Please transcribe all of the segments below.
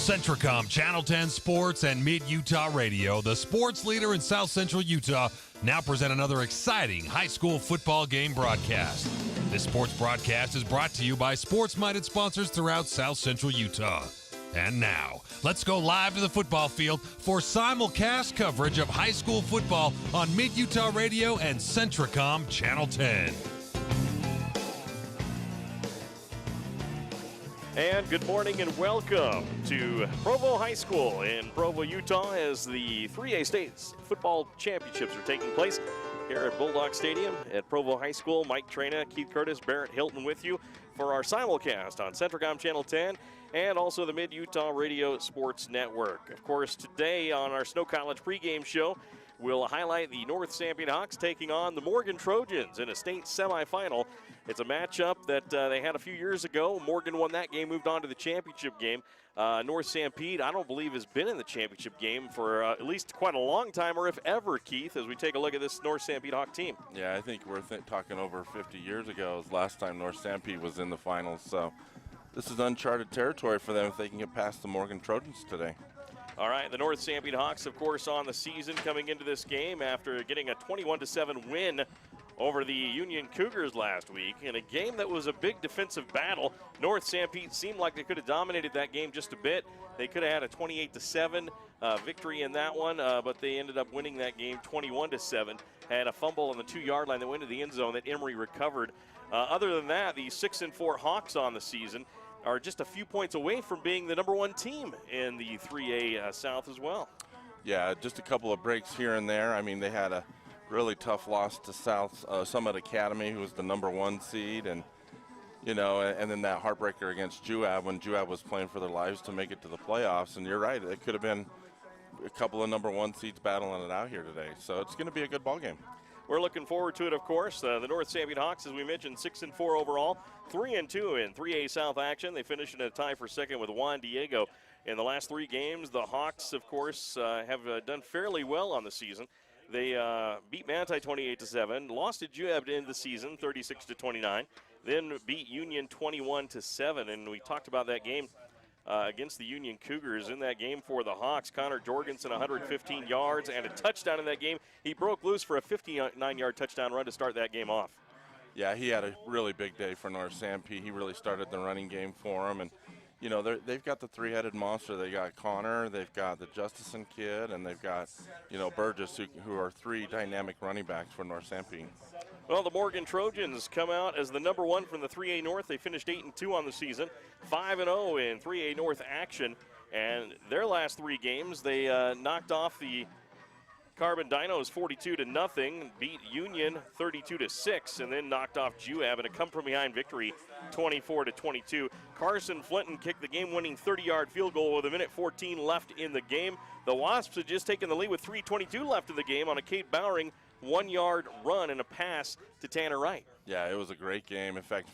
Centricom Channel 10 Sports and Mid-Utah Radio, the sports leader in South Central Utah, now present another exciting high school football game broadcast. This sports broadcast is brought to you by sports-minded sponsors throughout South Central Utah. And now, let's go live to the football field for simulcast coverage of high school football on Mid-Utah Radio and Centricom Channel 10. And good morning and welcome to Provo High School in Provo, Utah, as the 3A State Football Championships are taking place here at Bulldog Stadium at Provo High School. Mike Trena, Keith Curtis, Barrett Hilton with you for our simulcast on Centricom Channel 10 and also the Mid-Utah Radio Sports Network. Of course, today on our Snow College pregame show, we'll highlight the North Sanpete Hawks taking on the Morgan Trojans in a state semifinal. It's a matchup that they had a few years ago. Morgan won that game, moved on to the championship game. North Sanpete, I don't believe, has been in the championship game for at least quite a long time, or if ever, Keith, as we take a look at this North Sanpete Hawk team. Yeah, I think we're talking over 50 years ago is last time North Sanpete was in the finals. So this is uncharted territory for them if they can get past the Morgan Trojans today. All right, the North Sanpete Hawks, of course, on the season coming into this game after getting a 21-7 win over the Union Cougars last week in a game that was a big defensive battle. North Sanpete seemed like they could have dominated that game just a bit. They could have had a 28-7 victory in that one, but they ended up winning that game 21-7. Had a fumble on the 2-yard line that went into the end zone that Emory recovered. Other than that, the 6-4 Hawks on the season are just a few points away from being the number one team in the 3A South as well. Yeah, just a couple of breaks here and there. I mean, they had a really tough loss to South Summit Academy, who was the number one seed, and you know, and then that heartbreaker against Juab when Juab was playing for their lives to make it to the playoffs. And you're right, it could have been a couple of number one seeds battling it out here today. So it's going to be a good ball game. We're looking forward to it, of course. The North Sanpete Hawks, as we mentioned, 6-4 overall, 3-2 in 3A South action. They finished in a tie for second with Juan Diego in the last 3 games. The Hawks, of course, have done fairly well on the season. They beat Manti 28-7, lost to Juab to end the season 36-29, then beat Union 21-7, and we talked about that game against the Union Cougars. In that game for the Hawks, Connor Jorgensen 115 yards and a touchdown in that game. He broke loose for a 59-yard touchdown run to start that game off. Yeah, he had a really big day for North Sanpete. He really started the running game for him, and you know, they've got the three-headed monster. They got Connor, they've got the Justison kid, and they've got, you know, Burgess, who are 3 dynamic running backs for North Sanpete. Well, the Morgan Trojans come out as the number one from the 3A North. They finished 8-2 on the season, 5-0 in 3A North action. And their last 3 games, they knocked off the Carbon Dinos 42-0, beat Union 32-6, and then knocked off Juab in a come-from-behind victory 24-22. Carson Flinton kicked the game-winning 30-yard field goal with 1:14 left in the game. The Wasps had just taken the lead with 3:22 left in the game on a Kate Bowering 1-yard run and a pass to Tanner Wright. Yeah, it was a great game. In fact,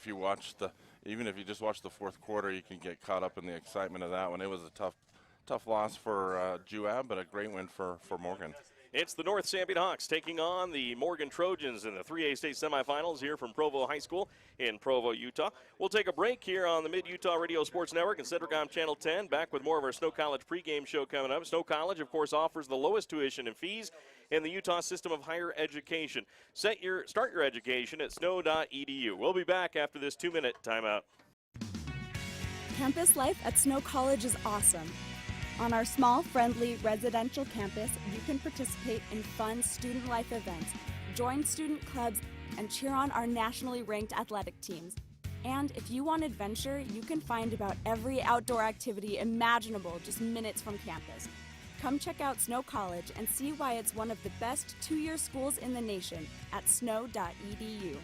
even if you just watch the fourth quarter, you can get caught up in the excitement of that one. It was a tough loss for Juab, but a great win for Morgan. It's the North Sanpete Hawks taking on the Morgan Trojans in the 3A State Semifinals here from Provo High School in Provo, Utah. We'll take a break here on the Mid-Utah Radio Sports Network and Centricom Channel 10. Back with more of our Snow College pregame show coming up. Snow College, of course, offers the lowest tuition and fees in the Utah system of higher education. Start your education at snow.edu. We'll be back after this 2-minute timeout. Campus life at Snow College is awesome. On our small, friendly, residential campus, you can participate in fun student life events, join student clubs, and cheer on our nationally ranked athletic teams. And if you want adventure, you can find about every outdoor activity imaginable just minutes from campus. Come check out Snow College and see why it's one of the best 2-year schools in the nation at snow.edu.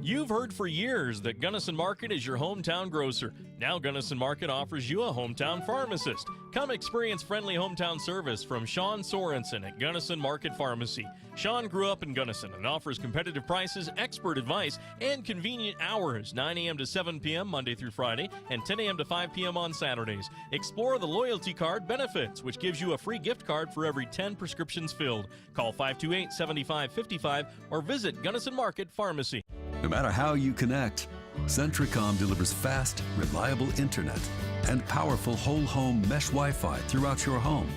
You've heard for years that Gunnison Market is your hometown grocer. Now Gunnison Market offers you a hometown pharmacist. Come experience friendly hometown service from Sean Sorensen at Gunnison Market Pharmacy. Sean grew up in Gunnison and offers competitive prices, expert advice, and convenient hours, 9 a.m. to 7 p.m. Monday through Friday and 10 a.m. to 5 p.m. on Saturdays. Explore the loyalty card benefits, which gives you a free gift card for every 10 prescriptions filled. Call 528-7555 or visit Gunnison Market Pharmacy. No matter how you connect, Centricom delivers fast, reliable internet and powerful whole-home mesh Wi-Fi throughout your home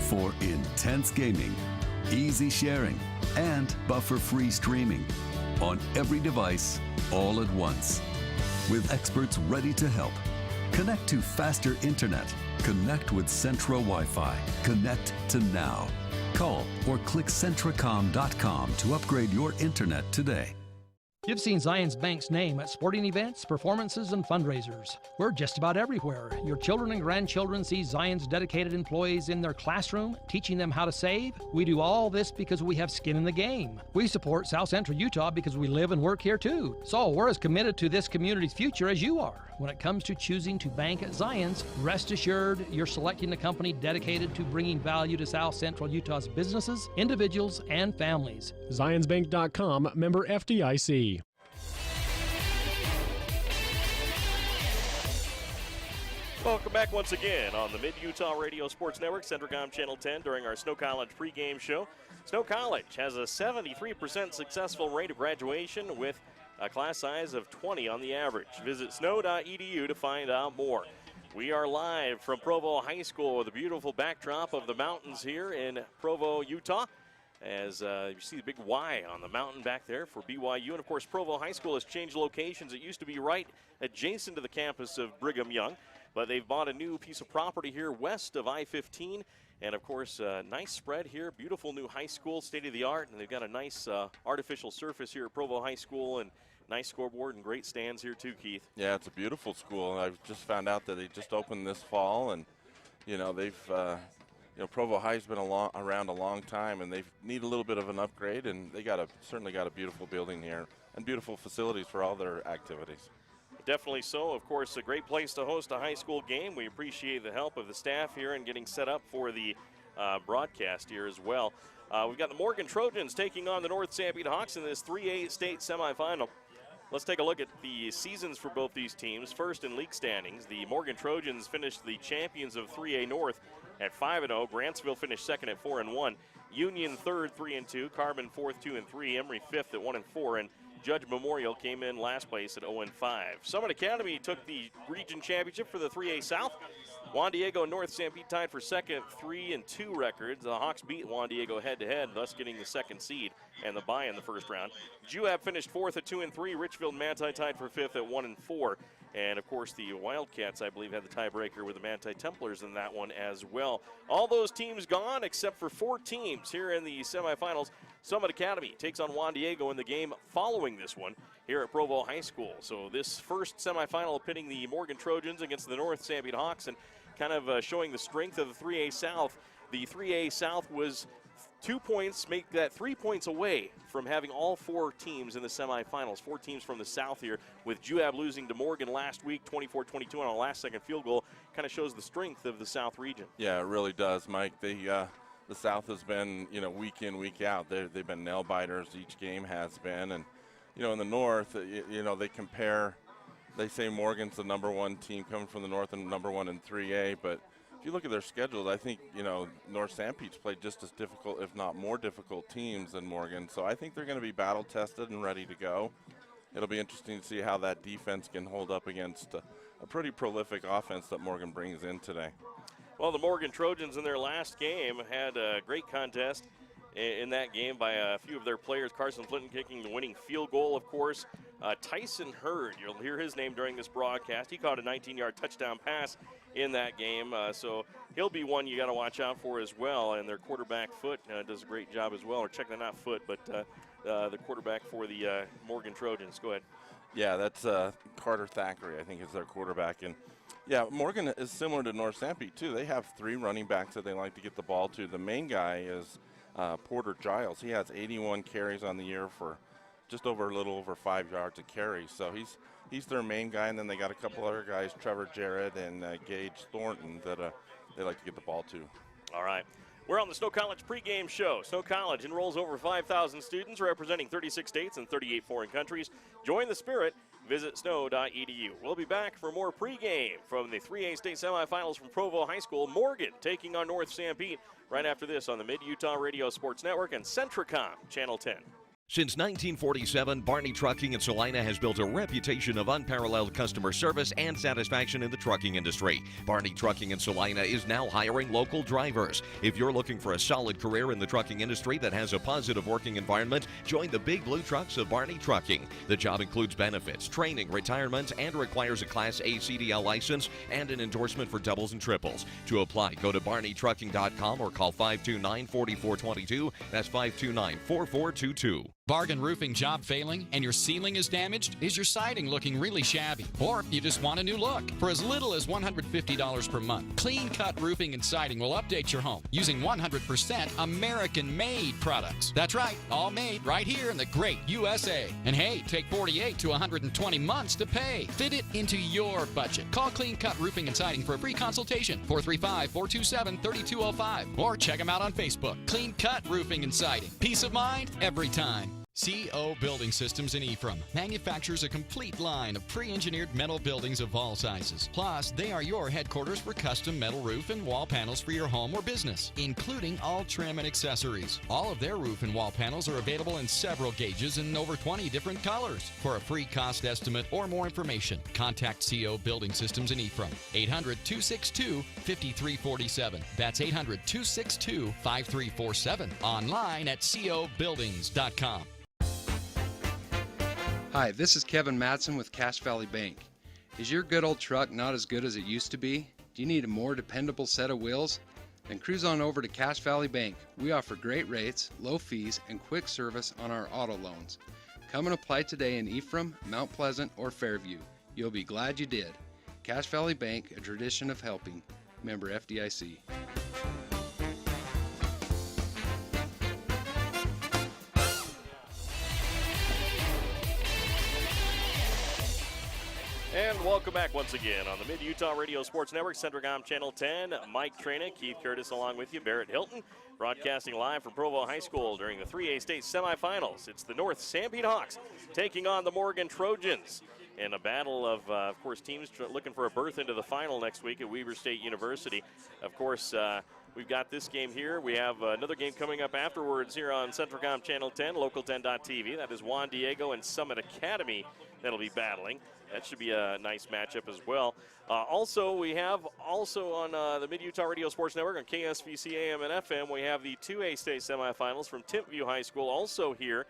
for intense gaming, easy sharing, and buffer-free streaming on every device all at once. With experts ready to help. Connect to faster internet. Connect with Centra Wi-Fi. Connect to now. Call or click Centracom.com to upgrade your internet today. You've seen Zions Bank's name at sporting events, performances, and fundraisers. We're just about everywhere. Your children and grandchildren see Zions' dedicated employees in their classroom, teaching them how to save. We do all this because we have skin in the game. We support South Central Utah because we live and work here too. So we're as committed to this community's future as you are. When it comes to choosing to bank at Zions, rest assured you're selecting a company dedicated to bringing value to South Central Utah's businesses, individuals, and families. ZionsBank.com, member FDIC. Welcome back once again on the Mid-Utah Radio Sports Network, Centricom Channel 10, during our Snow College pregame show. Snow College has a 73% successful rate of graduation with a class size of 20 on the average. Visit snow.edu to find out more. We are live from Provo High School with a beautiful backdrop of the mountains here in Provo, Utah. As you see the big Y on the mountain back there for BYU. And, of course, Provo High School has changed locations. It used to be right adjacent to the campus of Brigham Young, but they've bought a new piece of property here west of I-15. And, of course, nice spread here. Beautiful new high school, state-of-the-art. And they've got a nice artificial surface here at Provo High School, and nice scoreboard and great stands here too, Keith. Yeah, it's a beautiful school. I've just found out that they just opened this fall, and they've Provo High's been around a long time, and they need a little bit of an upgrade, and they certainly got a beautiful building here and beautiful facilities for all their activities. Definitely so. Of course, a great place to host a high school game. We appreciate the help of the staff here in getting set up for the broadcast here as well. We've got the Morgan Trojans taking on the North Sanpete Hawks in this 3A state semifinal. Let's take a look at the seasons for both these teams. First in league standings, the Morgan Trojans finished the champions of 3A North at 5-0. Grantsville finished second at 4-1. Union third, 3-2. Carbon fourth, 2-3. Emory fifth at 1-4. And Judge Memorial came in last place at 0-5. Summit Academy took the region championship for the 3A South. Juan Diego and North Sanpete tied for second, 3-2 records. The Hawks beat Juan Diego head-to-head, thus getting the second seed and the bye in the first round. Juab finished fourth at 2-3. Richfield and Manti tied for fifth at 1-4. And, of course, the Wildcats, I believe, had the tiebreaker with the Manti Templars in that one as well. All those teams gone except for 4 teams here in the semifinals. Summit Academy takes on Juan Diego in the game following this one here at Provo High School. So this first semifinal pitting the Morgan Trojans against the North Sanpete Hawks and kind of showing the strength of the 3A South. The 3A South was 2 points, make that 3 points away from having all 4 teams in the semifinals. 4 teams from the South here, with Juab losing to Morgan last week, 24-22 on a last-second field goal. Kind of shows the strength of the South region. Yeah, it really does, Mike. The South has been, week in, week out. They've been nail-biters. Each game has been. And, in the North, they compare. They say Morgan's the number 1 team coming from the North and number 1 in 3A, but if you look at their schedules, I think, North Sanpete's played just as difficult, if not more difficult teams than Morgan. So I think they're going to be battle-tested and ready to go. It'll be interesting to see how that defense can hold up against a pretty prolific offense that Morgan brings in today. Well, the Morgan Trojans in their last game had a great contest in that game by a few of their players. Carson Flinton kicking the winning field goal, of course. Tyson Hurd, you'll hear his name during this broadcast. He caught a 19-yard touchdown pass in that game, so he'll be one you got to watch out for as well. And their quarterback, Foot, does a great job as well. Or check that out, Foot, but the quarterback for the Morgan Trojans. Go ahead. Yeah, that's Carter Thackeray, I think, is their quarterback. And yeah, Morgan is similar to North Sanpete, too. They have 3 running backs that they like to get the ball to. The main guy is Porter Giles. He has 81 carries on the year for just a little over 5 yards a carry. So he's their main guy, and then they got a couple other guys, Trevor Jarrett and Gage Thornton, that they like to get the ball to. All right. We're on the Snow College pregame show. Snow College enrolls over 5,000 students representing 36 states and 38 foreign countries. Join the spirit. Visit snow.edu. We'll be back for more pregame from the 3A state semifinals from Provo High School. Morgan taking on North Sanpete right after this on the Mid-Utah Radio Sports Network and Centricom Channel 10. Since 1947, Barney Trucking in Salina has built a reputation of unparalleled customer service and satisfaction in the trucking industry. Barney Trucking in Salina is now hiring local drivers. If you're looking for a solid career in the trucking industry that has a positive working environment, join the big blue trucks of Barney Trucking. The job includes benefits, training, retirement, and requires a Class A CDL license and an endorsement for doubles and triples. To apply, go to barneytrucking.com or call 529-4422. That's 529-4422. Bargain roofing job failing and your ceiling is damaged? Is your siding looking really shabby? Or you just want a new look? For as little as $150 per month, Clean Cut Roofing and Siding will update your home using 100% American-made products. That's right, all made right here in the great USA. And hey, take 48 to 120 months to pay. Fit it into your budget. Call Clean Cut Roofing and Siding for a free consultation, 435-427-3205. Or check them out on Facebook. Clean Cut Roofing and Siding. Peace of mind every time. CO Building Systems in Ephraim manufactures a complete line of pre-engineered metal buildings of all sizes. Plus, they are your headquarters for custom metal roof and wall panels for your home or business, including all trim and accessories. All of their roof and wall panels are available in several gauges and over 20 different colors. For a free cost estimate or more information, contact CO Building Systems in Ephraim, 800-262-5347. That's 800-262-5347. Online at cobuildings.com. Hi, this is Kevin Matson with Cache Valley Bank. Is your good old truck not as good as it used to be? Do you need a more dependable set of wheels? Then cruise on over to Cache Valley Bank. We offer great rates, low fees, and quick service on our auto loans. Come and apply today in Ephraim, Mount Pleasant, or Fairview. You'll be glad you did. Cache Valley Bank, a tradition of helping. Member FDIC. And welcome back once again on the Mid-Utah Radio Sports Network, Centricom Channel 10. Mike Trina, Keith Curtis along with you, Barrett Hilton, broadcasting live from Provo High School during the 3A state semifinals. It's the North Sanpete Hawks taking on the Morgan Trojans in a battle of course, teams looking for a berth into the final next week at Weber State University. Of course, we've got this game here. We have another game coming up afterwards here on Centricom Channel 10, Local10.tv. That is Juan Diego and Summit Academy that'll be battling. That should be a nice matchup as well. Also, we have on the Mid-Utah Radio Sports Network on KSVC AM and FM, we have the 2A state semifinals from Timpview High School, also here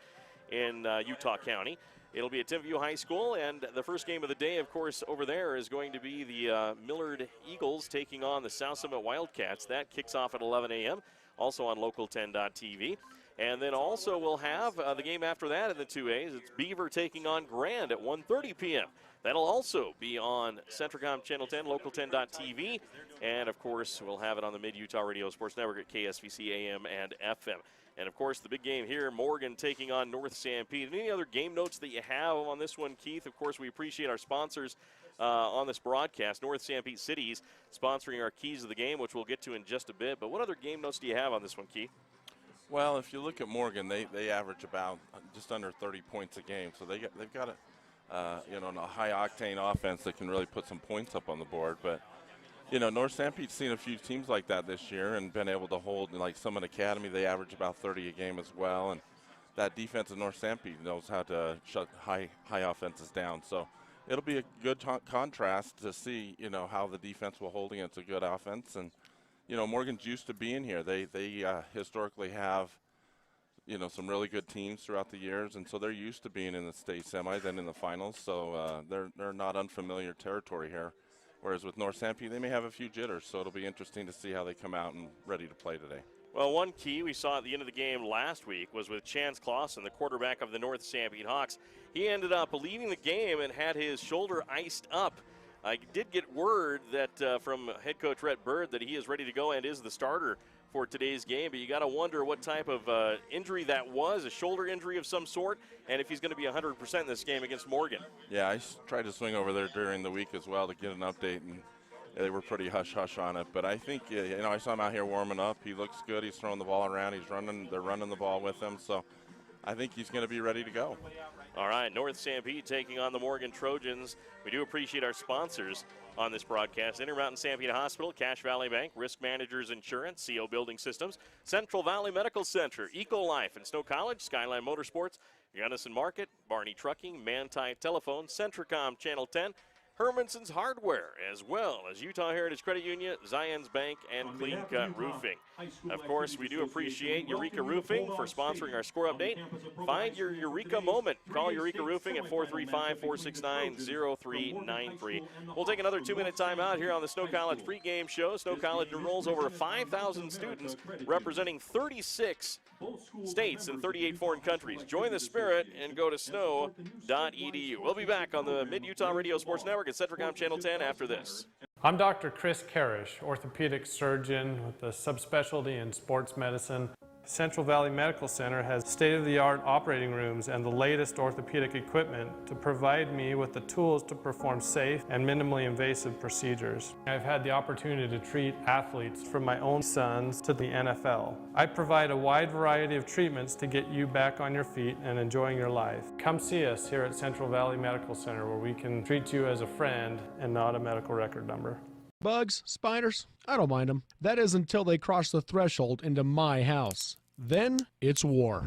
in Utah County. It'll be at Timpview High School, and the first game of the day, of course, over there is going to be the Millard Eagles taking on the South Summit Wildcats. That kicks off at 11 a.m., also on Local10.tv. And then also we'll have the game after that in the 2As. It's Beaver taking on Grand at 1:30 p.m. That'll also be on Centricom Channel 10, Local10.tv. And, of course, we'll have it on the Mid-Utah Radio Sports Network at KSVC AM and FM. And, of course, the big game here, Morgan taking on North Sanpete. Any other game notes that you have on this one, Keith? Of course, we appreciate our sponsors on this broadcast. North Sanpete Cities sponsoring our keys of the game, which we'll get to in just a bit. But what other game notes do you have on this one, Keith? Well, if you look at Morgan, they average about just under 30 points a game. So they've got a high-octane offense that can really put some points up on the board. But, North Sanpete's seen a few teams like that this year and been able to hold, like Summit Academy, they average about 30 a game as well. And that defense of North Sanpete knows how to shut high offenses down. So it'll be a good contrast to see, how the defense will hold against a good offense. And, Morgan's used to being here. They historically have, some really good teams throughout the years, and so they're used to being in the state semis and in the finals. So they're not unfamiliar territory here. Whereas with North Sanpete, they may have a few jitters. So it'll be interesting to see how they come out and ready to play today. Well, one key we saw at the end of the game last week was with Chance Clausen, the quarterback of the North Sanpete Hawks. He ended up leaving the game and had his shoulder iced up. I did get word that from head coach Rhett Bird that he is ready to go and is the starter for today's game, but you got to wonder what type of injury that was, a shoulder injury of some sort, and if he's going to be 100% in this game against Morgan. Yeah, I tried to swing over there during the week as well to get an update, and they were pretty hush-hush on it. But I think, I saw him out here warming up. He looks good. He's throwing the ball around. They're running the ball with him, so I think he's going to be ready to go. All right, North Sanpete taking on the Morgan Trojans. We do appreciate our sponsors on this broadcast. Intermountain Sanpete Hospital, Cache Valley Bank, Risk Managers Insurance, CO Building Systems, Central Valley Medical Center, Eco Life and Snow College, Skyline Motorsports, Gunnison Market, Barney Trucking, Manti Telephone, Centricom Channel 10, Hermanson's Hardware, as well as Utah Heritage Credit Union, Zions Bank, and Clean Cut Roofing. Of course, we do appreciate Eureka Roofing for sponsoring our score update. Find your Eureka moment. Call Eureka Roofing at 435-469-0393. We'll take another 2-minute timeout here on the Snow College pregame show. Snow College enrolls over 5,000 students representing 36 states and 38 foreign countries. Join the spirit and go to snow.edu. We'll be back on the Mid-Utah Radio Sports Network at Centricom Channel 10 after this. I'm Dr. Chris Karish, orthopedic surgeon with a subspecialty in sports medicine. Central Valley Medical Center has state-of-the-art operating rooms and the latest orthopedic equipment to provide me with the tools to perform safe and minimally invasive procedures. I've had the opportunity to treat athletes from my own sons to the NFL. I provide a wide variety of treatments to get you back on your feet and enjoying your life. Come see us here at Central Valley Medical Center where we can treat you as a friend and not a medical record number. Bugs, spiders, I don't mind them. That is until they cross the threshold into my house. Then it's war.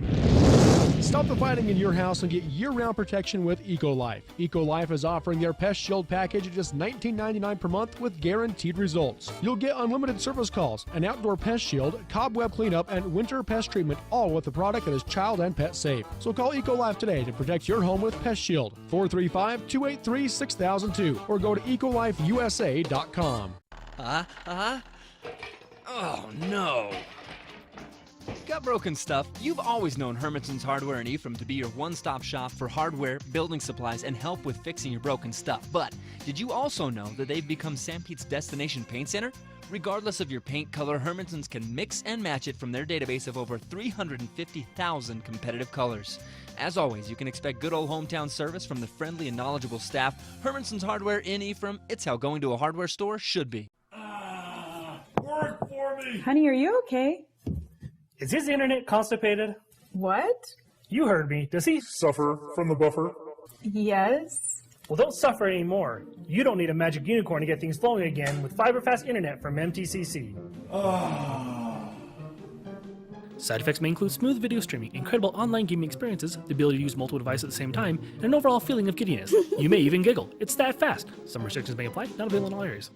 Stop the fighting in your house and get year-round protection with EcoLife. EcoLife is offering their Pest Shield package at just $19.99 per month with guaranteed results. You'll get unlimited service calls, an outdoor pest shield, cobweb cleanup, and winter pest treatment, all with a product that is child and pet safe. So call EcoLife today to protect your home with Pest Shield, 435-283-6002, or go to ecolifeusa.com. Oh, no. Got broken stuff? You've always known Hermanson's Hardware in Ephraim to be your one-stop shop for hardware, building supplies, and help with fixing your broken stuff. But did you also know that they've become Sanpete's destination paint center? Regardless of your paint color, Hermanson's can mix and match it from their database of over 350,000 competitive colors. As always, you can expect good old hometown service from the friendly and knowledgeable staff. Hermanson's Hardware in Ephraim, it's how going to a hardware store should be. Work for me! Honey, are you okay? Is his internet constipated? What? You heard me. Does he suffer from the buffer? Yes. Well, don't suffer anymore. You don't need a magic unicorn to get things flowing again with fiber-fast internet from MTCC. Side effects may include smooth video streaming, incredible online gaming experiences, the ability to use multiple devices at the same time, and an overall feeling of giddiness. You may even giggle. It's that fast. Some restrictions may apply, not available in all areas.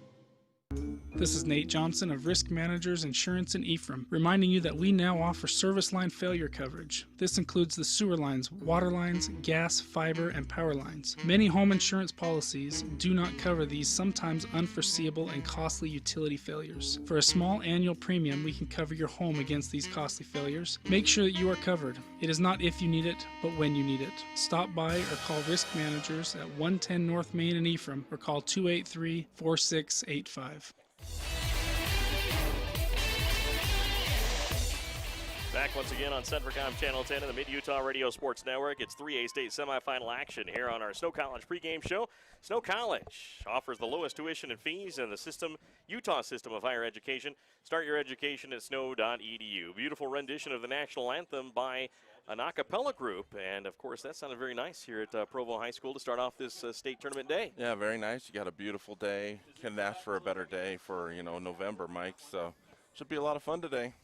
This is Nate Johnson of Risk Managers Insurance in Ephraim, reminding you that we now offer service line failure coverage. This includes the sewer lines, water lines, gas, fiber, and power lines. Many home insurance policies do not cover these sometimes unforeseeable and costly utility failures. For a small annual premium, we can cover your home against these costly failures. Make sure that you are covered. It is not if you need it, but when you need it. Stop by or call Risk Managers at 110 North Main in Ephraim or call 283-4685. Back once again on Centricom Channel 10 of the Mid-Utah Radio Sports Network. It's 3A state semifinal action here on our Snow College pregame show. Snow College offers the lowest tuition and fees in the Utah system of higher education. Start your education at snow.edu. Beautiful rendition of the national anthem by an a cappella group, and of course that sounded very nice here at Provo High School to start off this state tournament day. Yeah, very nice. You got a beautiful day. Couldn't ask for a better day for, November, Mike. So should be a lot of fun today.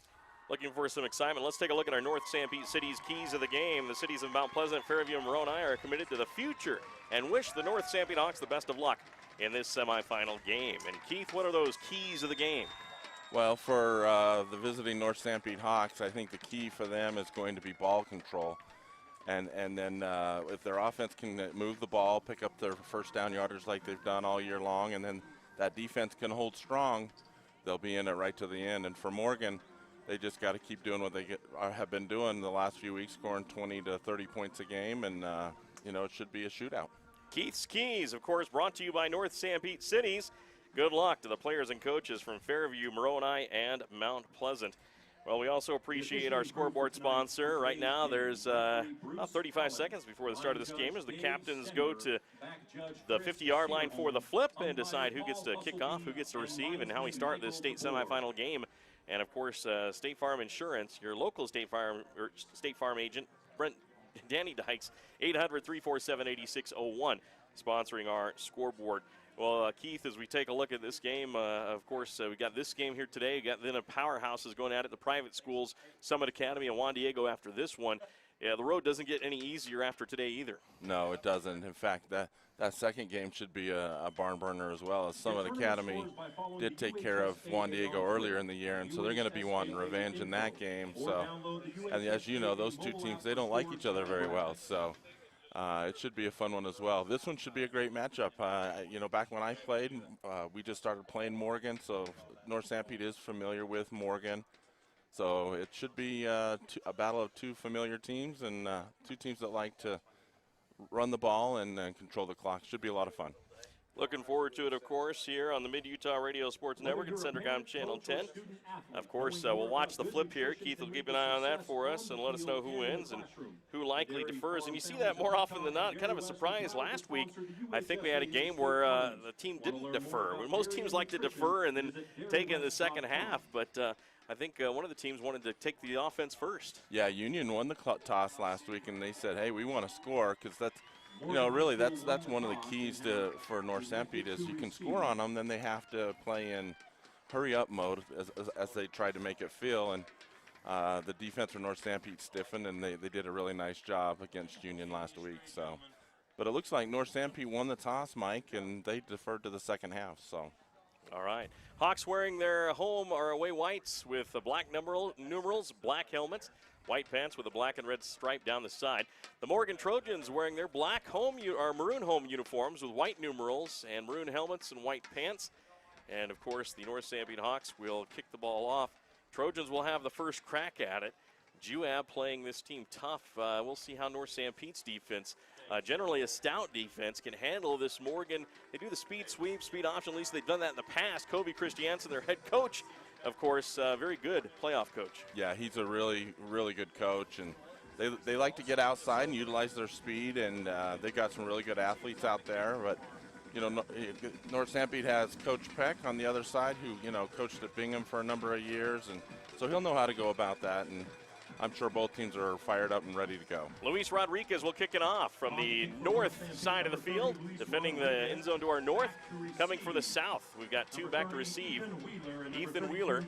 Looking for some excitement. Let's take a look at our North Sanpete City's keys of the game. The cities of Mount Pleasant, Fairview, and Moroni are committed to the future and wish the North Sanpete Hawks the best of luck in this semifinal game. And Keith, what are those keys of the game? Well, for the visiting North Sanpete Hawks, I think the key for them is going to be ball control. And then if their offense can move the ball, pick up their first down yardage like they've done all year long, and then that defense can hold strong, they'll be in it right to the end. And for Morgan, they just got to keep doing what they have been doing the last few weeks, scoring 20 to 30 points a game, and, it should be a shootout. Keith's Keys, of course, brought to you by North Sanpete Cities. Good luck to the players and coaches from Fairview, Moroni, and Mount Pleasant. Well, we also appreciate our scoreboard sponsor. Right now, there's about 35 seconds before the start of this game as the captains go to the 50-yard line for the flip and decide who gets to kick off, who gets to receive, and how we start this state semifinal game. And, of course, State Farm Insurance, your local State Farm agent, Danny Dykes, 800-347-8601, sponsoring our scoreboard. Well, Keith, as we take a look at this game, of course, we got this game here today. We got then a powerhouses going at it, the private schools, Summit Academy and Juan Diego after this one. Yeah, the road doesn't get any easier after today either. No, it doesn't. In fact, that second game should be a barn burner as well. As Summit Academy did take care of Juan Diego earlier in the year, and so they're going to be wanting revenge in that game. So, and as you know, those two teams, they don't like each other very well. So it should be a fun one as well. This one should be a great matchup. You know, back when I played, we just started playing Morgan, so North Sanpete is familiar with Morgan. So it should be a battle of two familiar teams and two teams that like to run the ball and control the clock. Should be a lot of fun. Looking forward to it, of course, here on the Mid-Utah Radio Sports Network at Centercom Channel 10. Of course, we'll watch the flip here. Keith will keep an eye on that for us and let us know who wins and who likely defers. And you see that more often than not. Kind of a surprise last week. I think we had a game where the team didn't defer. Most teams like to defer and then take it in the second half, but I think one of the teams wanted to take the offense first. Yeah, Union won the toss last week, and they said, hey, we want to score, because that's, you know, really that's one of the keys for North Sanpete is you can score on them, then they have to play in hurry-up mode as they tried to make it feel. And the defense for North Sanpete stiffened, and they did a really nice job against Union last week. So, but it looks like North Sanpete won the toss, Mike, and they deferred to the second half. So. All right. Hawks wearing their home or away whites with black numerals, black helmets, white pants with a black and red stripe down the side. The Morgan Trojans wearing their black home or maroon home uniforms with white numerals and maroon helmets and white pants. And, of course, the North Sanpete Hawks will kick the ball off. Trojans will have the first crack at it. JUAB playing this team tough. We'll see how North Sanpete's defense, generally a stout defense, can handle this Morgan. They do the speed sweep, speed option. At least they've done that in the past. Kobe Christiansen, their head coach, of course, very good playoff coach. Yeah, he's a really, really good coach, and they like to get outside and utilize their speed, and they've got some really good athletes out there. But, you know, North Sanpete has Coach Peck on the other side who, you know, coached at Bingham for a number of years, and so he'll know how to go about that. And I'm sure both teams are fired up and ready to go. Luis Rodriguez will kick it off from the north side of the field, defending the end zone to our north. Coming for the south, we've got two back to receive. Ethan Wheeler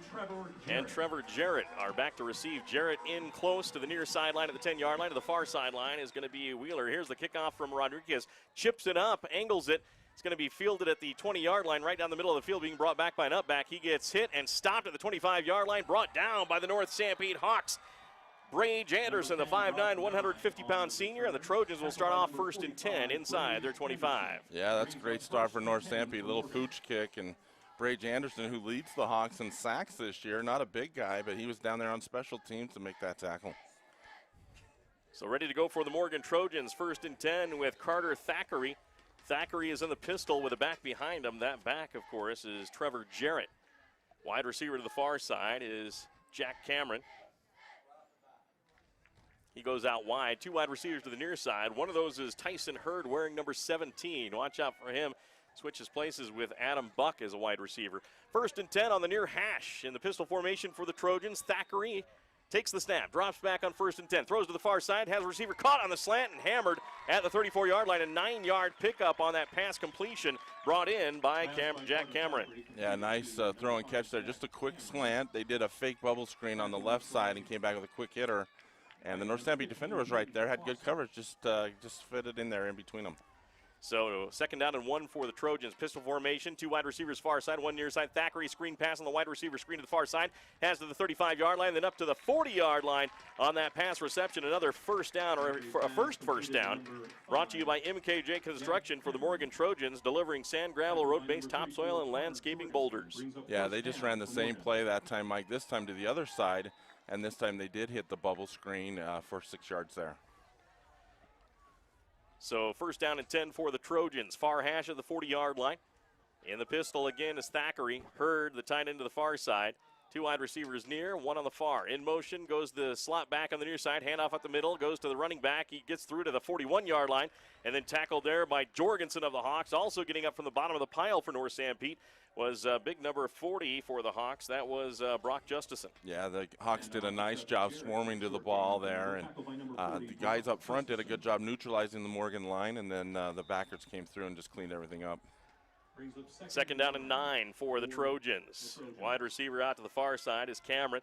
and Trevor Jarrett are back to receive. Jarrett in close to the near sideline at the 10-yard line. To the far sideline is going to be Wheeler. Here's the kickoff from Rodriguez. Chips it up, angles it. It's going to be fielded at the 20-yard line, right down the middle of the field, being brought back by an up-back. He gets hit and stopped at the 25-yard line, brought down by the North Sanpete Hawks. Brage Anderson, the 5'9", 150-pound senior, and the Trojans will start off 1st and 10 inside their 25. Yeah, that's a great start for North Sanpete. A little pooch kick, and Brage Anderson, who leads the Hawks in sacks this year, not a big guy, but he was down there on special teams to make that tackle. So ready to go for the Morgan Trojans, 1st and 10 with Carter Thackeray. Thackeray is in the pistol with a back behind him. That back, of course, is Trevor Jarrett. Wide receiver to the far side is Jack Cameron. He goes out wide. Two wide receivers to the near side. One of those is Tyson Hurd wearing number 17. Watch out for him. Switches places with Adam Buck as a wide receiver. 1st and 10 on the near hash in the pistol formation for the Trojans. Thackeray takes the snap, drops back on 1st and 10, throws to the far side, has a receiver caught on the slant and hammered at the 34-yard line. A 9-yard pickup on that pass completion brought in by Jack Cameron. Yeah, nice throw and catch there. Just a quick slant. They did a fake bubble screen on the left side and came back with a quick hitter. And the North Sanpete defender was right there, had good coverage, just fitted in there in between them. So 2nd down and 1 for the Trojans. Pistol formation, two wide receivers far side, one near side. Thackeray screen pass on the wide receiver screen to the far side. Has to the 35-yard line, then up to the 40-yard line on that pass reception. Another first down, or a first down. Brought to you by MKJ Construction for the Morgan Trojans, delivering sand, gravel, road-based topsoil, and landscaping boulders. Yeah, they just ran the same play that time, Mike. This time to the other side, and this time they did hit the bubble screen for 6 yards there. So 1st down and 10 for the Trojans. Far hash at the 40-yard line. In the pistol again is Thackeray. Hurd, the tight end to the far side. Two wide receivers near, one on the far. In motion goes the slot back on the near side. Handoff up the middle, goes to the running back. He gets through to the 41-yard line and then tackled there by Jorgensen of the Hawks. Also getting up from the bottom of the pile for North Sanpete was big number 40 for the Hawks. That was Brock Justison. Yeah, the Hawks did a nice job swarming to the ball there, and the guys up front did a good job neutralizing the Morgan line, and then the backers came through and just cleaned everything up. Second down and 9 for the Trojans. Wide receiver out to the far side is Cameron.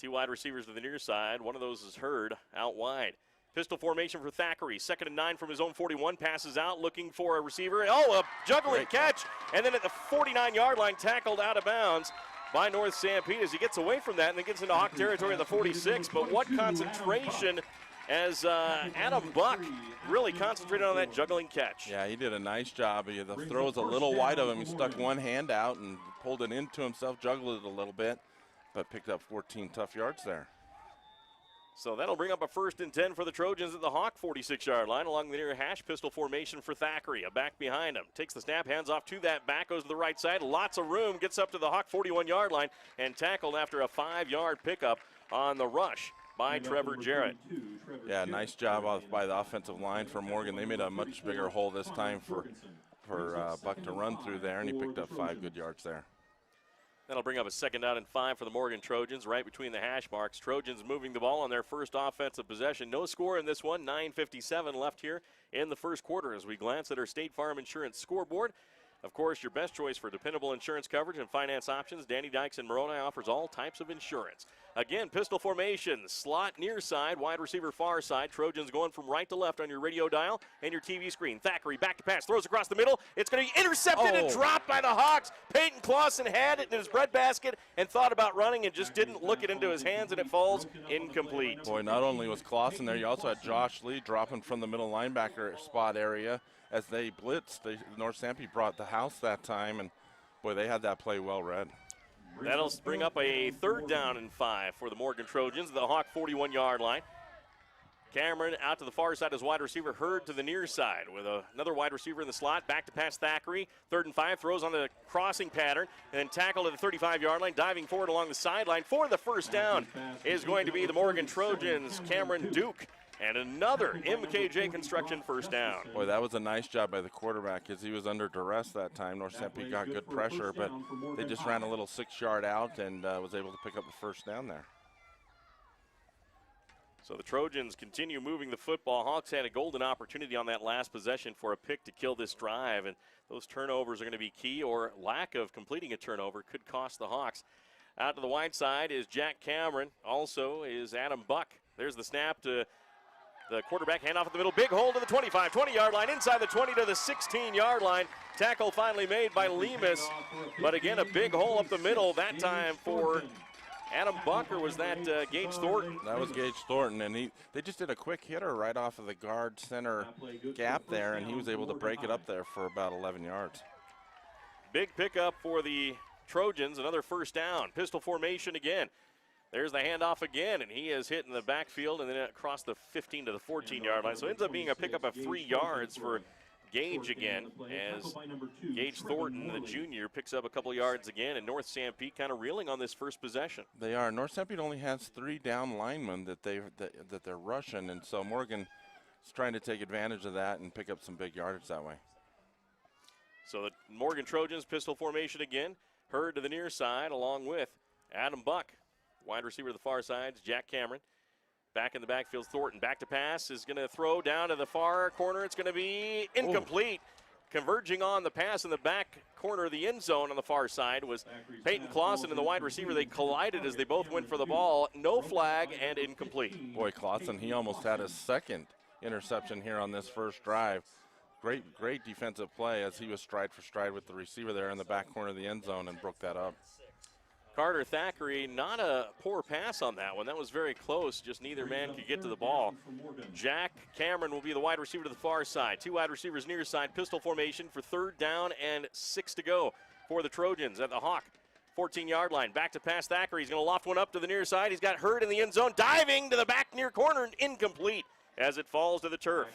2 wide receivers to the near side. One of those is Hurd out wide. Pistol formation for Thackeray. Second and 9 from his own 41. Passes out looking for a receiver. Oh, a juggling catch. And then at the 49-yard line, tackled out of bounds by North Sanpete as he gets away from that and then gets into Hawk territory at the 46. But what concentration as Adam Buck really concentrated on that juggling catch. Yeah, he did a nice job. The throw was a little wide of him. He stuck one hand out and pulled it into himself, juggled it a little bit, but picked up 14 tough yards there. So that'll bring up a 1st and 10 for the Trojans at the Hawk 46-yard line along the near hash. Pistol formation for Thackeray. A back behind him. Takes the snap, hands off to that back, goes to the right side. Lots of room, gets up to the Hawk 41-yard line and tackled after a 5-yard pickup on the rush by Trevor Jarrett. Yeah, nice job by the offensive line for Morgan. They made a much bigger hole this time for Buck to run through there, and he picked up 5 good yards there. That'll bring up a 2nd down and 5 for the Morgan Trojans, right between the hash marks. Trojans moving the ball on their first offensive possession. No score in this one, 9:57 left here in the first quarter as we glance at our State Farm Insurance scoreboard. Of course, your best choice for dependable insurance coverage and finance options. Danny Dykes and Moroni offers all types of insurance. Again, pistol formation, slot near side, wide receiver far side. Trojans going from right to left on your radio dial and your TV screen. Thackeray back to pass, throws across the middle. It's going to be intercepted and dropped by the Hawks. Peyton Clausen had it in his breadbasket and thought about running and just didn't look it into his hands, and it falls incomplete. Boy, not only was Clausen there, you also had Josh Lee dropping from the middle linebacker spot area. As they blitzed, North Sanpete brought the house that time, and boy, they had that play well read. That'll bring up a 3rd down and 5 for the Morgan Trojans, the Hawk 41-yard line. Cameron out to the far side as wide receiver, Hurd to the near side with another wide receiver in the slot. Back to pass Thackeray. 3rd and 5, throws on the crossing pattern and then tackled at the 35-yard line, diving forward along the sideline for the 1st down is going to be the Morgan Trojans, Cameron Duke. And another MKJ Construction 1st down. Boy, that was a nice job by the quarterback as he was under duress that time. North Sanpete got good pressure, but they just ran a little 6-yard out and was able to pick up the 1st down there. So the Trojans continue moving the football. Hawks had a golden opportunity on that last possession for a pick to kill this drive, and those turnovers are going to be key, or lack of completing a turnover could cost the Hawks. Out to the wide side is Jack Cameron. Also is Adam Buck. There's the snap to the quarterback, handoff at the middle, big hole to the 25, 20-yard line, inside the 20 to the 16-yard line. Tackle finally made by Lemus, but again, a big hole up the middle that time for Adam Buck, or was that Gage Thornton? That was Gage Thornton, and they just did a quick hitter right off of the guard center gap there, and he was able to break it up there for about 11 yards. Big pickup for the Trojans, another 1st down. Pistol formation again. There's the handoff again, and he is hit in the backfield and then across the 15 to the 14-yard line. So it ends up being a pickup of 3 yards for Gage again, as Gage Thornton, the junior, picks up a couple yards again, and North Sanpete kind of reeling on this first possession. They are. North Sanpete only has 3 down linemen that they're rushing, and so Morgan is trying to take advantage of that and pick up some big yardage that way. So the Morgan Trojans pistol formation again. Hurd to the near side along with Adam Buck. Wide receiver to the far side is Jack Cameron. Back in the backfield, Thornton. Back to pass, is going to throw down to the far corner. It's going to be incomplete. Converging on the pass in the back corner of the end zone on the far side was Peyton Clausen and the wide receiver. They collided as they both went for the ball. No flag and incomplete. Boy, Clausen, he almost had his 2nd interception here on this first drive. Great defensive play as he was stride for stride with the receiver there in the back corner of the end zone and broke that up. Carter Thackeray, not a poor pass on that one. That was very close. Just neither man could get to the ball. Jack Cameron will be the wide receiver to the far side. 2 wide receivers near side. Pistol formation for 3rd down and 6 to go for the Trojans at the Hawk 14-yard line. Back to pass Thackeray. He's going to loft one up to the near side. He's got Hurd in the end zone. Diving to the back near corner and incomplete as it falls to the turf.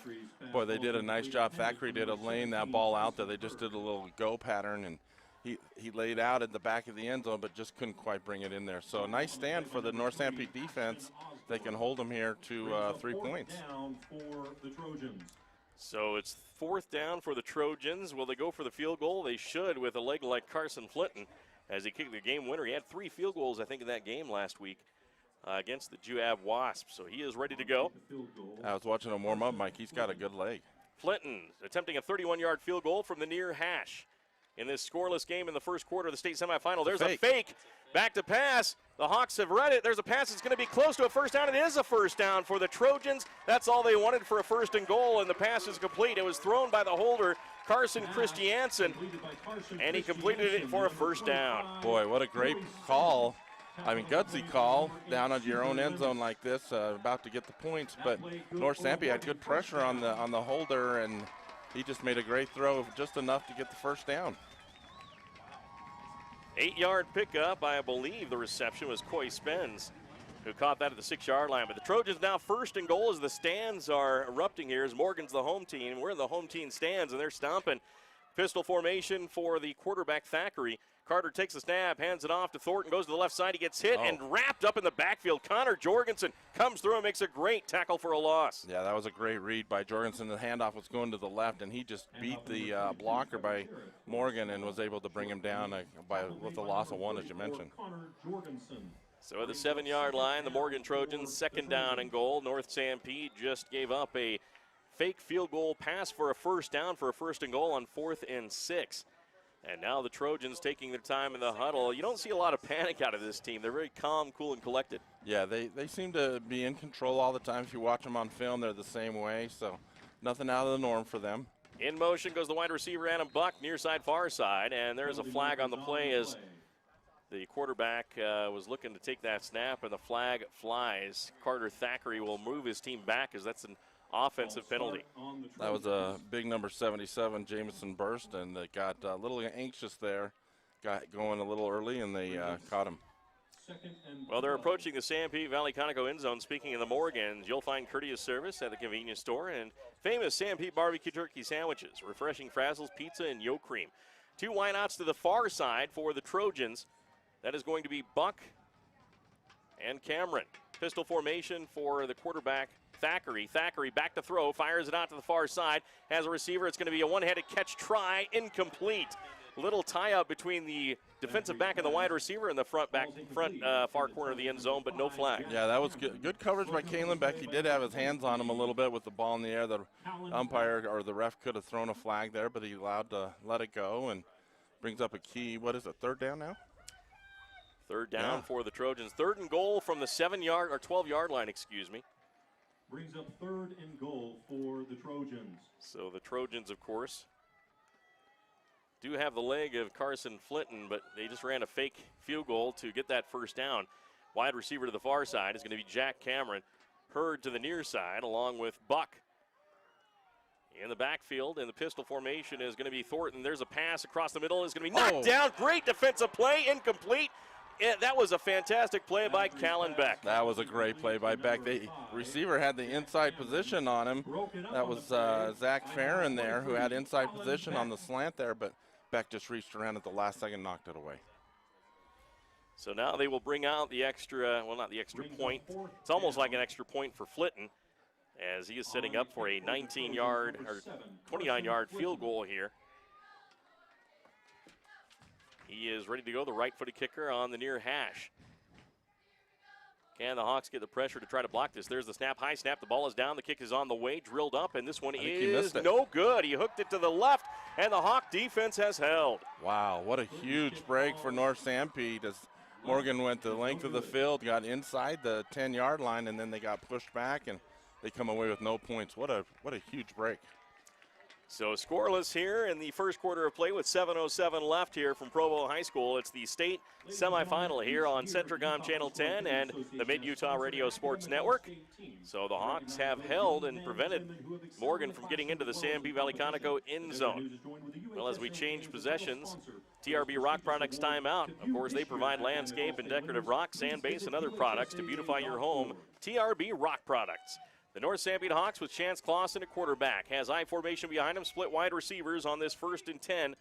Boy, they did a nice job. Thackeray did of laying that ball out there. They just did a little go pattern, and he laid out at the back of the end zone, but just couldn't quite bring it in there. So a nice stand for the North Sanpete defense. They can hold them here to 3 points. So it's 4th down for the Trojans. Will they go for the field goal? They should, with a leg like Carson Flinton as he kicked the game winner. He had 3 field goals, I think, in that game last week against the Juab Wasps. So he is ready to go. I was watching him warm up, Mike. He's got a good leg. Flinton attempting a 31-yard field goal from the near hash. in this scoreless game in the first quarter of the state semifinal. There's a fake. Back to pass. The Hawks have read it. There's a pass that's going to be close to a first down. It is a first down for the Trojans. That's all they wanted for a first and goal, and the pass is complete. It was thrown by the holder, Carson Christiansen, and he completed it for a first down. Boy, what a great call. I mean, gutsy call down on your own end zone like this, about to get the points. But North Sanpete had good pressure on the holder, and he just made a great throw, just enough to get the first down. 8-yard pickup. I believe the reception was Coy Spence, who caught that at the 6-yard line. But the Trojans now first and goal as the stands are erupting here, as Morgan's the home team. We're in the home team stands, and they're stomping. Pistol formation for the quarterback, Thackeray. Carter takes the snap, hands it off to Thornton, goes to the left side. He gets hit and wrapped up in the backfield. Connor Jorgensen comes through and makes a great tackle for a loss. Yeah, that was a great read by Jorgensen. The handoff was going to the left, and he just beat the blocker by Morgan and was able to bring him down with a loss of 1, as you mentioned. So at the 7-yard line, the Morgan Trojans, second down and goal. North Sanpete just gave up a fake field goal pass for a first down for a first and goal on 4th and 6. And now the Trojans taking their time in the huddle. You don't see a lot of panic out of this team. They're very calm, cool, and collected. Yeah, they seem to be in control all the time. If you watch them on film, they're the same way, so nothing out of the norm for them. In motion goes the wide receiver, Adam Buck, near side, far side, and there's a flag on the play as the quarterback was looking to take that snap, and the flag flies. Carter Thackeray will move his team back as that's an offensive penalty. That was a big number 77, Jamison Burst, and they got a little anxious there. Got going a little early, and they caught him. Well, they're approaching the Sanpete Valley Conoco end zone. Speaking of the Morgans, you'll find courteous service at the convenience store and famous Sanpete barbecue turkey sandwiches, refreshing frazzles, pizza, and yolk cream. 2 wideouts to the far side for the Trojans. That is going to be Buck and Cameron. Pistol formation for the quarterback, Thackeray. Thackeray back to throw, fires it out to the far side, has a receiver. It's going to be a one-handed catch try, incomplete. Little tie-up between the defensive back and the wide receiver in the front far corner of the end zone, but no flag. Yeah, that was good coverage by Kalen Beck. He did have his hands on him a little bit with the ball in the air. The umpire or the ref could have thrown a flag there, but he allowed to let it go and brings up a key. What is it, third down now? Third down for the Trojans. Third and goal from the 7-yard or 12-yard line, excuse me. Brings up third and goal for the Trojans. So the Trojans, of course, do have the leg of Carson Flinton, but they just ran a fake field goal to get that first down. Wide receiver to the far side is going to be Jack Cameron. Hurd to the near side along with Buck. In the backfield, in the pistol formation is going to be Thornton. There's a pass across the middle. It's going to be knocked down. Great defensive play, incomplete. That was a fantastic play by Callan Beck. That was a great play by Beck. The receiver had the inside position on him. That was Zach Farron there who had inside position on the slant there, but Beck just reached around at the last second and knocked it away. So now they will bring out the extra, well, not the extra point. It's almost like an extra point for Flinton as he is setting up for a 19-yard or 29-yard field goal here. He is ready to go, the right-footed kicker on the near hash. Can the Hawks get the pressure to try to block this? There's the snap, high snap. The ball is down. The kick is on the way, drilled up, and this one is no good. He hooked it to the left, and the Hawk defense has held. Wow, what a huge break for North Sanpete as Morgan went the length of the field, got inside the 10-yard line, and then they got pushed back, and they come away with no points. What a huge break. So scoreless here in the first quarter of play with 7:07 left here from Provo High School. It's the state semifinal here on Centricom Channel 10 and the Mid-Utah Radio Sports Network. So the Hawks have held and prevented Morgan from getting into the Sanpete Valley Conoco end zone. Well, as we change possessions, TRB Rock Products timeout. Of course, they provide landscape and decorative rock, sand base, and other products to beautify your home. TRB Rock Products. The North Sanpete Hawks with Chance Clausen at quarterback. Has I formation behind him, split wide receivers on this 1st and 10.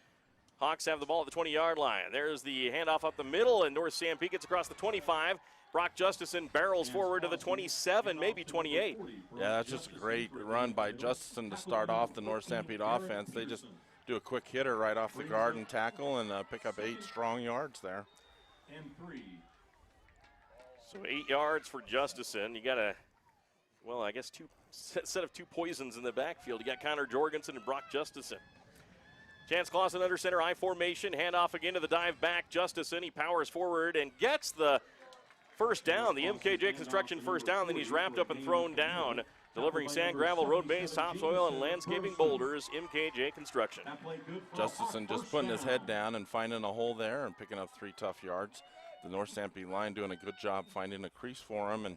Hawks have the ball at the 20-yard line. There's the handoff up the middle, and North Sanpete gets across the 25. Brock Justison barrels forward to the 27, maybe 28. Yeah, that's just a great run by Justison to start off the North Sanpete offense. They just do a quick hitter right off the guard and tackle and pick up 8 strong yards there. So 8 yards for Justison. You got a, well, I guess set of 2 poisons in the backfield. You got Connor Jorgensen and Brock Justison. Chance Clausen under center, I formation, handoff again to the dive back. Justison, he powers forward and gets the first down, the MKJ Construction first down. Then he's wrapped up and thrown down. Delivering sand, gravel, road base, topsoil, and landscaping boulders, MKJ Construction. Justison just putting his head down and finding a hole there and picking up 3 tough yards. The North Sanpete line doing a good job finding a crease for him, and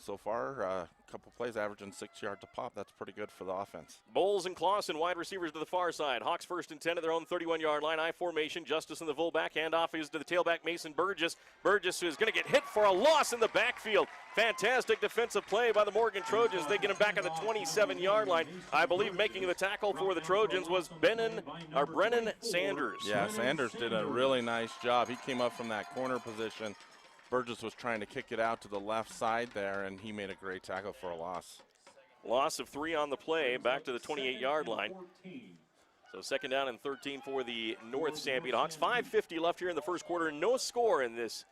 so far, a couple plays averaging 6 yards a pop. That's pretty good for the offense. Bowles and Clausen, wide receivers to the far side. Hawks first and 10 at their own 31-yard line. I formation, Justice in the fullback. Handoff is to the tailback, Mason Burgess. Burgess is going to get hit for a loss in the backfield. Fantastic defensive play by the Morgan Trojans. They get him back at the 27-yard line. I believe making the tackle for the Trojans was Brennan Sanders. Yeah, Sanders did a really nice job. He came up from that corner position. Burgess was trying to kick it out to the left side there, and he made a great tackle for a loss. Loss of 3 on the play, back to the 28-yard line. So second down and 13 for the North Sanpete Hawks. 5:50 left here in the first quarter. No score in this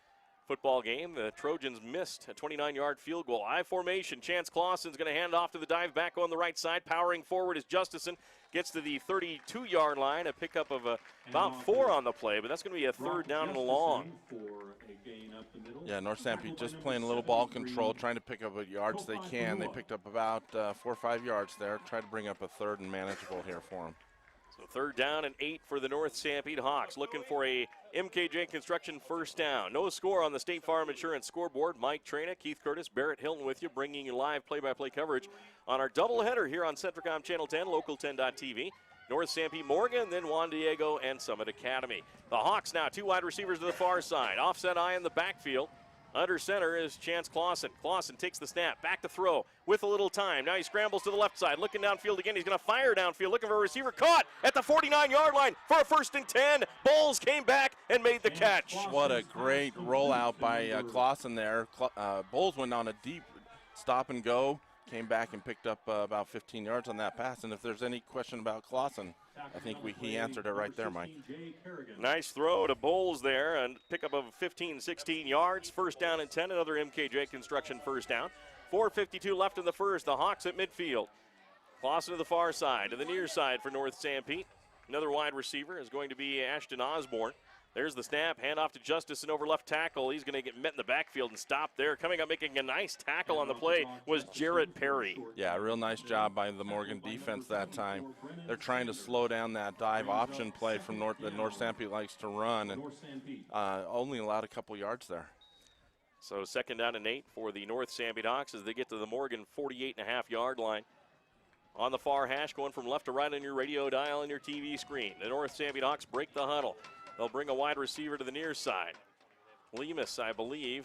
football game. The Trojans missed a 29-yard field goal. I formation. Chance Clausen's going to hand off to the dive back on the right side. Powering forward is Justison. Gets to the 32-yard line. A pickup of about 4 on the play, but that's going to be a third down and long. Yeah, North Sanpete just playing a little ball control, trying to pick up what yards they can. They picked up about 4 or 5 yards there. Try to bring up a third and manageable here for them. So third down and 8 for the North Sanpete Hawks. Looking for a MKJ Construction first down. No score on the State Farm Insurance scoreboard. Mike Trina, Keith Curtis, Barrett Hilton with you, bringing you live play-by-play coverage on our doubleheader here on Centricom Channel 10, Local10.tv. North Sanpete Morgan, then Juan Diego and Summit Academy. The Hawks now 2 wide receivers to the far side. Offset eye in the backfield. Under center is Chance Clausen. Clausen takes the snap, back to throw with a little time. Now he scrambles to the left side, looking downfield again. He's going to fire downfield, looking for a receiver. Caught at the 49-yard line for a first and 10. Bowles came back and made the catch. What a great rollout by Clausen there. Bowles went on a deep stop and go, came back and picked up about 15 yards on that pass. And if there's any question about Clausen, I think he answered it right there, Mike. Nice throw to Bowles there and pickup of 15, 16 yards. First down and 10, another MKJ Construction first down. 4:52 left in the first. The Hawks at midfield. Clausen to the far side, to the near side for North Sanpete. Another wide receiver is going to be Ashton Osborne. There's the snap, handoff to Justice and over left tackle. He's going to get met in the backfield and stopped there. Coming up making a nice tackle on the play was Jarrett Perry. Yeah, real nice job by the Morgan defense that time. They're trying to slow down that dive option play from that North Sanpete likes to run, and only allowed a couple yards there. So second down and 8 for the North Sanpete Hawks as they get to the Morgan 48.5-yard line. On the far hash, going from left to right on your radio dial and your TV screen. The North Sanpete Hawks break the huddle. They'll bring a wide receiver to the near side. Lemus, I believe,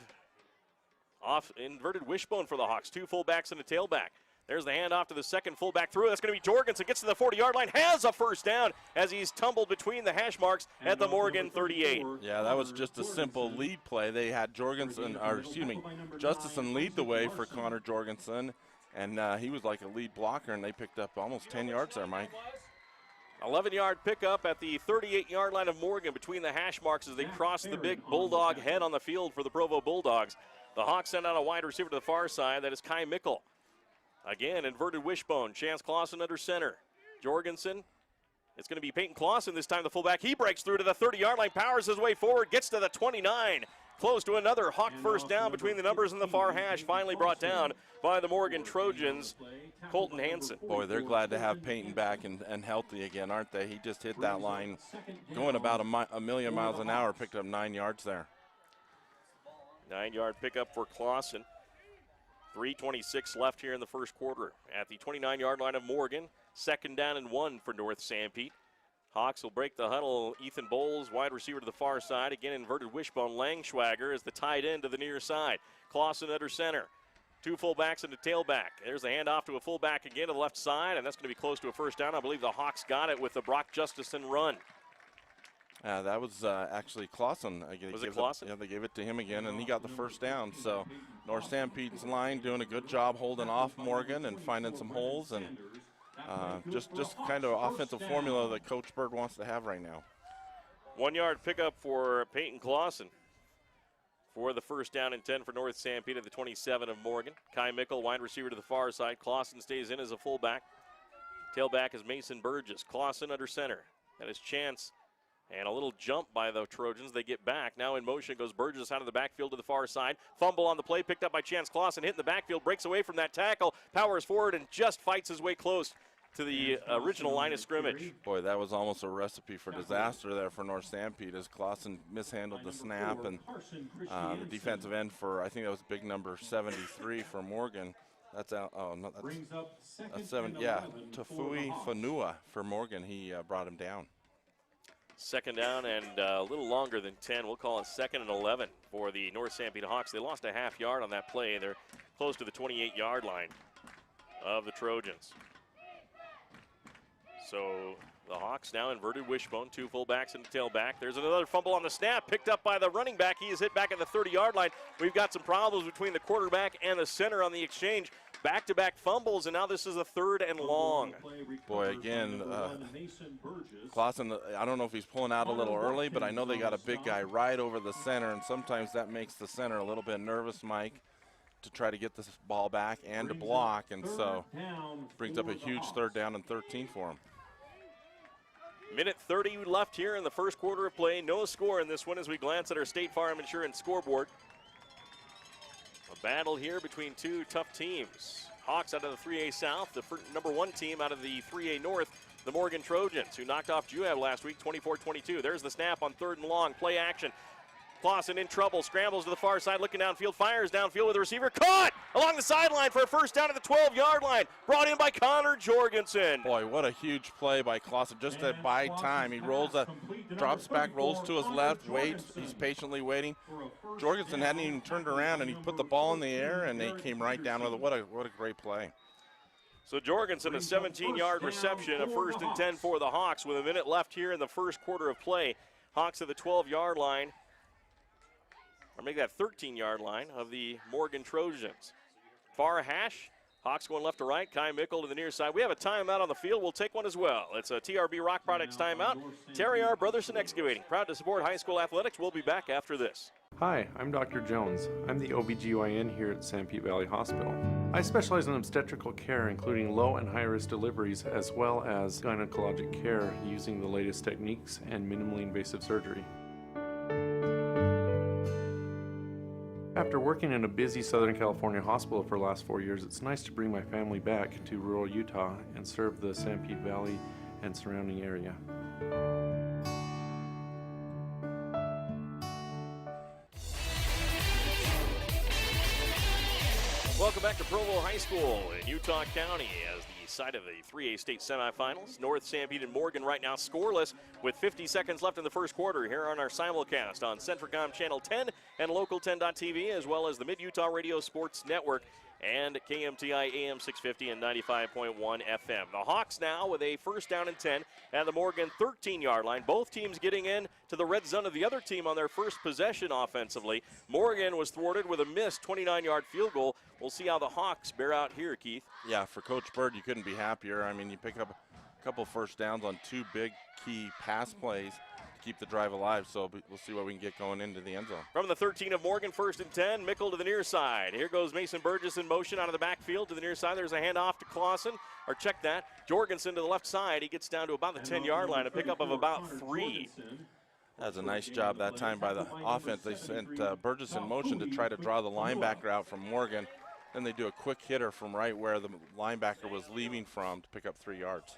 off inverted wishbone for the Hawks. 2 fullbacks and a tailback. There's the handoff to the second fullback through. That's going to be Jorgensen. Gets to the 40-yard line. Has a first down as he's tumbled between the hash marks at the Morgan 38. Yeah, that was just a simple lead play. They had Justison lead the way for Connor Jorgensen, and he was like a lead blocker, and they picked up almost 10 yards there, Mike. 11-yard pickup at the 38-yard line of Morgan between the hash marks as they cross the big Bulldog head on the field for the Provo Bulldogs. The Hawks send out a wide receiver to the far side. That is Kai Mickle. Again, inverted wishbone. Chance Clausen under center. Jorgensen. It's going to be Peyton Clausen this time, the fullback. He breaks through to the 30-yard line, powers his way forward, gets to the 29. Close to another Hawk first down between the numbers and the far hash. Finally brought down by the Morgan Trojans, Colton Hansen. Boy, they're glad to have Peyton back and healthy again, aren't they? He just hit that line going about a million miles an hour, picked up 9 yards there. 9-yard pickup for Clausen. 3:26 left here in the first quarter at the 29-yard line of Morgan. Second down and 1 for North Sanpete. Hawks will break the huddle. Ethan Bowles, wide receiver to the far side. Again, inverted wishbone. Langschwager is the tight end to the near side. Clausen under center. 2 fullbacks and a tailback. There's the handoff to a fullback again to the left side, and that's going to be close to a first down. I believe the Hawks got it with the Brock Justison run. That was actually Clausen. Was it Clausen? Yeah, they gave it to him again, and he got the first down. So North Sanpete's line doing a good job holding off Morgan and finding some holes, and just kind of offensive formula that Coach Bird wants to have right now. 1-yard pickup for Peyton Clausen for the first down and 10 for North Sanpete at the 27 of Morgan. Kai Mickle, wide receiver to the far side. Clausen stays in as a fullback. Tailback is Mason Burgess. Clausen under center. That is Chance. And a little jump by the Trojans. They get back. Now in motion goes Burgess out of the backfield to the far side. Fumble on the play, picked up by Chance Clausen, hit in the backfield, breaks away from that tackle, powers forward, and just fights his way close to the original line of scrimmage. Boy, that was almost a recipe for disaster there for North Sanpete as Clausen mishandled the snap, and the defensive end for, I think that was big number 73 for Morgan. That's out. Oh no, that's 7. Yeah, Tafui Fanua for Morgan. He brought him down. Second down and a little longer than 10. We'll call it 2nd and 11 for the North Sanpete Hawks. They lost a half yard on that play. They're close to the 28-yard line of the Trojans. So the Hawks now inverted wishbone, 2 fullbacks and a tailback. There's another fumble on the snap, picked up by the running back. He is hit back at the 30-yard line. We've got some problems between the quarterback and the center on the exchange. Back-to-back fumbles, and now this is a 3rd and long. Boy, again, Clausen, I don't know if he's pulling out a little early, but I know they got a big guy right over the center, and sometimes that makes the center a little bit nervous, Mike, to try to get this ball back and to block, and so brings up a huge 3rd down and 13 for him. Minute 30 left here in the first quarter of play. No score in this one as we glance at our State Farm Insurance scoreboard. A battle here between 2 tough teams. Hawks out of the 3A South, the number 1 team out of the 3A North, the Morgan Trojans, who knocked off Juab last week 24-22. There's the snap on 3rd and long, play action. Clausen in trouble, scrambles to the far side, looking downfield, fires downfield with the receiver, caught along the sideline for a first down at the 12-yard line, brought in by Connor Jorgensen. Boy, what a huge play by Clausen, just to buy time. He rolls, drops back, rolls to his left, waits, he's patiently waiting. Jorgensen hadn't even turned around, and he put the ball in the air, and they came right down with it. What a great play. So Jorgensen, a 17-yard reception, a 1st and 10 for the Hawks with a minute left here in the first quarter of play. Hawks at the 12-yard line. Or make that 13-yard line of the Morgan Trojans. Far hash, Hawks going left to right, Kai Mickle to the near side. We have a timeout on the field. We'll take one as well. It's a TRB Rock Products timeout. Terry R. Brothers Excavating, proud to support high school athletics. We'll be back after this. Hi, I'm Dr. Jones. I'm the OBGYN here at Sanpete Valley Hospital. I specialize in obstetrical care, including low and high-risk deliveries, as well as gynecologic care using the latest techniques and minimally invasive surgery. After working in a busy Southern California hospital for the last 4 years, it's nice to bring my family back to rural Utah and serve the Sanpete Valley and surrounding area. Welcome back to Provo High School in Utah County as the site of the 3A state semifinals. North Sanpete and Morgan right now scoreless with 50 seconds left in the first quarter here on our simulcast on Centricom Channel 10 and Local10.tv, as well as the Mid-Utah Radio Sports Network and KMTI AM 650 and 95.1 FM. The Hawks now with a first down and 10 at the Morgan 13-yard line. Both teams getting in to the red zone of the other team on their first possession offensively. Morgan was thwarted with a missed 29-yard field goal. We'll see how the Hawks bear out here, Keith. Yeah, for Coach Bird, you couldn't be happier. I mean, you pick up a couple first downs on 2 big key pass plays to keep the drive alive, so we'll see what we can get going into the end zone. From the 13 of Morgan, 1st and 10, Mickle to the near side. Here goes Mason Burgess in motion out of the backfield to the near side. There's a handoff to Clausen, or check that. Jorgensen to the left side. He gets down to about the 10-yard line, a pickup of about 3. That's a nice job that time by the offense. They sent Burgess in motion to try to draw the linebacker out from Morgan. Then they do a quick hitter from right where the linebacker was leaving from to pick up 3 yards.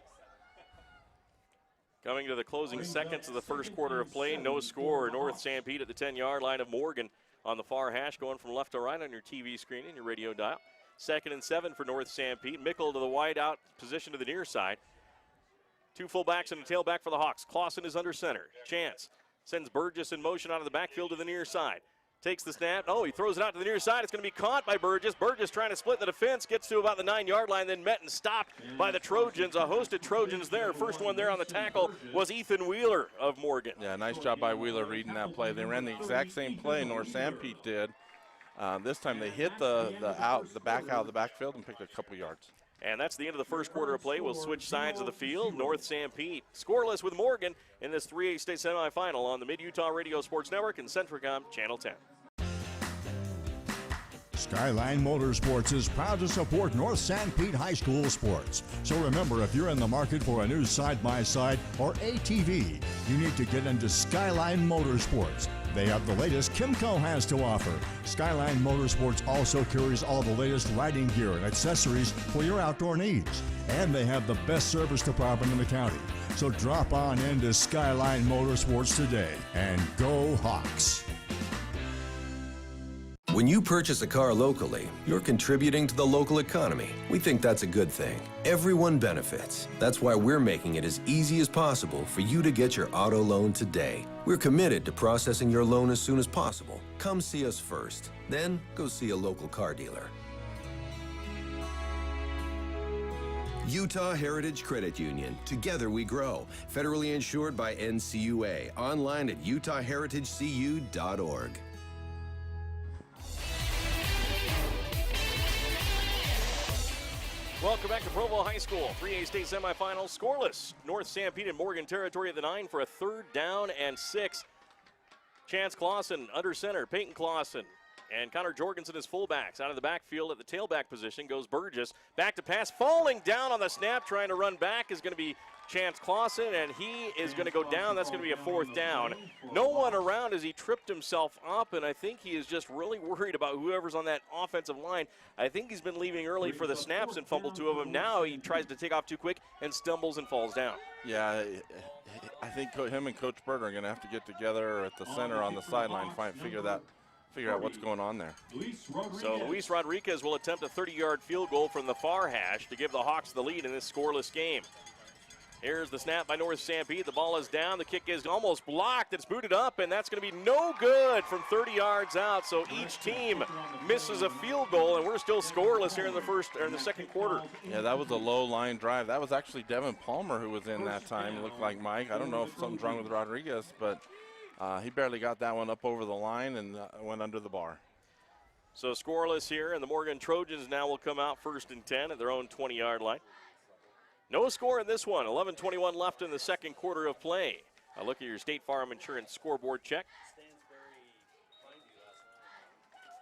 Coming to the closing seconds of the first quarter of play, no score. North Sanpete at the 10-yard line of Morgan on the far hash, going from left to right on your TV screen and your radio dial. 2nd and 7 for North Sanpete. Mickle to the wide out position to the near side. 2 fullbacks and a tailback for the Hawks. Clausen is under center. Chance sends Burgess in motion out of the backfield to the near side. Takes the snap. Oh, he throws it out to the near side. It's going to be caught by Burgess. Burgess trying to split the defense. Gets to about the 9-yard line, then met and stopped by the Trojans. A host of Trojans there. First one there on the tackle was Ethan Wheeler of Morgan. Yeah, nice job by Wheeler reading that play. They ran the exact same play North Sanpete did. This time they hit the back out of the backfield and picked a couple yards. And that's the end of the first quarter of play. We'll switch sides of the field. North Sanpete scoreless with Morgan in this 3A state semifinal on the Mid-Utah Radio Sports Network and Centricom Channel 10. Skyline Motorsports is proud to support North Sanpete High School sports. So remember, if you're in the market for a new side-by-side or ATV, you need to get into Skyline Motorsports. They have the latest Kimco has to offer. Skyline Motorsports also carries all the latest riding gear and accessories for your outdoor needs. And they have the best service department in the county. So drop on into Skyline Motorsports today and go Hawks. When you purchase a car locally, you're contributing to the local economy. We think that's a good thing. Everyone benefits. That's why we're making it as easy as possible for you to get your auto loan today. We're committed to processing your loan as soon as possible. Come see us first, then go see a local car dealer. Utah Heritage Credit Union. Together we grow. Federally insured by NCUA. Online at utahheritagecu.org. Welcome back to Provo High School. 3A state semifinals, scoreless. North Sanpete and Morgan territory at the 9 for a 3rd down and 6. Chance Clausen under center, Peyton Clausen. And Connor Jorgensen is fullbacks. Out of the backfield at the tailback position goes Burgess. Back to pass, falling down on the snap, trying to run back is going to be Chance Clausen, and he is going to go down. That's going to be a 4th down. No one around as he tripped himself up, and I think he is just really worried about whoever's on that offensive line. I think he's been leaving early for the snaps and fumbled 2 of them. Now he tries to take off too quick and stumbles and falls down. Yeah, I think him and Coach Bird are going to have to get together at the center on the sideline, figure out what's going on there. So Luis Rodriguez will attempt a 30-yard field goal from the far hash to give the Hawks the lead in this scoreless game. Here's the snap by North Sanpete. The ball is down. The kick is almost blocked. It's booted up, and that's going to be no good from 30 yards out. So each team misses a field goal, and we're still scoreless here in the second quarter. Yeah, that was a low line drive. That was actually Devin Palmer who was in that time. It looked like Mike. I don't know if something's wrong with Rodriguez, but he barely got that one up over the line and went under the bar. So scoreless here, and the Morgan Trojans now will come out 1st and 10 at their own 20-yard line. No score in this one. 11:21 left in the second quarter of play. A look at your State Farm Insurance scoreboard check.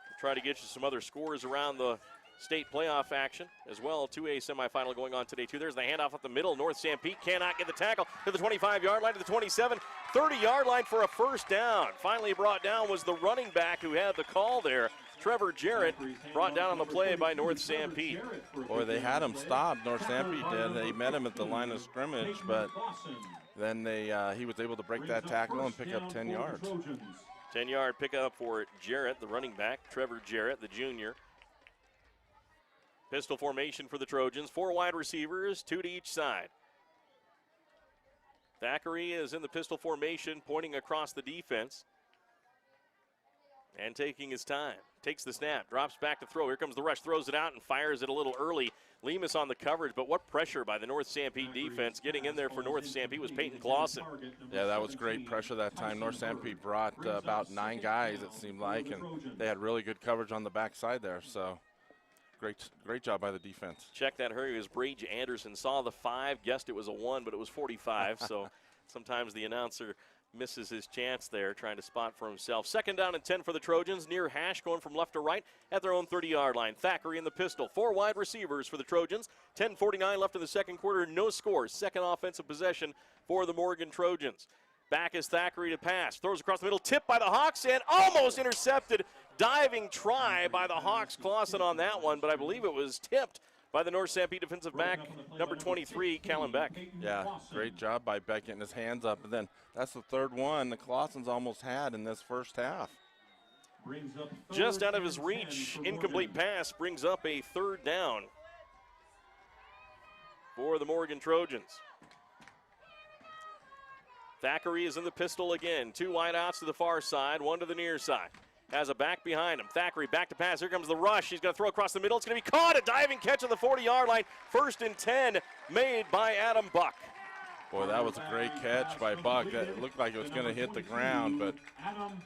We'll try to get you some other scores around the state playoff action as well. 2A semifinal going on today, too. There's the handoff up the middle. North Sanpete cannot get the tackle to the 25-yard line, to the 27, 30-yard line for a 1st down. Finally brought down was the running back who had the call there. Trevor Jarrett brought down on the play by North Sanpete. Boy, they had him stopped. North Sanpete did. They met him at the line of scrimmage, but then he was able to break that tackle and pick up 10 yards. 10-yard pickup for Jarrett, the running back. Trevor Jarrett, the junior. Pistol formation for the Trojans. 4 wide receivers, 2 to each side. Thackeray is in the pistol formation, pointing across the defense. And taking his time. Takes the snap, drops back to throw. Here comes the rush, throws it out and fires it a little early. Lemus on the coverage, but what pressure by the North Sanpete defense. Getting in there for North Sanpete was Peyton Clausen. Yeah, that was great pressure that time. North Sanpete brought about 9 guys, it seemed like, and they had really good coverage on the backside there. So great job by the defense. Check that hurry as Brage Anderson saw the 5, guessed it was a 1, but it was 45. So sometimes the announcer misses his chance there, trying to spot for himself. 2nd down and 10 for the Trojans. Near hash, going from left to right at their own 30-yard line. Thackeray in the pistol. 4 wide receivers for the Trojans. 10:49 left in the second quarter. No score. Second offensive possession for the Morgan Trojans. Back is Thackeray to pass. Throws across the middle. Tipped by the Hawks and almost intercepted. Diving try by the Hawks. Clausen on that one, but I believe it was tipped by the North Sanpete defensive back, number 23, Callum Beck. Yeah, great job by Beck getting his hands up. And then that's the 3rd one the Clausens almost had in this first half. Just out of his reach, incomplete pass brings up a 3rd down for the Morgan Trojans. Thackeray is in the pistol again. 2 wideouts to the far side, 1 to the near side. Has a back behind him. Thackeray back to pass. Here comes the rush. He's going to throw across the middle. It's going to be caught. A diving catch on the 40-yard line. 1st and 10 made by Adam Buck. Boy, that was a great catch by Buck. It looked like it was going to hit the ground, but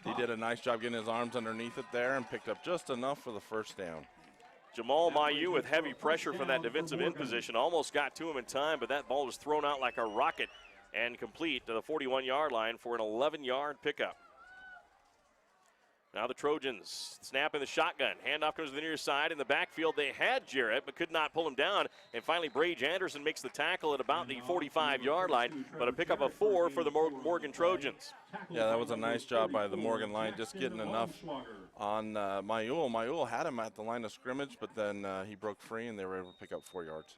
he did a nice job getting his arms underneath it there and picked up just enough for the 1st down. Jamal Mayu with heavy pressure from that defensive end position. Almost got to him in time, but that ball was thrown out like a rocket and complete to the 41-yard line for an 11-yard pickup. Now the Trojans snapping the shotgun. Handoff comes to the near side. In the backfield, they had Jarrett, but could not pull him down. And finally, Brage Anderson makes the tackle at about the 45-yard line, but a pickup of 4 for the Morgan Trojans. Yeah, that was a nice job by the Morgan line, just getting enough on Mayul. Mayul had him at the line of scrimmage, but then he broke free, and they were able to pick up 4 yards.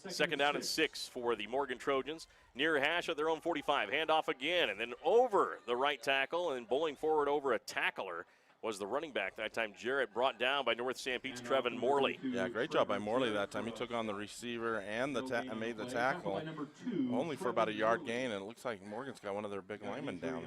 Second down and 6 for the Morgan Trojans. Near hash at their own 45. Handoff again, and then over the right tackle, and bowling forward over a tackler was the running back. That time, Jarrett brought down by North Sanpete's Trevin Morley. Yeah, great job by Morley that time. He took on the receiver and made the tackle, only for about a yard gain, and it looks like Morgan's got one of their big linemen down.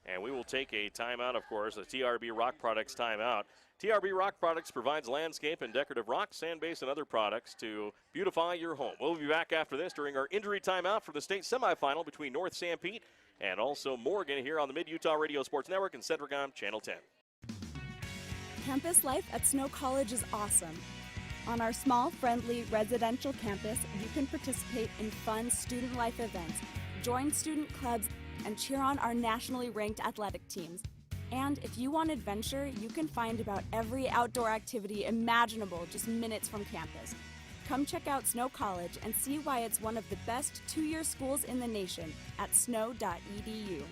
And we will take a timeout, of course, a TRB Rock Products timeout. TRB Rock Products provides landscape and decorative rock, sand base, and other products to beautify your home. We'll be back after this during our injury timeout for the state semifinal between North Sanpete and also Morgan here on the Mid-Utah Radio Sports Network and Centricom Channel 10. Campus life at Snow College is awesome. On our small, friendly residential campus, you can participate in fun student life events, join student clubs, and cheer on our nationally ranked athletic teams. And if you want adventure, you can find about every outdoor activity imaginable just minutes from campus. Come check out Snow College and see why it's one of the best two-year schools in the nation at snow.edu.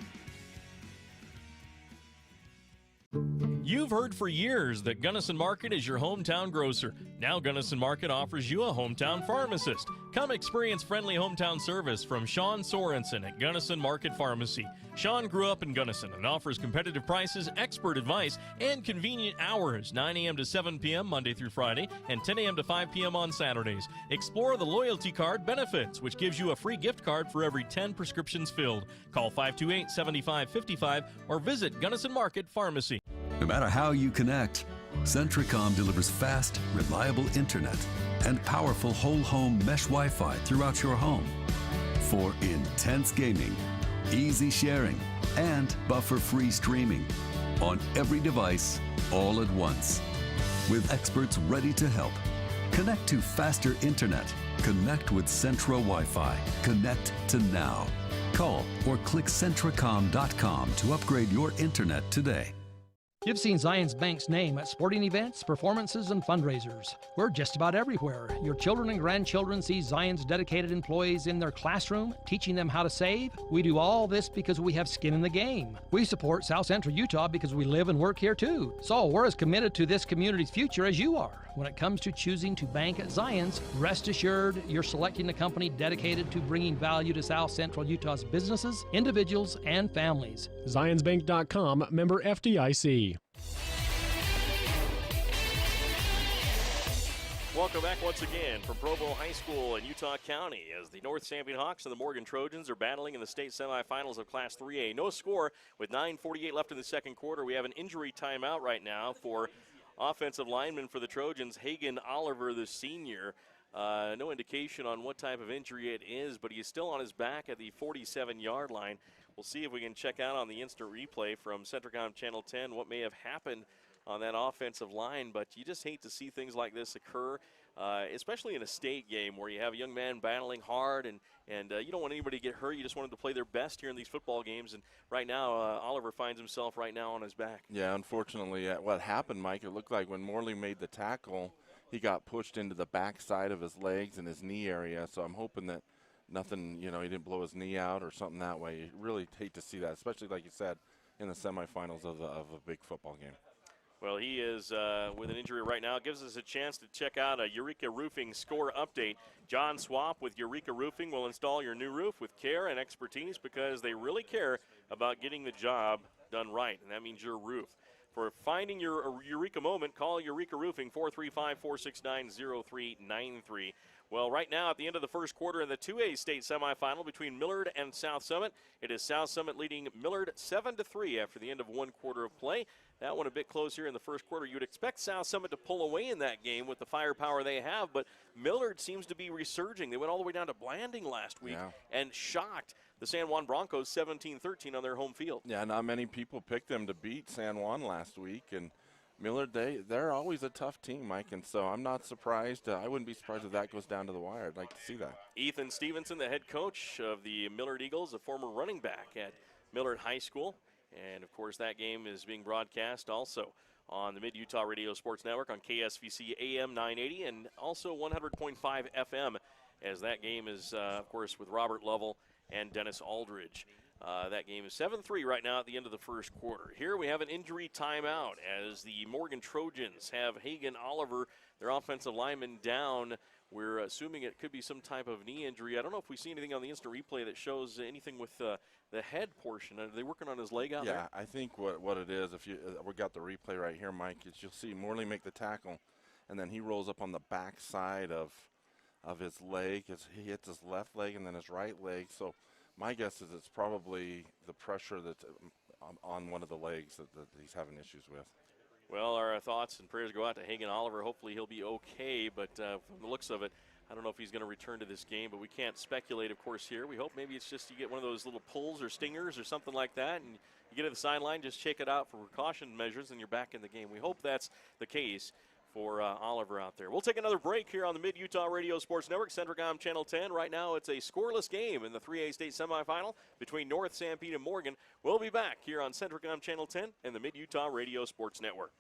You've heard for years that Gunnison Market is your hometown grocer. Now Gunnison Market offers you a hometown pharmacist. Come experience friendly hometown service from Sean Sorensen at Gunnison Market Pharmacy. Sean grew up in Gunnison and offers competitive prices, expert advice, and convenient hours, 9 a.m. to 7 p.m. Monday through Friday and 10 a.m. to 5 p.m. on Saturdays. Explore the loyalty card benefits, which gives you a free gift card for every 10 prescriptions filled. Call 528-7555 or visit Gunnison Market Pharmacy. No matter how you connect, Centricom delivers fast, reliable internet and powerful whole-home mesh Wi-Fi throughout your home for intense gaming, easy sharing, and buffer-free streaming on every device all at once. With experts ready to help. Connect to faster internet. Connect with Centra Wi-Fi. Connect to now. Call or click Centricom.com to upgrade your internet today. You've seen Zions Bank's name at sporting events, performances, and fundraisers. We're just about everywhere. Your children and grandchildren see Zions dedicated employees in their classroom, teaching them how to save. We do all this because we have skin in the game. We support South Central Utah because we live and work here too. So we're as committed to this community's future as you are. When it comes to choosing to bank at Zions, rest assured you're selecting a company dedicated to bringing value to South Central Utah's businesses, individuals, and families. ZionsBank.com, member FDIC. Welcome back once again from Provo High School in Utah County as the North Sanpete Hawks and the Morgan Trojans are battling in the state semifinals of Class 3A. No score with 9:48 left in the second quarter. We have an injury timeout right now for offensive lineman for the Trojans, Hagen Oliver, the senior. No indication on what type of injury it is, but he is still on his back at the 47-yard line. We'll see if we can check out on the instant replay from Centricom Channel 10 what may have happened on that offensive line, but you just hate to see things like this occur, especially in a state game where you have a young man battling hard, and you don't want anybody to get hurt. You just want them to play their best here in these football games, and right now Oliver finds himself right now on his back. Yeah, unfortunately, what happened, Mike, it looked like when Morley made the tackle, he got pushed into the back side of his legs and his knee area, so I'm hoping that nothing, he didn't blow his knee out or something that way. You really hate to see that, especially, like you said, in the semifinals of a big football game. Well, he is with an injury right now. It gives us a chance to check out a Eureka Roofing score update. John Swap with Eureka Roofing will install your new roof with care and expertise because they really care about getting the job done right, and that means your roof. For finding your Eureka moment, call Eureka Roofing, 435-469-0393. Well, right now at the end of the first quarter in the 2A state semifinal between Millard and South Summit, it is South Summit leading Millard 7-3 after the end of one quarter of play. That one a bit close here in the first quarter. You would expect South Summit to pull away in that game with the firepower they have, but Millard seems to be resurging. They went all the way down to Blanding last week and shocked the San Juan Broncos 17-13 on their home field. Yeah, not many people picked them to beat San Juan last week, and Millard, they're always a tough team, Mike, and so I'm not surprised. I wouldn't be surprised if that goes down to the wire. I'd like to see that. Ethan Stevenson, the head coach of the Millard Eagles, a former running back at Millard High School. And, of course, that game is being broadcast also on the Mid-Utah Radio Sports Network on KSVC AM 980 and also 100.5 FM, as that game is, of course, with Robert Lovell and Dennis Aldridge. That game is 7-3 right now at the end of the first quarter. Here we have an injury timeout as the Morgan Trojans have Hagen Oliver, their offensive lineman, down. We're assuming it could be some type of knee injury. I don't know if we see anything on the instant replay that shows anything with the head portion. Are they working on his leg out there? Yeah, I think what it is, if you we got the replay right here, Mike, is you'll see Morley make the tackle, and then he rolls up on the back side of his leg. He hits his left leg and then his right leg. So my guess is it's probably the pressure that's on one of the legs that he's having issues with. Well, our thoughts and prayers go out to Hagen Oliver. Hopefully he'll be okay, but from the looks of it, I don't know if he's going to return to this game, but we can't speculate, of course, here. We hope maybe it's just you get one of those little pulls or stingers or something like that, and you get to the sideline, just check it out for precaution measures, and you're back in the game. We hope that's the case for Oliver out there. We'll take another break here on the Mid-Utah Radio Sports Network, Centricom Channel 10. Right now, it's a scoreless game in the 3A state semifinal between North Sanpete and Morgan. We'll be back here on Centricom Channel 10 and the Mid-Utah Radio Sports Network.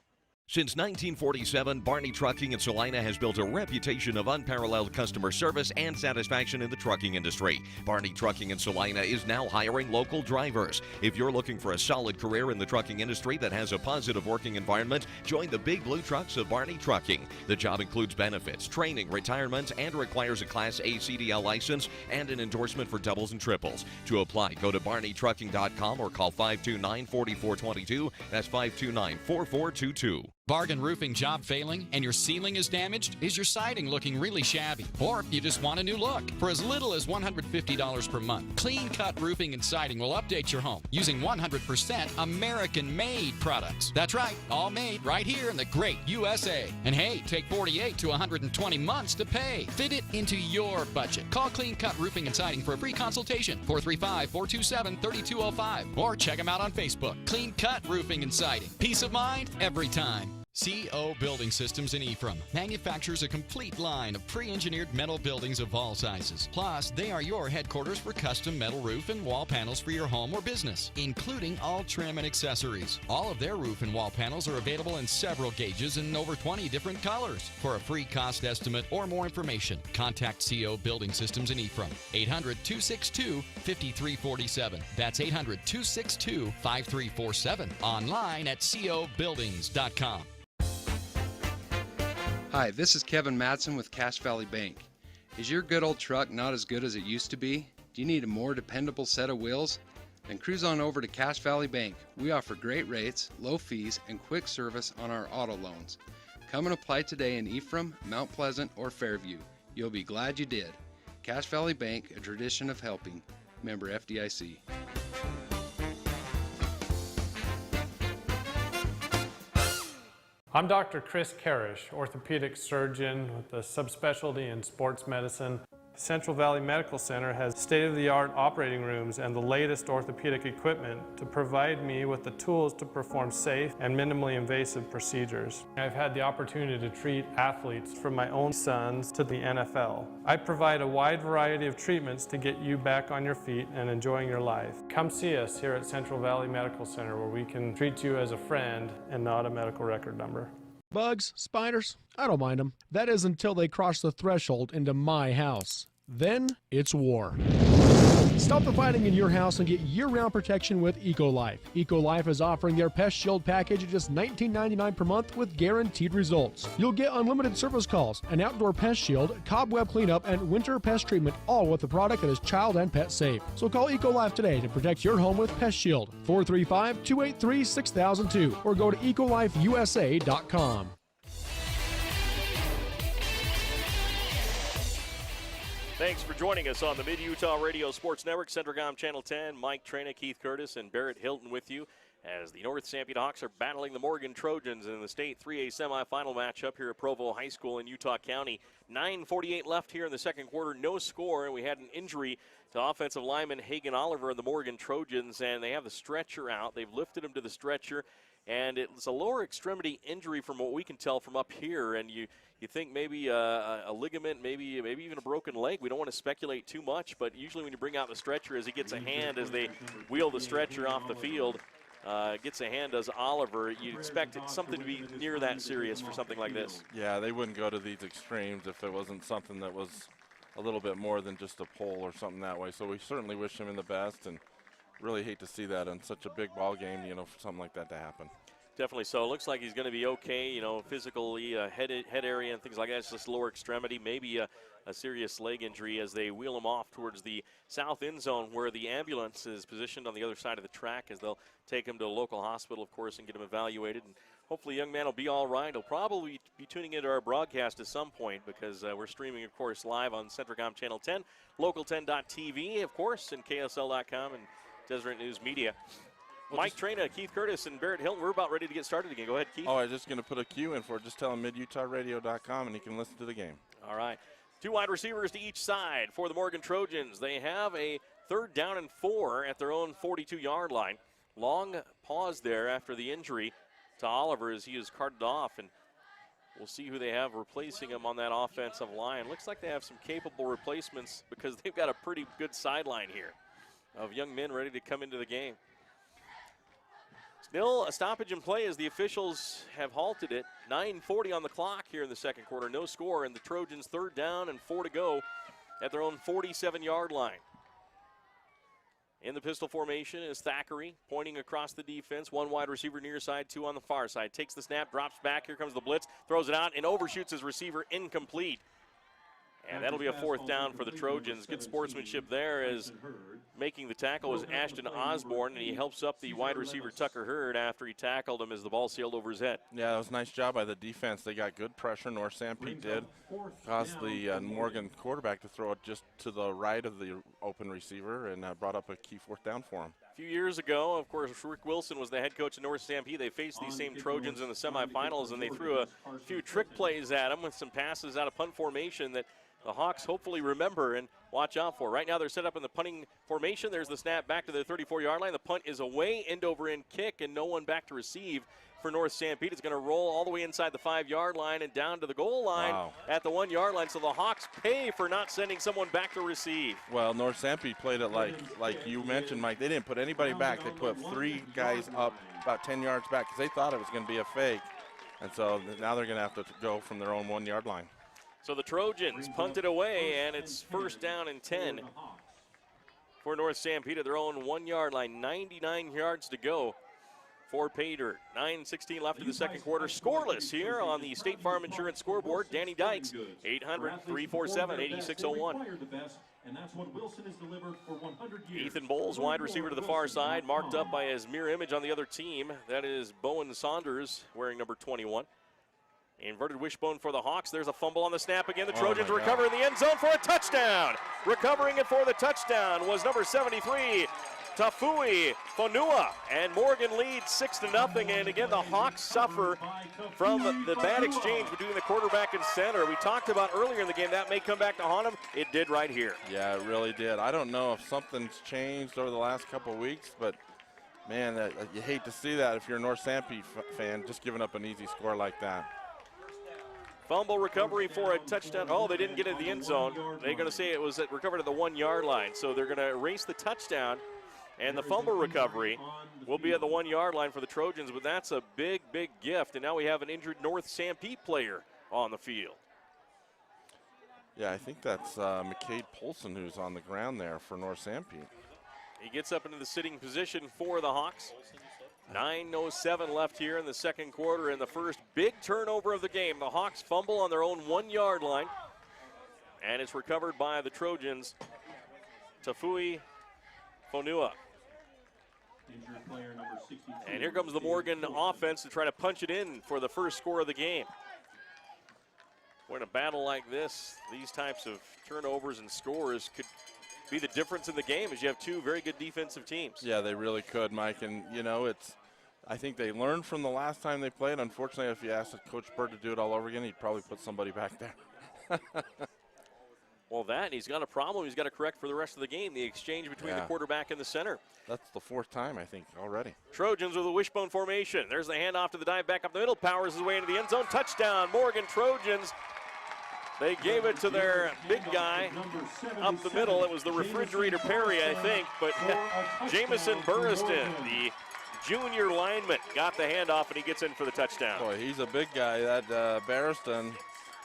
Since 1947, Barney Trucking in Salina has built a reputation of unparalleled customer service and satisfaction in the trucking industry. Barney Trucking in Salina is now hiring local drivers. If you're looking for a solid career in the trucking industry that has a positive working environment, join the big blue trucks of Barney Trucking. The job includes benefits, training, retirement, and requires a Class A CDL license and an endorsement for doubles and triples. To apply, go to barneytrucking.com or call 529-4422. That's 529-4422. Bargain roofing job failing and your ceiling is damaged? Is your siding looking really shabby? Or you just want a new look? For as little as $150 per month, Clean Cut Roofing and Siding will update your home using 100% American-made products. That's right, all made right here in the great USA. And hey, take 48 to 120 months to pay. Fit it into your budget. Call Clean Cut Roofing and Siding for a free consultation, 435-427-3205. Or check them out on Facebook. Clean Cut Roofing and Siding. Peace of mind every time. CO Building Systems in Ephraim manufactures a complete line of pre-engineered metal buildings of all sizes. Plus, they are your headquarters for custom metal roof and wall panels for your home or business, including all trim and accessories. All of their roof and wall panels are available in several gauges and over 20 different colors. For a free cost estimate or more information, contact CO Building Systems in Ephraim, 800-262-5347. That's 800-262-5347. Online at cobuildings.com. Hi, this is Kevin Madsen with Cache Valley Bank. Is your good old truck not as good as it used to be? Do you need a more dependable set of wheels? Then cruise on over to Cache Valley Bank. We offer great rates, low fees, and quick service on our auto loans. Come and apply today in Ephraim, Mount Pleasant, or Fairview. You'll be glad you did. Cache Valley Bank, a tradition of helping. Member FDIC. I'm Dr. Chris Karish, orthopedic surgeon with a subspecialty in sports medicine. Central Valley Medical Center has state-of-the-art operating rooms and the latest orthopedic equipment to provide me with the tools to perform safe and minimally invasive procedures. I've had the opportunity to treat athletes from my own sons to the NFL. I provide a wide variety of treatments to get you back on your feet and enjoying your life. Come see us here at Central Valley Medical Center where we can treat you as a friend and not a medical record number. Bugs, spiders, I don't mind them. That is until they cross the threshold into my house. Then it's war. Stop the fighting in your house and get year-round protection with EcoLife. EcoLife is offering their Pest Shield package at just $19.99 per month with guaranteed results. You'll get unlimited service calls, an outdoor pest shield, cobweb cleanup, and winter pest treatment, all with a product that is child and pet safe. So call EcoLife today to protect your home with Pest Shield, 435-283-6002, or go to ecolifeusa.com. Thanks for joining us on the Mid-Utah Radio Sports Network, Centricom Channel 10. Mike Trena, Keith Curtis, and Barrett Hilton with you as the North Sanpete Hawks are battling the Morgan Trojans in the state 3A semifinal matchup here at Provo High School in Utah County. 9:48 left here in the second quarter, no score, and we had an injury to offensive lineman Hagen Oliver of the Morgan Trojans, and they have the stretcher out. They've lifted him to the stretcher, and it's a lower extremity injury from what we can tell from up here, and you think maybe a ligament, maybe even a broken leg. We don't want to speculate too much, but usually when you bring out the stretcher as he gets a hand as they wheel the stretcher off the field, gets a hand, does Oliver. You'd expect something to be near that serious for something like this. Yeah, they wouldn't go to these extremes if it wasn't something that was a little bit more than just a pull or something that way. So we certainly wish him the best, and really hate to see that in such a big ball game, you know, for something like that to happen. Definitely so. It looks like he's going to be okay, you know, physically, head area and things like that. It's just lower extremity, maybe a serious leg injury as they wheel him off towards the south end zone where the ambulance is positioned on the other side of the track as they'll take him to a local hospital, of course, and get him evaluated. And hopefully young man will be all right. He'll probably be tuning into our broadcast at some point because we're streaming, of course, live on Centricom Channel 10, Local10.tv, of course, and KSL.com and Deseret News Media. Mike Trina, Keith Curtis, and Barrett Hilton, we're about ready to get started again. Go ahead, Keith. Oh, I was just going to put a cue in for it. Just tell him midutahradio.com, and he can listen to the game. All right. 2 wide receivers to each side for the Morgan Trojans. They have a 3rd down and 4 at their own 42-yard line. Long pause there after the injury to Oliver as he is carted off, and we'll see who they have replacing him on that offensive line. Looks like they have some capable replacements because they've got a pretty good sideline here of young men ready to come into the game. Still a stoppage in play as the officials have halted it. 9:40 on the clock here in the second quarter. No score, and the Trojans 3rd down and 4 to go at their own 47-yard line. In the pistol formation is Thackeray pointing across the defense. 1 wide receiver near side, 2 on the far side. Takes the snap, drops back. Here comes the blitz. Throws it out and overshoots his receiver, incomplete. And that'll be a 4th down for the Trojans. Good sportsmanship there as making the tackle was Ashton Osborne, and he helps up the wide receiver Tucker Hurd after he tackled him as the ball sailed over his head. Yeah, that was a nice job by the defense. They got good pressure. North Sanpete did. Caused the Morgan quarterback to throw it just to the right of the open receiver and brought up a key 4th down for him. A few years ago, of course, Rick Wilson was the head coach of North Sanpete. They faced these same Trojans in the semifinals, and they threw a few trick plays at them with some passes out of punt formation that the Hawks hopefully remember and watch out for. Right now they're set up in the punting formation. There's the snap back to the 34-yard line. The punt is away, end-over-end kick, and no one back to receive for North Sanpete. It's going to roll all the way inside the 5-yard line and down to the goal line at the 1-yard line. So the Hawks pay for not sending someone back to receive. Well, North Sanpete played it like you mentioned, Mike. They didn't put anybody back. They put 3 guys up about 10 yards back because they thought it was going to be a fake. And so now they're going to have to go from their own 1-yard line. So the Trojans punted away, and it's 1st down and 10 for North Sanpete at their own 1-yard line. 99 yards to go for pay dirt. 9:16 left in the second quarter. Scoreless here on the State Farm Insurance scoreboard. Danny Dykes, 800-347-8601. Ethan Bowles, wide receiver to the far side, marked up by his mirror image on the other team. That is Bowen Saunders, wearing number 21. Inverted wishbone for the Hawks. There's a fumble on the snap again. The Trojans recover in the end zone for a touchdown. Recovering it for the touchdown was number 73, Tafui Fonua. And Morgan leads 6-0. And again, the Hawks suffer from the bad exchange between the quarterback and center. We talked about earlier in the game that may come back to haunt them. It did right here. Yeah, it really did. I don't know if something's changed over the last couple of weeks, but man, you hate to see that if you're a North Sanpete fan, just giving up an easy score like that. Fumble recovery for a touchdown. Oh, they didn't get into the end zone. They're going to say it was recovered at the 1-yard line. So they're going to erase the touchdown, and the fumble recovery will be at the 1-yard line for the Trojans. But that's a big, big gift. And now we have an injured North Sanpete player on the field. Yeah, I think that's McCade Polson who's on the ground there for North Sanpete. He gets up into the sitting position for the Hawks. 9:07 left here in the second quarter, and the first big turnover of the game. The Hawks fumble on their own 1-yard line, and it's recovered by the Trojans. Tafui Fonua. And here comes the Morgan offense to try to punch it in for the first score of the game. We're in a battle like this, these types of turnovers and scores could be the difference in the game as you have 2 very good defensive teams. Yeah, they really could, Mike. And, you know, I think they learned from the last time they played. Unfortunately, if you asked Coach Bird to do it all over again, he'd probably put somebody back there. Well, and he's got a problem he's got to correct for the rest of the game, the exchange between the quarterback and the center. That's the 4th time, I think, already. Trojans with a wishbone formation. There's the handoff to the dive back up the middle. Powers his way into the end zone. Touchdown, Morgan Trojans. They gave it to their big guy up the middle. It was the refrigerator Perry, I think, but Jamison Burriston, the junior lineman, got the handoff, and he gets in for the touchdown. Boy, he's a big guy. That Barriston,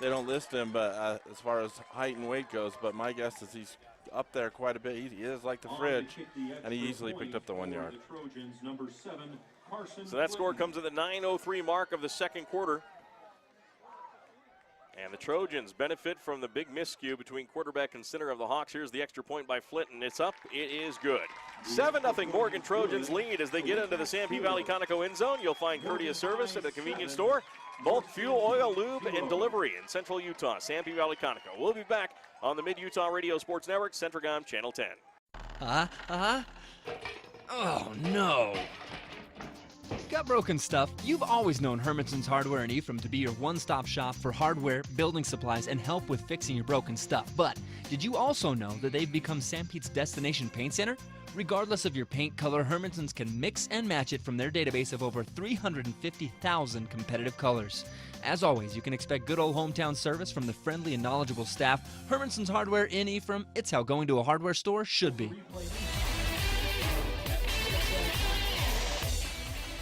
they don't list him, but as far as height and weight goes, but my guess is he's up there quite a bit. He is like the fridge, and he easily picked up the 1 yard. So that score comes at the 9:03 mark of the second quarter. And the Trojans benefit from the big miscue between quarterback and center of the Hawks. Here's the extra point by Flinton. It's up. It is good. 7-0 Morgan Trojans lead as they get into the Sanpete Valley Conoco end zone. You'll find courteous service at a convenience store, bulk fuel, oil, lube, and delivery in Central Utah. Sanpete Valley Conoco. We'll be back on the Mid-Utah Radio Sports Network, Centricom Channel 10. Oh, no. Got broken stuff? You've always known Hermanson's Hardware and Ephraim to be your one-stop shop for hardware, building supplies, and help with fixing your broken stuff. But did you also know that they've become Sanpete's destination paint center? Regardless of your paint color, Hermanson's can mix and match it from their database of over 350,000 competitive colors. As always, you can expect good old hometown service from the friendly and knowledgeable staff. Hermanson's Hardware in Ephraim, it's how going to a hardware store should be.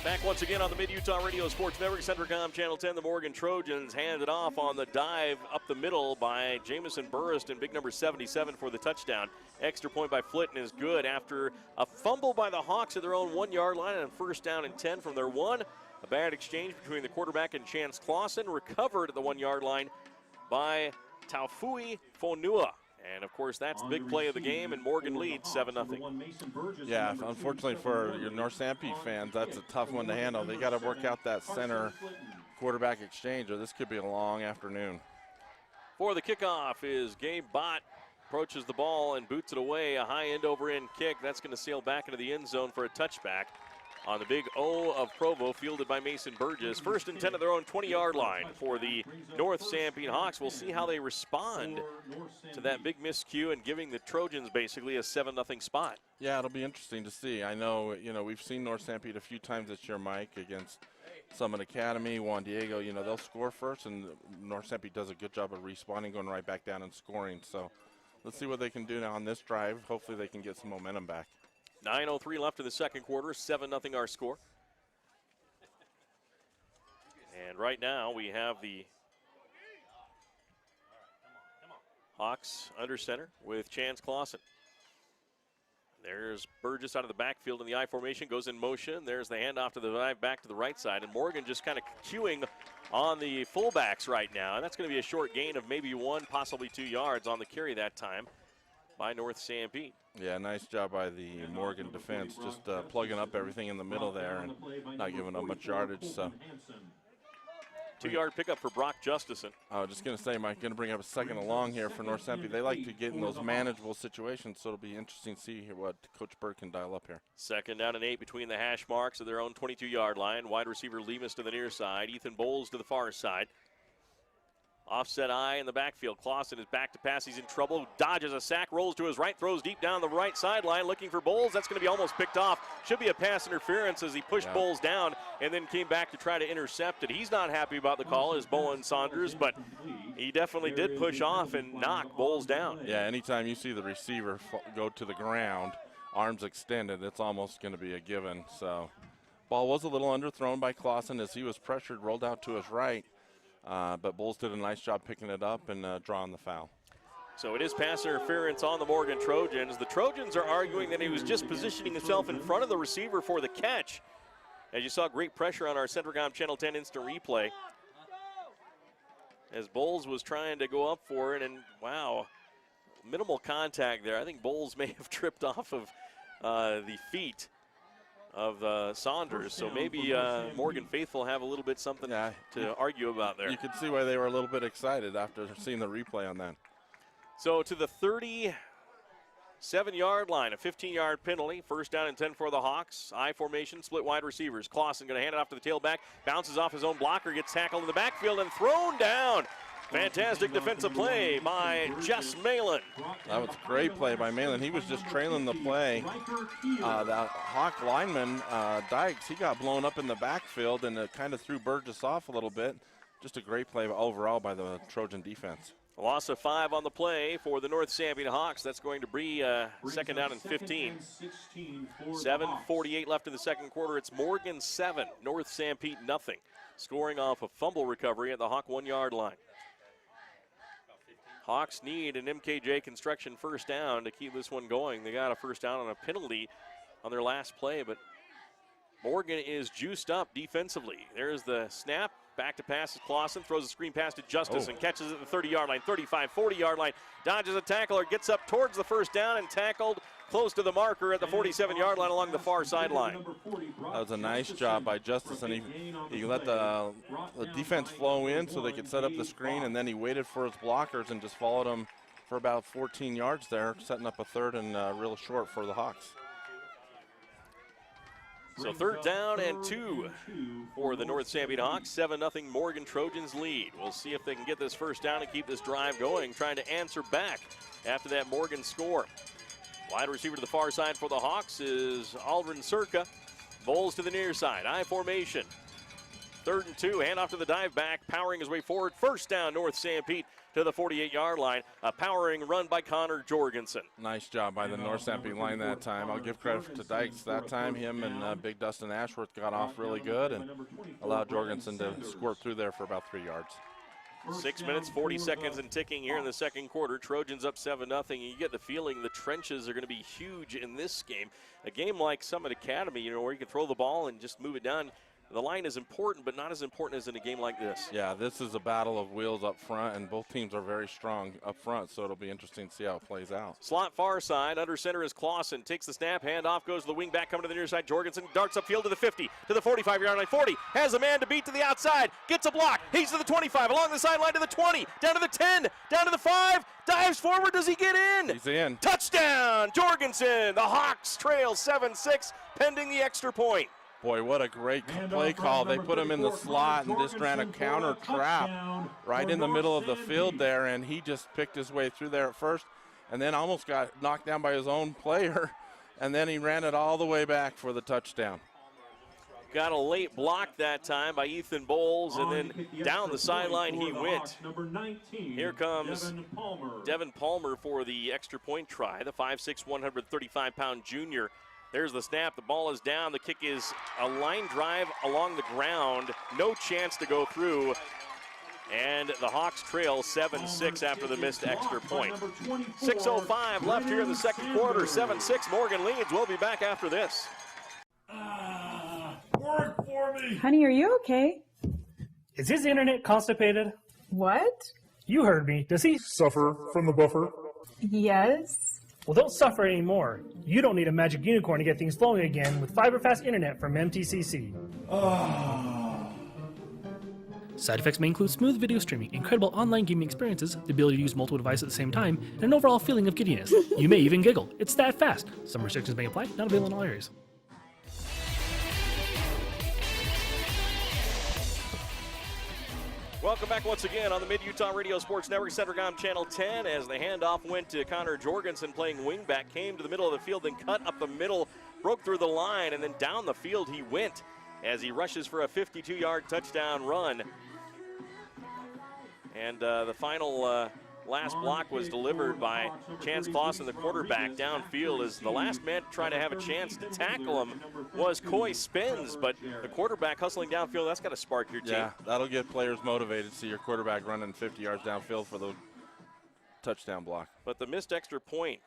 Back once again on the Mid-Utah Radio Sports Network, Centricom Channel 10. The Morgan Trojans handed off on the dive up the middle by Jamison Burriston, big number 77 for the touchdown. Extra point by Flinton is good after a fumble by the Hawks at their own 1 yard line and first down and 10 from their one. A bad exchange between the quarterback and Chance Clausen, recovered at the 1 yard line by Taufui Fonua. And, of course, that's the big play of the game, and Morgan leads 7-0. Yeah, unfortunately for your North Sanpete fans, that's a tough one to handle. They got to work out that center quarterback exchange, or this could be a long afternoon. For the kickoff is Gabe Bott. Approaches the ball and boots it away. A high end over end kick. That's going to sail back into the end zone for a touchback on the big O of Provo, fielded by Mason Burgess. First and 10 at their own 20-yard line for the North Sanpete Hawks. We'll see how they respond to that big miscue and giving the Trojans basically a 7-0 spot. Yeah, it'll be interesting to see. I know, we've seen North Sanpete a few times this year, Mike, against Summit Academy, Juan Diego. They'll score first, and North Sanpete does a good job of responding, going right back down and scoring. So let's see what they can do now on this drive. Hopefully they can get some momentum back. 9:03 left in the second quarter, 7-0 our score. And right now we have the Hawks under center with Chance Clausen. There's Burgess out of the backfield in the I formation, goes in motion. There's the handoff to the dive back to the right side, and Morgan just kind of queuing on the fullbacks right now. And that's going to be a short gain of maybe 1, possibly 2 yards on the carry that time by North Sanpete. Yeah, nice job by the Morgan defense, just plugging up everything in the middle there and not giving up much yardage. So 2-yard pickup for Brock Justison. I was just going to say, Mike, going to bring up a second along here for North Sanpete. They like to get in those manageable situations, so it'll be interesting to see what Coach Bird can dial up here. 2nd down and 8 between the hash marks of their own 22-yard line. Wide receiver Lemus to the near side. Ethan Bowles to the far side. Offset eye in the backfield. Clausen is back to pass. He's in trouble. Dodges a sack, rolls to his right, throws deep down the right sideline, looking for Bowles. That's going to be almost picked off. Should be a pass interference as he pushed Bowles down and then came back to try to intercept it. He's not happy about the call as Bowen Saunders, but he definitely did push off and knock Bowles down. Yeah, anytime you see the receiver go to the ground, arms extended, it's almost going to be a given. So ball was a little underthrown by Clausen as he was pressured, rolled out to his right. But Bowles did a nice job picking it up and drawing the foul. So it is pass interference on the Morgan Trojans. The Trojans are arguing that he was just positioning himself in front of the receiver for the catch. As you saw, great pressure on our Centricom Channel 10 instant replay. As Bowles was trying to go up for it, and wow, minimal contact there. I think Bowles may have tripped off of the feet of Saunders, so maybe Morgan Faithful have a little bit something to argue about there. You could see why they were a little bit excited after seeing the replay on that. So to the 37-yard line, a 15-yard penalty. 1st down and 10 for the Hawks. I formation, split wide receivers. Clausen going to hand it off to the tailback, bounces off his own blocker, gets tackled in the backfield and thrown down. Fantastic defensive play by Jess Malin. That was a great play by Malin. He was just trailing the play. That Hawk lineman, Dykes, he got blown up in the backfield and it kind of threw Burgess off a little bit. Just a great play overall by the Trojan defense. A loss of 5 on the play for the North Sanpete Hawks. That's going to be second down and 15. 7:48 left in the second quarter. It's Morgan 7, North Sanpete nothing. Scoring off a fumble recovery at the Hawk 1-yard line. Hawks need an MKJ Construction first down to keep this one going. They got a first down on a penalty on their last play, but Morgan is juiced up defensively. There's the snap. Back to pass is Clausen, throws a screen pass to Justice and catches it at the 30-yard line, 35, 40-yard line. Dodges a tackler, gets up towards the first down and tackled close to the marker at the 47-yard line along the far sideline. That was a nice job by Justice, and he let the defense flow in so they could set up the screen, and then he waited for his blockers and just followed them for about 14 yards there, setting up a third and real short for the Hawks. So third down and 2 for the North Sanpete Hawks. 7-0 Morgan Trojans lead. We'll see if they can get this first down and keep this drive going, trying to answer back after that Morgan score. Wide receiver to the far side for the Hawks is Aldrin Circa. Bowles to the near side, I formation. 3rd and 2, handoff to the dive back, powering his way forward. First down, North Sanpete to the 48-yard line. A powering run by Connor Jorgensen. Nice job by the North Sanpete line that time. I'll give credit to Dykes that time. Him and Big Dustin Ashworth got off really good and allowed Jorgensen to squirt through there for about 3 yards. 6 minutes, 40 seconds and ticking here in the second quarter. Trojans up 7-0. You get the feeling the trenches are going to be huge in this game. A game like Summit Academy, where you can throw the ball and just move it down. The line is important, but not as important as in a game like this. Yeah, this is a battle of wheels up front, and both teams are very strong up front, so it'll be interesting to see how it plays out. Slot far side, under center is Clausen. Takes the snap, handoff, goes to the wing back, coming to the near side. Jorgensen darts upfield to the 50, to the 45-yard line, 40. Has a man to beat to the outside, gets a block. He's to the 25, along the sideline to the 20, down to the 10, down to the 5. Dives forward, does he get in? He's in. Touchdown, Jorgensen. The Hawks trail 7-6, pending the extra point. Boy, what a great play call. They put him in the slot and just ran a counter trap right in the middle of the field there, and he just picked his way through there at first and then almost got knocked down by his own player, and then he ran it all the way back for the touchdown. Got a late block that time by Ethan Bowles, and then down the sideline he went. Here comes Devin Palmer for the extra point try, the 5'6", 135-pound junior. There's the snap, the ball is down, the kick is a line drive along the ground, no chance to go through, and the Hawks trail 7-6 after the missed extra point. 6:05 left here in the second quarter, 7-6, Morgan leads. We'll be back after this. Work for me. Honey, are you okay? Is his internet constipated? What? You heard me. Does he Suffer from the buffer. Yes. Well, don't suffer anymore. You don't need a magic unicorn to get things flowing again with fiber-fast internet from MTCC. Side effects may include smooth video streaming, incredible online gaming experiences, the ability to use multiple devices at the same time, and an overall feeling of giddiness. You may even giggle. It's that fast. Some restrictions may apply, not available in all areas. Welcome back once again on the Mid-Utah Radio Sports Network, Centercom Channel 10, as the handoff went to Connor Jorgensen playing wingback, came to the middle of the field, then cut up the middle, broke through the line, and then down the field he went as he rushes for a 52-yard touchdown run. And the final last block was delivered by Chance Clausen, the quarterback, downfield, as the last man trying to have a chance to tackle him was Coy Spence, but the quarterback hustling downfield, that's got to spark your team. Yeah, that'll get players motivated to see your quarterback running 50 yards downfield for the touchdown block. But the missed extra point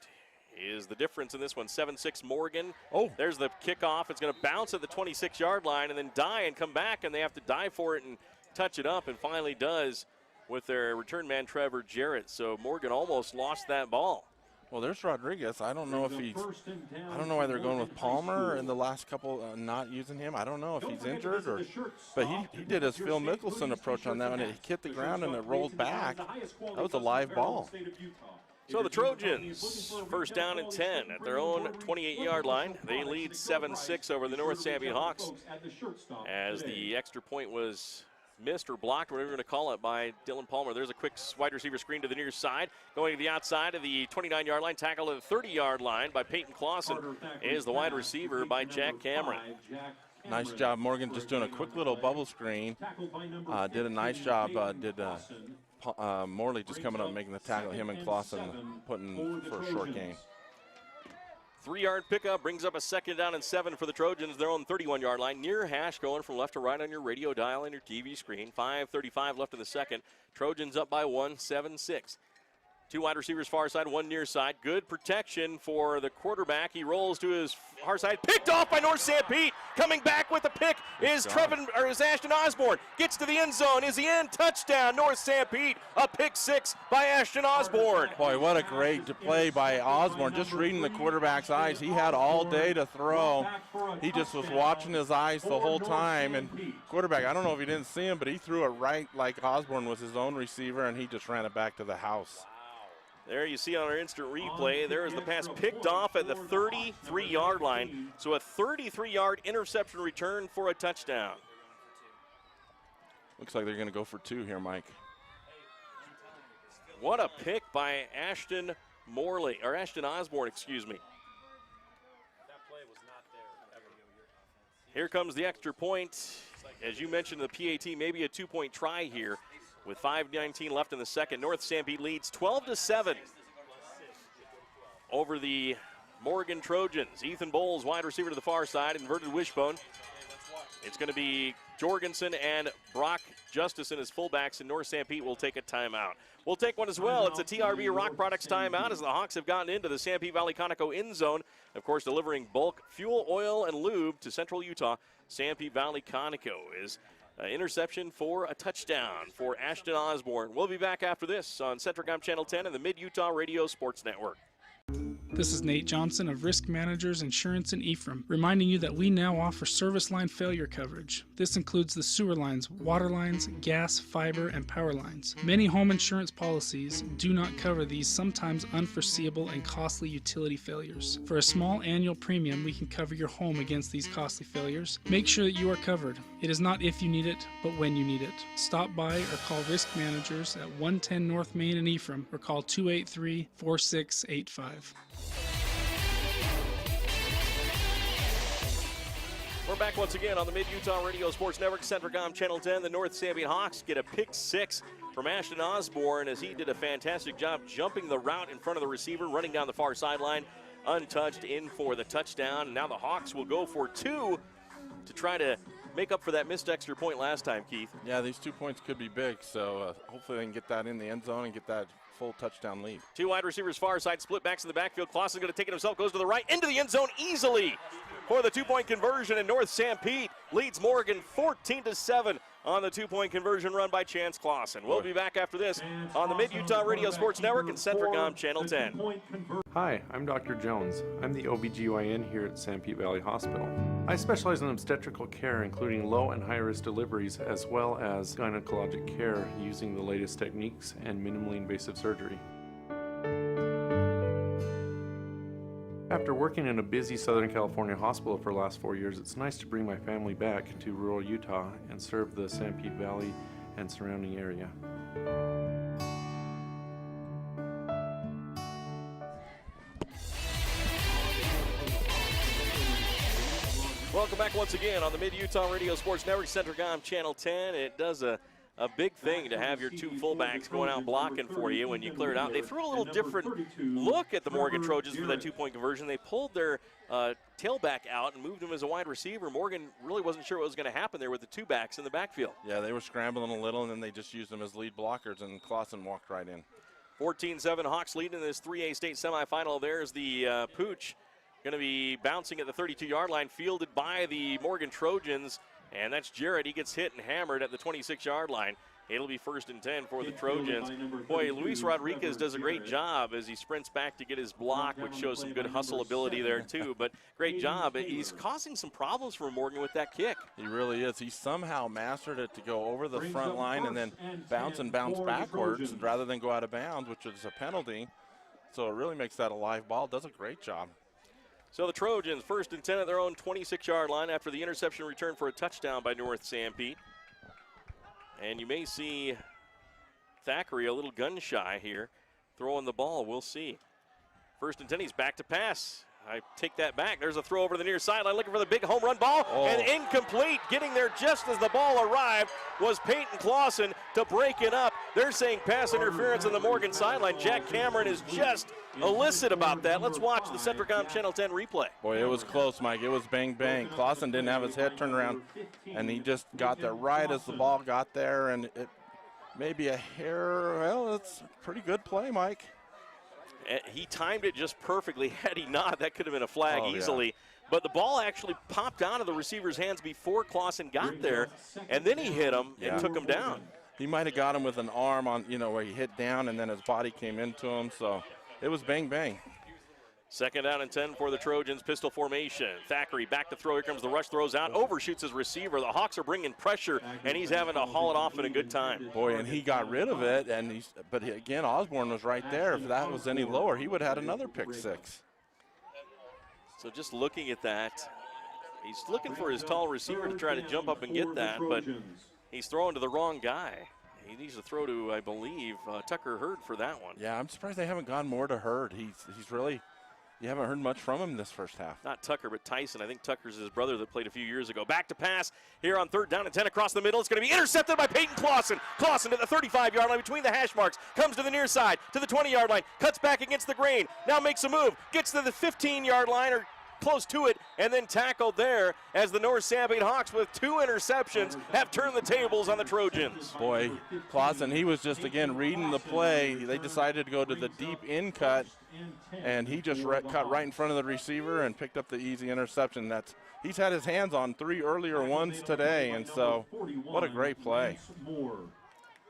is the difference in this one. 7-6 Morgan. Oh, there's the kickoff. It's going to bounce at the 26-yard line and then die and come back, and they have to dive for it and touch it up, and finally does with their return man Trevor Jarrett. So Morgan almost lost that ball. Well, there's Rodriguez. I don't know if he's, I don't know why they're going with Palmer in the last couple, not using him. I don't know if he's injured or, but he did his Phil Mickelson approach on that one. It hit the ground and it rolled back. That was a live ball. So the Trojans, first down and 10 at their own 28-yard line. They lead 7-6 over the North Sanpete Hawks as the extra point was missed or blocked, whatever you're going to call it, by Dylan Palmer. There's a quick wide receiver screen to the near side. Going to the outside of the 29-yard line, tackle to the 30-yard line by Peyton Clausen is the wide receiver by Jack Cameron. Nice job, Morgan, just doing a quick little bubble screen. Did a nice job, Morley just coming up and making the tackle. Him and Clausen putting for a short gain. 3-yard pickup brings up a 2nd down and 7 for the Trojans. They're on the 31-yard line. Near hash going from left to right on your radio dial and your TV screen. 5:35 left in the second. Trojans up by 1, 7-6. 2 wide receivers far side, 1 near side. Good protection for the quarterback. He rolls to his far side. Picked off by North Sanpete. Coming back with the pick is Ashton Osborne. Gets to the end zone. Is he in? Touchdown, North Sanpete. A pick 6 by Ashton Osborne. Boy, what a great play by Osborne. Just reading the quarterback's eyes. He had all day to throw. He just was watching his eyes the whole time. And quarterback, I don't know if he didn't see him, but he threw it right like Osborne was his own receiver, and he just ran it back to the house. There you see on our instant replay, there is the pass picked off at the 33-yard line. So a 33-yard interception return for a touchdown. Looks like they're going to go for 2 here, Mike. What a pick by Ashton Osborne, excuse me. Here comes the extra point. As you mentioned, the PAT, maybe a 2-point try here. With 5:19 left in the second, North Sanpete leads 12-7 over the Morgan Trojans. Ethan Bowles, wide receiver to the far side, inverted wishbone. It's going to be Jorgensen and Brock Justison as fullbacks, and North Sanpete will take a timeout. We'll take one as well. It's a TRB Rock Products timeout as the Hawks have gotten into the Sanpete Valley Conoco end zone. Of course, delivering bulk fuel, oil, and lube to Central Utah. Sanpete Valley Conoco is interception for a touchdown for Ashton Osborne. We'll be back after this on Centricom Channel 10 and the Mid-Utah Radio Sports Network. This is Nate Johnson of Risk Managers Insurance in Ephraim, reminding you that we now offer service line failure coverage. This includes the sewer lines, water lines, gas, fiber, and power lines. Many home insurance policies do not cover these sometimes unforeseeable and costly utility failures. For a small annual premium, we can cover your home against these costly failures. Make sure that you are covered. It is not if you need it, but when you need it. Stop by or call Risk Managers at 110 North Main in Ephraim or call 283-4685. We're back once again on the Mid-Utah Radio Sports Network, Centricom Channel 10. The North Sanpete Hawks get a pick 6 from Ashton Osborne as he did a fantastic job jumping the route in front of the receiver, running down the far sideline, untouched in for the touchdown. And now the Hawks will go for 2 to try to make up for that missed extra point last time, Keith. Yeah, these 2 points could be big, so hopefully they can get that in the end zone and get that full touchdown lead. 2 wide receivers far side, split backs in the backfield. Clausen's going to take it himself, goes to the right, into the end zone easily for the 2-point conversion, and North Sanpete leads Morgan 14-7 on the 2-point conversion run by Chance Clausen. We'll be back after this on the Mid-Utah Radio Sports Network and Centricom Channel 10. Hi, I'm Dr. Jones. I'm the OBGYN here at Sanpete Valley Hospital. I specialize in obstetrical care, including low and high-risk deliveries, as well as gynecologic care using the latest techniques and minimally invasive surgery. After working in a busy Southern California hospital for the last 4 years, it's nice to bring my family back to rural Utah and serve the Sanpete Valley and surrounding area. Welcome back once again on the Mid-Utah Radio Sports Network, Centricom Channel 10. It does a big thing to have your 2 fullbacks going out blocking for you when you clear it out. They threw a little different look at the Morgan Trojans for that 2-point conversion. They pulled their tailback out and moved him as a wide receiver. Morgan really wasn't sure what was going to happen there with the 2 backs in the backfield. Yeah, they were scrambling a little, and then they just used them as lead blockers, and Clausen walked right in. 14-7, Hawks lead in this 3A state semifinal. There's the Pooch going to be bouncing at the 32-yard line, fielded by the Morgan Trojans. And that's Jarrett. He gets hit and hammered at the 26-yard line. It'll be 1st and 10 for the Trojans. Boy, Luis Rodriguez does a great job as he sprints back to get his block, which shows some good hustle ability there too. But great job. He's causing some problems for Morgan with that kick. He really is. He somehow mastered it to go over the front line and then bounce backwards rather than go out of bounds, which is a penalty. So it really makes that a live ball. Does a great job. So the Trojans, 1st and 10 at their own 26-yard line after the interception return for a touchdown by North Sanpete. And you may see Thackeray a little gun shy here, throwing the ball. We'll see. 1st and 10, he's back to pass. I take that back. There's a throw over the near sideline, looking for the big home run ball, and incomplete. Getting there just as the ball arrived was Peyton Clausen to break it up. They're saying pass interference on the Morgan sideline. Jack Cameron is just illicit about that. Let's watch the Centricom Channel 10 replay. Boy, it was close, Mike. It was bang, bang. Clausen didn't have his head turned around, and he just got there right as the ball got there, and it maybe a hair. Well, it's a pretty good play, Mike. He timed it just perfectly. Had he not, that could have been a flag easily. Yeah. But the ball actually popped out of the receiver's hands before Clausen got there, and then he hit him and took him down. He might have got him with an arm on, where he hit down, and then his body came into him. So it was bang, bang. 2nd down and 10 for the Trojans, pistol formation. Thackeray back to throw. Here comes the rush, throws out, overshoots his receiver. The Hawks are bringing pressure, and he's having to haul it off in a good time. Boy, and he got rid of it, but again, Osborne was right there. If that was any lower, he would have had another pick 6. So just looking at that, he's looking for his tall receiver to try to jump up and get that, but he's throwing to the wrong guy. He needs to throw to, I believe, Tucker Hurd for that one. Yeah, I'm surprised they haven't gone more to Hurd. He's really... You haven't heard much from him this first half. Not Tucker, but Tyson. I think Tucker's his brother that played a few years ago. Back to pass here on 3rd down and 10 across the middle. It's going to be intercepted by Peyton Clausen. Clausen to the 35-yard line between the hash marks. Comes to the near side, to the 20-yard line. Cuts back against the grain. Now makes a move. Gets to the 15-yard line or close to it, and then tackled there as the North Sanpete Hawks with 2 interceptions have turned the tables on the Trojans. Boy, Clausen, he was just, again, reading the play. They decided to go to the deep in cut, and he just cut right in front of the receiver and picked up the easy interception. He's had his hands on 3 earlier ones today, and so what a great play.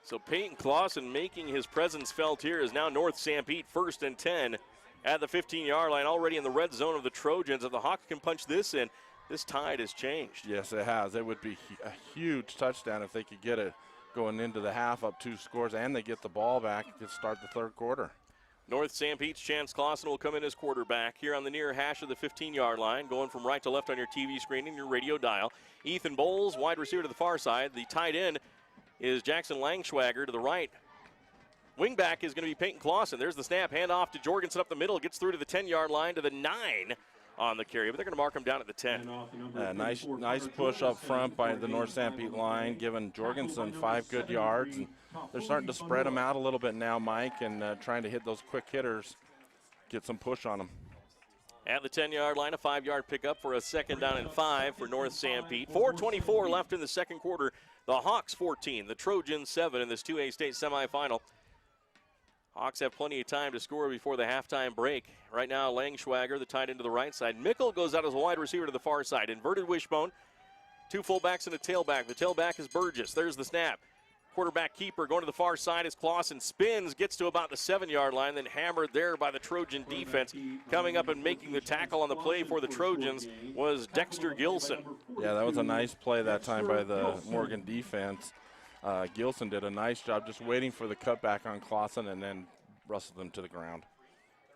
So Peyton Clausen making his presence felt here is now North Sanpete 1st and 10 at the 15-yard line, already in the red zone of the Trojans. If the Hawks can punch this in, this tide has changed. Yes, it has. It would be a huge touchdown if they could get it going into the half up 2 scores, and they get the ball back to start the 3rd quarter. North Sanpete's Chance Clausen will come in as quarterback here on the near hash of the 15-yard line, going from right to left on your TV screen and your radio dial. Ethan Bowles, wide receiver to the far side. The tight end is Jackson Langschwager to the right. Wingback is going to be Peyton Clausen. There's the snap, handoff to Jorgensen up the middle. Gets through to the 10-yard line to the 9 on the carry, but they're going to mark him down at the 10. Nice push up front by the North Sanpete line, giving Jorgensen 5 good yards. And they're starting to spread him out a little bit now, Mike, and trying to hit those quick hitters, get some push on them. At the 10-yard line, a 5-yard pickup for a 2nd down and 5 for North Sanpete. 4:24 left in the 2nd quarter. The Hawks 14, the Trojans 7 in this 2A state semifinal. Hawks have plenty of time to score before the halftime break. Right now, Langschwager, the tight end to the right side. Mickle goes out as a wide receiver to the far side. Inverted wishbone. 2 fullbacks and a tailback. The tailback is Burgess. There's the snap. Quarterback keeper going to the far side as Clausen spins, gets to about the 7-yard line, then hammered there by the Trojan defense. Coming up and making the tackle on the play for the Trojans was Dexter Gilson. Yeah, that was a nice play that time by the Morgan defense. Gilson did a nice job just waiting for the cutback on Clausen and then wrestled him to the ground.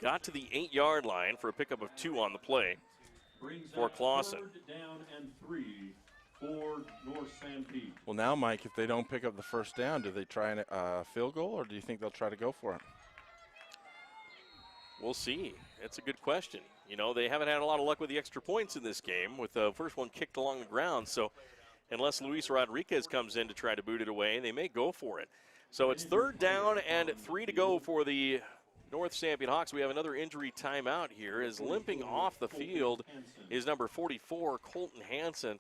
Got to the 8-yard line for a pickup of 2 on the play for Clausen. 3rd down and 3 for North Sanpete. Well, now, Mike, if they don't pick up the 1st down, do they try a field goal, or do you think they'll try to go for it? We'll see. It's a good question. You know, they haven't had a lot of luck with the extra points in this game, with the first one kicked along the ground. So unless Luis Rodriguez comes in to try to boot it away, they may go for it. So it's 3rd down and 3 to go for the North Sanpete Hawks. We have another injury timeout here, as limping off the field is number 44, Colton Hansen.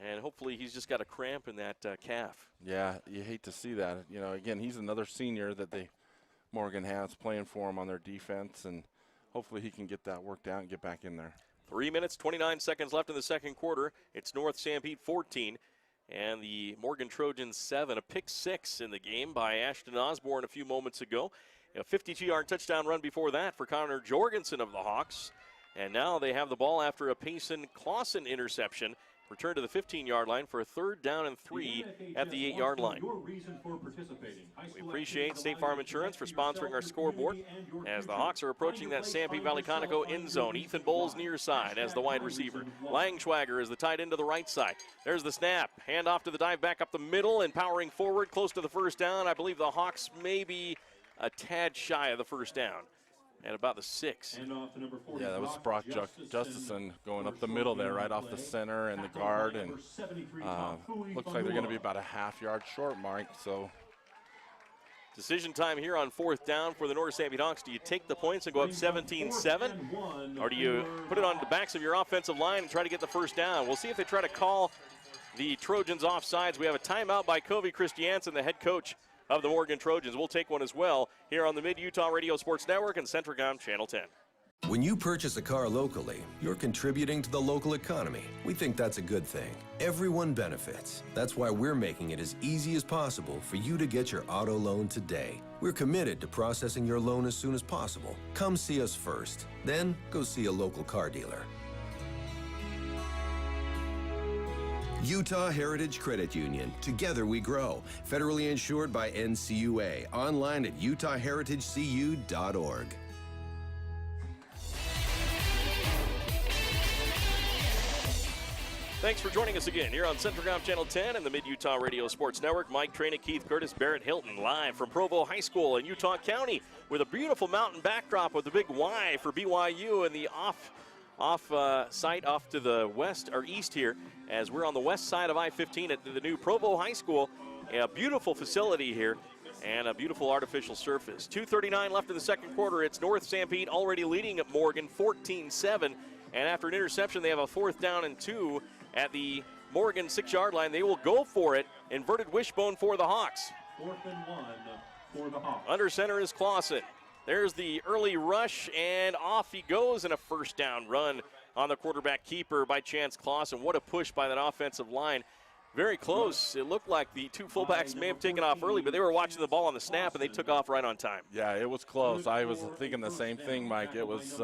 And hopefully he's just got a cramp in that calf. Yeah, you hate to see that. You know, again, he's another senior that Morgan has playing for him on their defense, and hopefully he can get that worked out and get back in there. 3 minutes, 29 seconds left in the 2nd quarter. It's North Sanpete 14 and the Morgan Trojans 7. A pick 6 in the game by Ashton Osborne a few moments ago. A 52-yard touchdown run before that for Connor Jorgensen of the Hawks. And now they have the ball after a Payson Clausen interception. Return to the 15-yard line for a 3rd down and 3 at the 8-yard line. We appreciate State Farm Insurance for sponsoring our scoreboard as the Hawks are approaching that Sanpete Valley Conoco end zone. Ethan Bowles near side as the wide receiver. Langschwager is the tight end to the right side. There's the snap. Hand off to the dive back up the middle and powering forward close to the 1st down. I believe the Hawks may be a tad shy of the 1st down. at about the 6. Yeah, that was Brock Justison going up the middle there, right off the center and the guard, and looks like they're going to be about a half-yard short, Mike. So decision time here on 4th down for the North Sanpete Hawks. Do you take the points and go up 17-7, or do you put it on the backs of your offensive line and try to get the first down? We'll see if they try to call the Trojans offsides. We have a timeout by Covey Christiansen, the head coach of the Morgan Trojans. We'll take one as well here on the Mid-Utah Radio Sports Network and Centricom Channel 10. When you purchase a car locally, you're contributing to the local economy. We think that's a good thing. Everyone benefits. That's why we're making it as easy as possible for you to get your auto loan today. We're committed to processing your loan as soon as possible. Come see us first, then go see a local car dealer. Utah Heritage Credit Union. Together we grow. Federally insured by NCUA. Online at utahheritagecu.org. Thanks for joining us again here on Centricom Channel 10 and the Mid-Utah Radio Sports Network. Mike Tranick, Keith Curtis, Barrett Hilton, live from Provo High School in Utah County with a beautiful mountain backdrop with the big Y for BYU and the site off to the west or east here, as we're on the west side of I-15 at the new Provo High School. A beautiful facility here and a beautiful artificial surface. 2:39 left in the second quarter. It's North Sanpete already leading at Morgan 14-7, and after an interception they have a 4th down and 2 at the Morgan 6-yard line. They will go for it. Inverted wishbone for the Hawks. 4th and 1 for the Hawks. Under center is Clausen. There's the early rush, and off he goes in a 1st down run on the quarterback keeper by Chance Clausen. What a push by that offensive line. Very close. It looked like the two fullbacks may have taken off early, but they were watching the ball on the snap, and they took off right on time. yeah, it was close. I was thinking the same thing, Mike. It was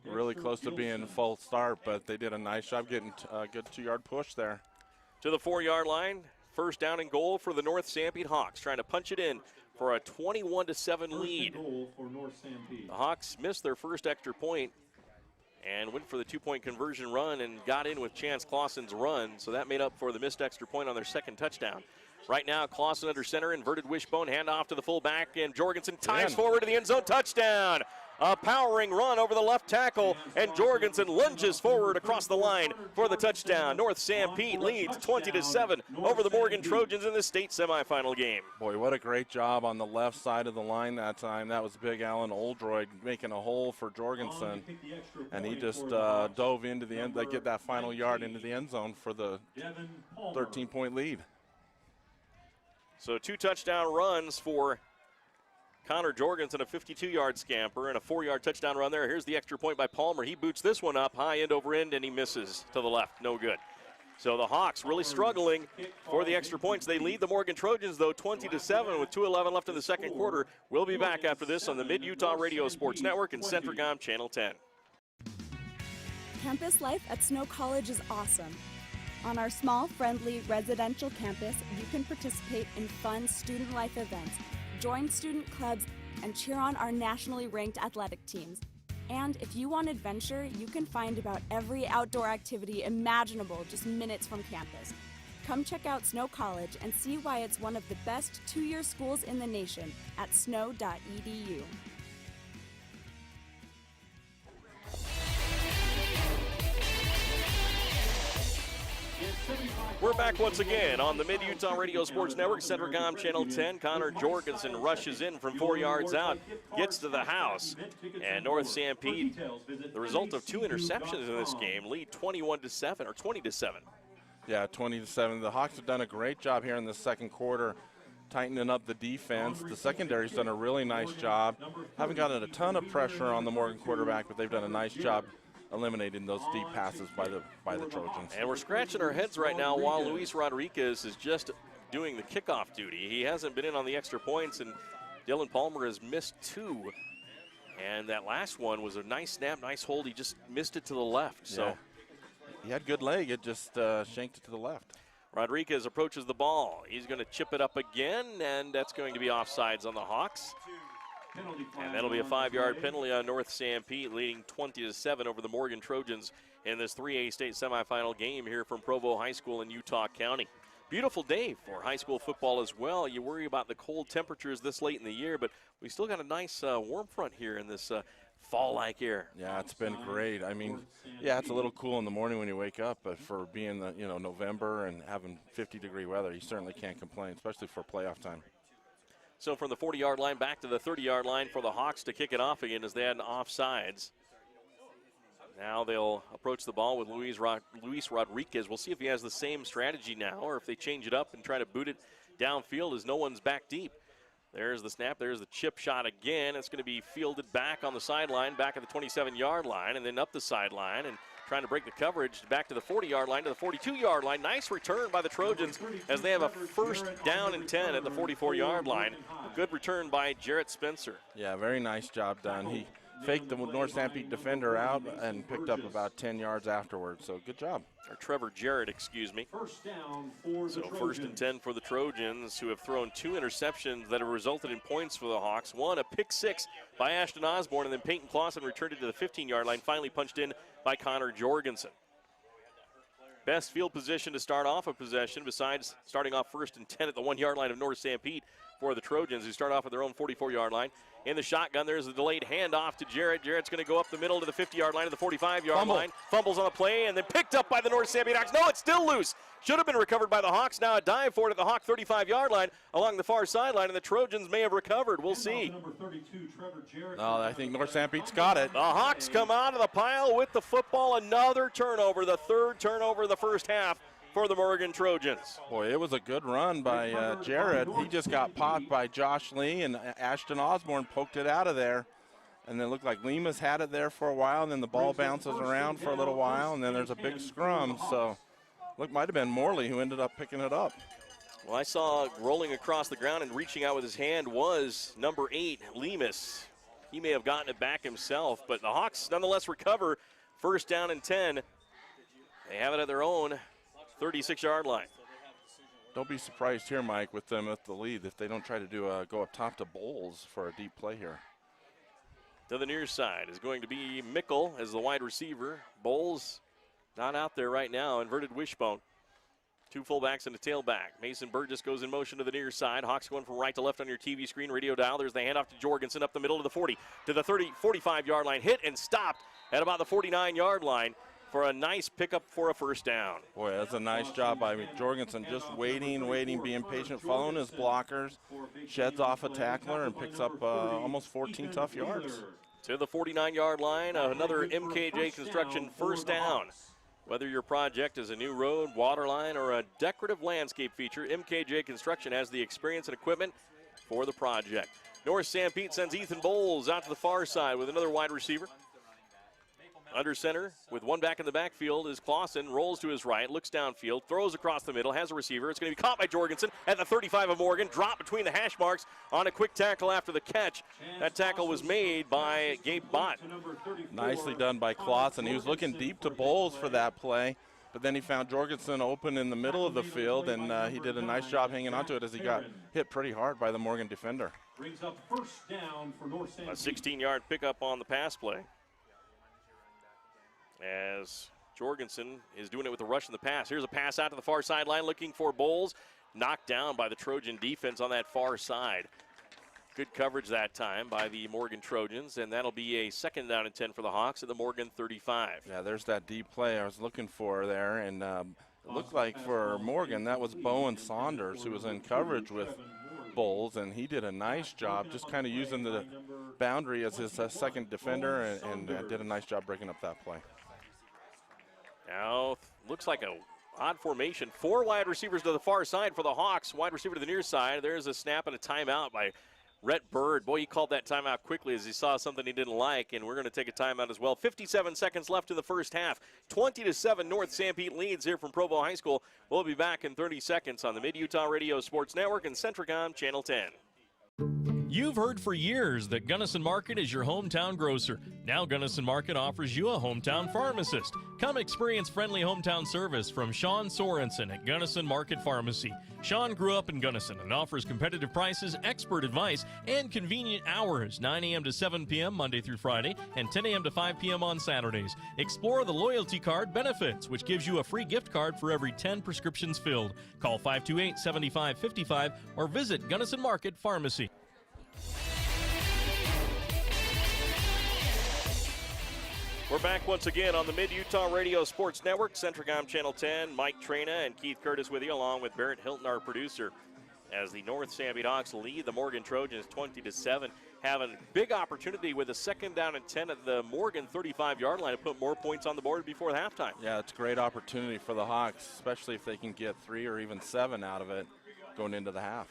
really close to being full start, but they did a nice job getting a good 2-yard push there. To the 4-yard line, 1st down and goal for the North Sanpete Hawks, trying to punch it in for a 21-7 lead. The Hawks missed their first extra point and went for the 2-point conversion run and got in with Chance Clausen's run, so that made up for the missed extra point on their second touchdown. Right now, Clausen under center, inverted wishbone, handoff to the fullback, and Jorgensen ties forward to the end zone, touchdown! A powering run over the left tackle, and Jorgensen lunges forward across the line for the touchdown. North Sanpete leads 20-7 over the Morgan Trojans in the state semifinal game. Boy, what a great job on the left side of the line that time. That was Big Alan Oldroyd making a hole for Jorgensen, and he just dove into the end to get that final yard into the end zone for the 13-point lead. So 2 touchdown runs for Connor Jorgensen, a 52-yard scamper, and a 4-yard touchdown run there. Here's the extra point by Palmer. He boots this one up, high end over end, and he misses to the left. No good. So the Hawks really struggling for the extra points. They lead the Morgan Trojans, though, 20-7 with 2:11 left in the second quarter. We'll be back after this on the Mid-Utah Radio Sports Network and Centricom Channel 10. Campus life at Snow College is awesome. On our small, friendly, residential campus, you can participate in fun student life events, join student clubs, and cheer on our nationally ranked athletic teams. And if you want adventure, you can find about every outdoor activity imaginable just minutes from campus. Come check out Snow College and see why it's one of the best 2-year schools in the nation at snow.edu. We're back once again on the Mid-Utah Radio Sports Network, Centricom Channel 10. Connor Jorgensen rushes in from 4 yards out, gets to the house, and North Sanpete, the result of 2 interceptions in this game, lead 21-7 or 20-7. Yeah, 20-7. The Hawks have done a great job here in the second quarter, tightening up the defense. The secondary's done a really nice job. Haven't gotten a ton of pressure on the Morgan quarterback, but they've done a nice job eliminating those deep passes by the Trojans. And we're scratching our heads right now while Luis Rodriguez is just doing the kickoff duty. He hasn't been in on the extra points, and Dylan Palmer has missed 2. And that last one was a nice snap, nice hold. He just missed it to the left. Yeah. So he had good leg. It just shanked it to the left. Rodriguez approaches the ball. He's going to chip it up again, and that's going to be offsides on the Hawks. And that'll be a 5-yard penalty on North Sanpete, leading 20-7 over the Morgan Trojans in this 3A state semifinal game here from Provo High School in Utah County. beautiful day for high school football as well. You worry about the cold temperatures this late in the year, but we still got a nice warm front here in this fall-like air. Yeah, it's been great. I mean, yeah, it's a little cool in the morning when you wake up, but for being November and having 50-degree weather, you certainly can't complain, especially for playoff time. So from the 40-yard line back to the 30-yard line for the Hawks to kick it off again as they had offsides. Now they'll approach the ball with Luis Rodriguez. We'll see if he has the same strategy now or if they change it up and try to boot it downfield as no one's back deep. There's the snap. There's the chip shot again. It's going to be fielded back on the sideline, back at the 27-yard line, and then up the sideline and trying to break the coverage back to the 40-yard line, to the 42-yard line. Nice return by the Trojans as they have a first down and 10 at the 44-yard line. A good return by Jarrett Spencer. Yeah, very nice job done. He faked the North Sanpete defender out and picked up about 10 yards afterwards, so good job. Or Trevor Jarrett, excuse me. First down for the Trojans. First and 10 for the Trojans, who have thrown 2 interceptions that have resulted in points for the Hawks. One, a pick 6 by Ashton Osborne, and then Peyton Clausen returned it to the 15-yard line, finally punched in by Connor Jorgensen. Best field position to start off a possession, besides starting off first and 10 at the 1-yard line of North Sanpete for the Trojans, who start off at their own 44-yard line. In the shotgun, there's a delayed handoff to Jarrett. Jarrett's going to go up the middle to the 50-yard line to the 45-yard line. Fumbles on the play, and then picked up by the North Sanpete Hawks. No, it's still loose. Should have been recovered by the Hawks. Now a dive for it at the Hawk 35-yard line along the far sideline, and the Trojans may have recovered. We'll see. No, I think North Sanpete's got it. The Hawks come out of the pile with the football. Another turnover, the third turnover of the first half for the Morgan Trojans. Boy, it was a good run by Jarrett. He just got popped by Josh Lee, and Ashton Osborne poked it out of there. And then it looked like Lima's had it there for a while, and then the ball bounces around for a little while, and then there's a big scrum. So, might have been Morley who ended up picking it up. Well, I saw rolling across the ground and reaching out with his hand was number 8, Lemus. He may have gotten it back himself, but the Hawks nonetheless recover. First down and 10. They have it at their own 36-yard line. Don't be surprised here, Mike, with them at the lead if they don't try to do go up top to Bowles for a deep play here. To the near side is going to be Mickle as the wide receiver. Bowles not out there right now. Inverted wishbone. 2 fullbacks and a tailback. Mason Burgess goes in motion to the near side. Hawks going from right to left on your TV screen, radio dial. There's the handoff to Jorgensen up the middle to the 40, to the 45-yard line. Hit and stopped at about the 49-yard line for a nice pickup for a first down. Boy, that's a nice job by Jorgensen, just waiting, being patient, following his blockers, sheds off a tackler, and picks up almost 14 tough yards. To the 49-yard line, another MKJ Construction first down. Whether your project is a new road, water line, or a decorative landscape feature, MKJ Construction has the experience and equipment for the project. North Sanpete sends Ethan Bowles out to the far side with another wide receiver. Under center, with one back in the backfield, is Clausen. Rolls to his right, looks downfield, throws across the middle, has a receiver. It's going to be caught by Jorgensen at the 35 of Morgan. Drop between the hash marks on a quick tackle after the catch. That tackle was made by Gabe Bott. Nicely done by Clausen. He was looking deep to Bowles for that play, but then he found Jorgensen open in the middle of the field, and he did a nice job hanging onto it as he got hit pretty hard by the Morgan defender. Brings up first down for North Sanpete. A 16-yard pickup on the pass play, as Jorgensen is doing it with a rush in the pass. Here's a pass out to the far sideline looking for Bowles. Knocked down by the Trojan defense on that far side. Good coverage that time by the Morgan Trojans, and that'll be a second down and 10 for the Hawks at the Morgan 35. Yeah, there's that deep play I was looking for there, and it looked like for Morgan that was Bowen Saunders who was in coverage with Bowles, and he did a nice job just kind of using the boundary as his second defender and did a nice job breaking up that play. Now, looks like a odd formation. 4 wide receivers to the far side for the Hawks. Wide receiver to the near side. There's a snap and a timeout by Rhett Bird. Boy, he called that timeout quickly as he saw something he didn't like, and we're going to take a timeout as well. 57 seconds left in the first half. 20-7 North Sanpete leads here from Provo High School. We'll be back in 30 seconds on the Mid-Utah Radio Sports Network and Centricom Channel 10. You've heard for years that Gunnison Market is your hometown grocer. Now Gunnison Market offers you a hometown pharmacist. Come experience friendly hometown service from Sean Sorensen at Gunnison Market Pharmacy. Sean grew up in Gunnison and offers competitive prices, expert advice, and convenient hours, 9 a.m. to 7 p.m. Monday through Friday and 10 a.m. to 5 p.m. on Saturdays. Explore the loyalty card benefits, which gives you a free gift card for every 10 prescriptions filled. Call 528-7555 or visit Gunnison Market Pharmacy. We're back once again on the Mid-Utah Radio Sports Network. Centricom Channel 10, Mike Trena and Keith Curtis with you, along with Barrett Hilton, our producer, as the North Sanpete Hawks lead the Morgan Trojans 20-7. Having a big opportunity with a 2nd down and 10 at the Morgan 35-yard line to put more points on the board before halftime. Yeah, it's a great opportunity for the Hawks, especially if they can get 3 or even 7 out of it going into the half.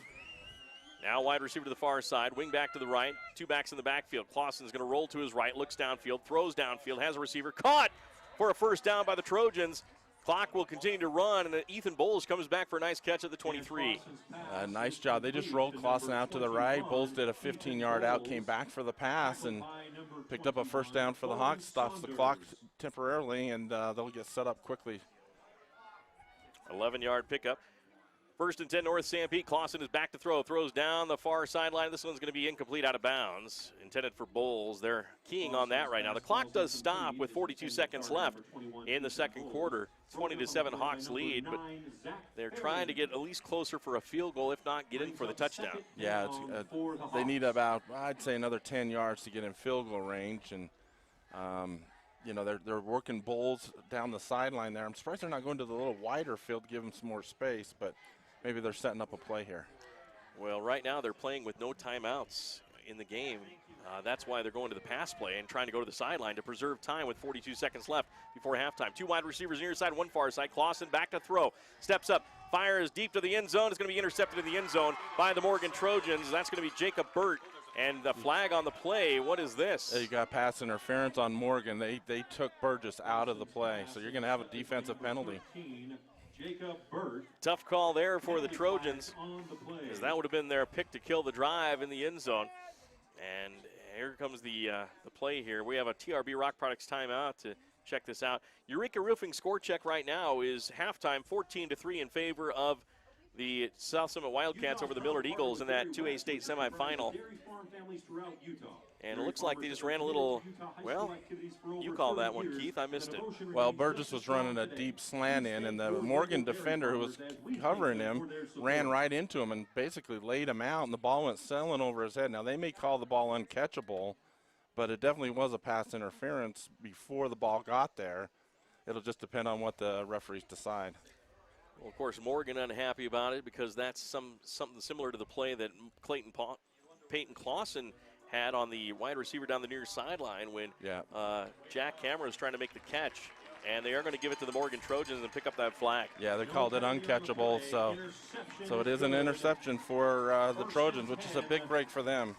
Now wide receiver to the far side, wing back to the right, 2 backs in the backfield. Clausen's going to roll to his right, looks downfield, throws downfield, has a receiver, caught for a 1st down by the Trojans. Clock will continue to run, and then Ethan Bowles comes back for a nice catch at the 23. Nice job. They just rolled Clausen out to the right. Bowles did a 15-yard out, came back for the pass, and picked up a 1st down for the Hawks. Stops the clock temporarily, and they'll get set up quickly. 11-yard pickup. 1st and 10 North Sanpete. Clausen is back to throw. Throws down the far sideline. This one's going to be incomplete, out of bounds. Intended for Bowles. They're keying on that right now. The clock does stop with 42 seconds left in the 2nd quarter. 20-7 Hawks lead, but they're trying to get at least closer for a field goal, if not get in for the touchdown. Yeah, they need about, I'd say, another 10 yards to get in field goal range. And, you know, they're working Bowles down the sideline there. I'm surprised they're not going to the little wider field to give him some more space, but maybe they're setting up a play here. Well, right now they're playing with no timeouts in the game. That's why they're going to the pass play and trying to go to the sideline to preserve time with 42 seconds left before halftime. 2 wide receivers near side, 1 far side. Clausen back to throw. Steps up, fires deep to the end zone. It's going to be intercepted in the end zone by the Morgan Trojans. That's going to be Jacob Burt. And the flag on the play, what is this? You got pass interference on Morgan. They took Burgess out of the play, so you're going to have a defensive penalty. Tough call there for the Trojans, because that would have been their pick to kill the drive in the end zone. And here comes the play here. We have a TRB Rock Products timeout to check this out. Eureka Roofing score check right now is halftime 14-3 in favor of the South Summit Wildcats over the Millard Eagles in that 2A state semifinal. And it looks like they just ran a little, well, you call that one, Keith. I missed it. Well, Burgess was running a deep slant in, and the Morgan defender who was covering him ran right into him and basically laid him out, and the ball went sailing over his head. Now, they may call the ball uncatchable, but it definitely was a pass interference before the ball got there. It'll just depend on what the referees decide. Well, of course, Morgan unhappy about it because that's something similar to the play that Peyton Clausen had on the wide receiver down the near sideline when Jack Cameron was trying to make the catch. And they are going to give it to the Morgan Trojans and pick up that flag. Yeah, they called it uncatchable, so it is an interception for the Trojans, which is a big break for them.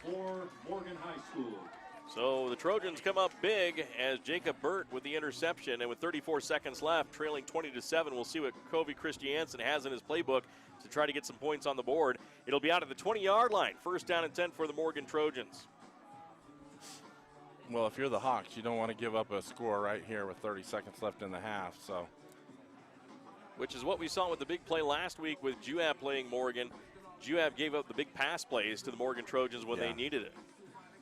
So the Trojans come up big as Jacob Burt with the interception, and with 34 seconds left, trailing 20-7, we'll see what Covey Christiansen has in his playbook to try to get some points on the board. It'll be out at the 20-yard line, 1st down and 10 for the Morgan Trojans. Well, if you're the Hawks, you don't want to give up a score right here with 30 seconds left in the half. So, which is what we saw with the big play last week with Juab playing Morgan. Juab gave up the big pass plays to the Morgan Trojans when they needed it.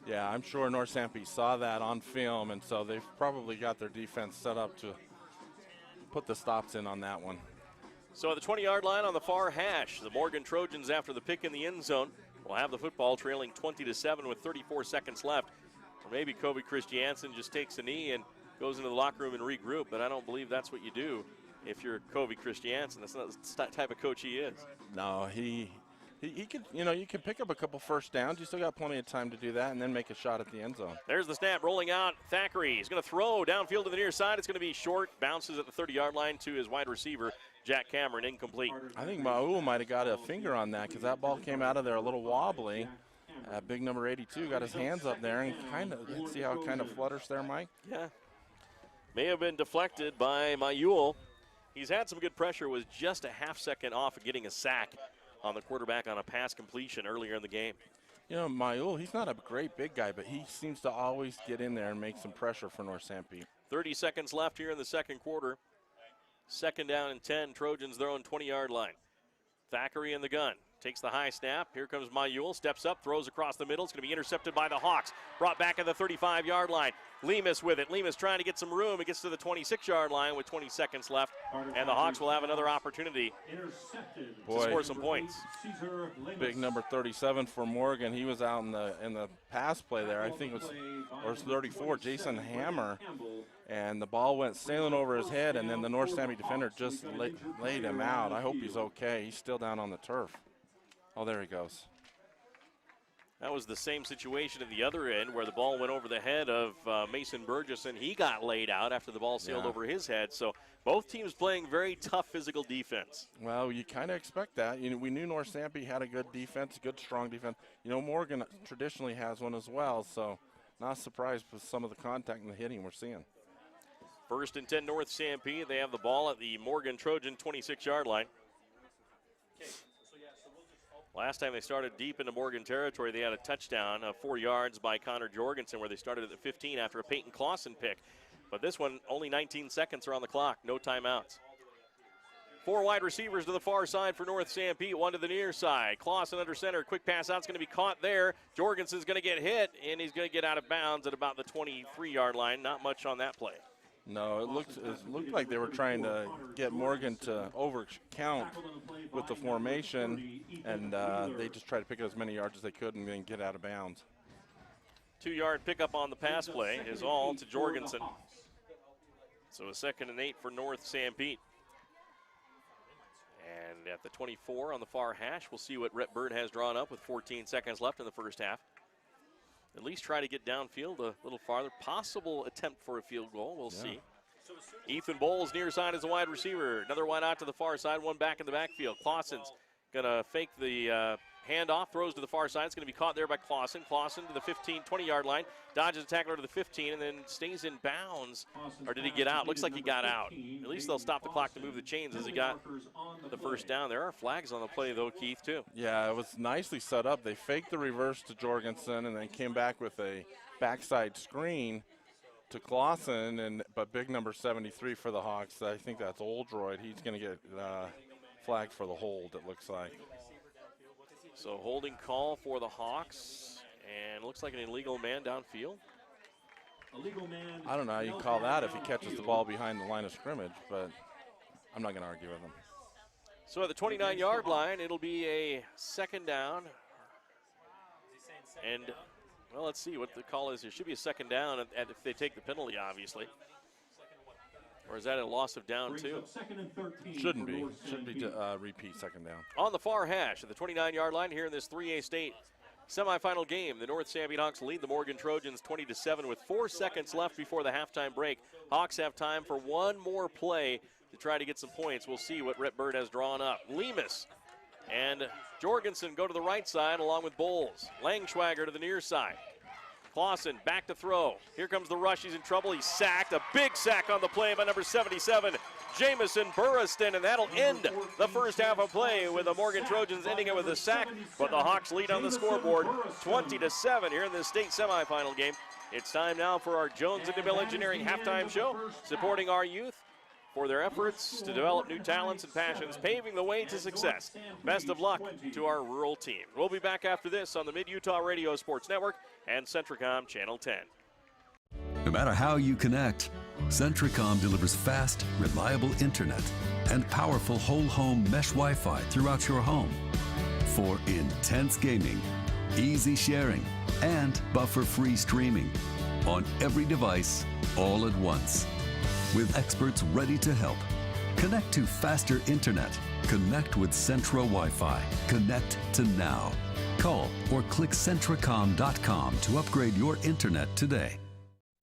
Yeah, I'm sure North Sanpete saw that on film, and so they've probably got their defense set up to put the stops in on that one. So at the 20-yard line on the far hash, the Morgan Trojans, after the pick in the end zone, will have the football trailing 20-7 with 34 seconds left. Or maybe Covey Christiansen just takes a knee and goes into the locker room and regroup, but I don't believe that's what you do if you're Covey Christiansen. That's not the type of coach he is. No, he could, you can pick up a couple 1st downs. You still got plenty of time to do that and then make a shot at the end zone. There's the snap rolling out. Thackeray is going to throw downfield to the near side. It's going to be short, bounces at the 30-yard line to his wide receiver, Jack Cameron, incomplete. I think Maul might have got a finger on that because that ball came out of there a little wobbly. Big number 82 got his hands up there and kind of, see how it kind of flutters there, Mike? Yeah. May have been deflected by Mayul. He's had some good pressure, was just a half second off of getting a sack on the quarterback on a pass completion earlier in the game. You know, Mayul, he's not a great big guy, but he seems to always get in there and make some pressure for North Sanpete. 30 seconds left here in the second quarter. Second down and 10. Trojans their own 20-yard line. Thackeray in the gun. Takes the high snap. Here comes Mayul. Steps up, throws across the middle. It's going to be intercepted by the Hawks. Brought back at the 35-yard line. Lemus with it. Lemus trying to get some room. It gets to the 26-yard line with 20 seconds left. And the Hawks will have another opportunity to score some points. Big number 37 for Morgan. He was out in the pass play there. I think it was 34, Jason Hammer. And the ball went sailing over his head, and then the North Sanpete defender just laid him out. I hope he's okay. He's still down on the turf. Oh, there he goes. That was the same situation at the other end where the ball went over the head of Mason Burgess, and he got laid out after the ball sailed over his head. So both teams playing very tough physical defense. Well, you kind of expect that. You know, we knew North Sanpete had a good defense, good, strong defense. You know, Morgan traditionally has one as well, so not surprised with some of the contact and the hitting we're seeing. First and 10 North Sanpete. They have the ball at the Morgan Trojan 26-yard line. Last time they started deep into Morgan territory, they had a touchdown of 4 yards by Connor Jorgensen, where they started at the 15 after a Peyton Clausen pick. But this one, only 19 seconds are on the clock, no timeouts. 4 wide receivers to the far side for North Sanpete, 1 to the near side. Clausen under center, quick pass out's going to be caught there. Jorgensen's going to get hit, and he's going to get out of bounds at about the 23-yard line. Not much on that play. No, it looked like they were trying to get Morgan to overcount with the formation, and they just tried to pick up as many yards as they could and then get out of bounds. 2-yard pickup on the pass play is all to Jorgensen. So a 2nd and 8 for North Sanpete. And at the 24 on the far hash, we'll see what Rhett Bird has drawn up with 14 seconds left in the first half. At least try to get downfield a little farther. Possible attempt for a field goal. We'll see. Ethan Bowles near side as a wide receiver. Another wide out to the far side, one back in the backfield. Clausen's going to fake the handoff, throws to the far side. It's going to be caught there by Clausen. Clausen to the 15, 20-yard line. Dodges a tackler to the 15 and then stays in bounds. Or did he get out? Looks like he got out. At least they'll stop the clock to move the chains as he got the first down. There are flags on the play, though, Keith, too. Yeah, it was nicely set up. They faked the reverse to Jorgensen and then came back with a backside screen to Clausen, but big number 73 for the Hawks. I think that's Oldroyd. He's going to get flagged for the hold, it looks like. So holding call for the Hawks, and looks like an illegal man downfield. I don't know how you call that if he catches the ball behind the line of scrimmage, but I'm not going to argue with him. So at the 29-yard line, it'll be a 2nd down. And, well, let's see what the call is. There should be a 2nd down if they take the penalty, obviously. Or is that a loss of down, too? Shouldn't be. Should be repeat 2nd down. On the far hash at the 29-yard line here in this 3A state semifinal game, the North Sanpete Hawks lead the Morgan Trojans 20-7 with 4 seconds left before the halftime break. Hawks have time for one more play to try to get some points. We'll see what Rhett Bird has drawn up. Lemus and Jorgensen go to the right side along with Bowles. Langschwager to the near side. Clausen back to throw. Here comes the rush. He's in trouble. He's sacked. A big sack on the play by number 77, Jamison Burriston, and that'll end the first half of play with the Morgan Trojans ending it with a sack. But the Hawks lead on the scoreboard 20-7 here in this state semifinal game. It's time now for our Jones and DeMille Engineering halftime show, supporting our youth for their efforts to develop new talents and passions, paving the way to success. Best of luck to our rural team. We'll be back after this on the Mid-Utah Radio Sports Network and Centricom Channel 10. No matter how you connect, Centricom delivers fast, reliable internet and powerful whole home mesh Wi-Fi throughout your home for intense gaming, easy sharing, and buffer-free streaming on every device all at once. With experts ready to help. Connect to faster internet. Connect with Centra Wi-Fi. Connect to now. Call or click Centricom.com to upgrade your internet today.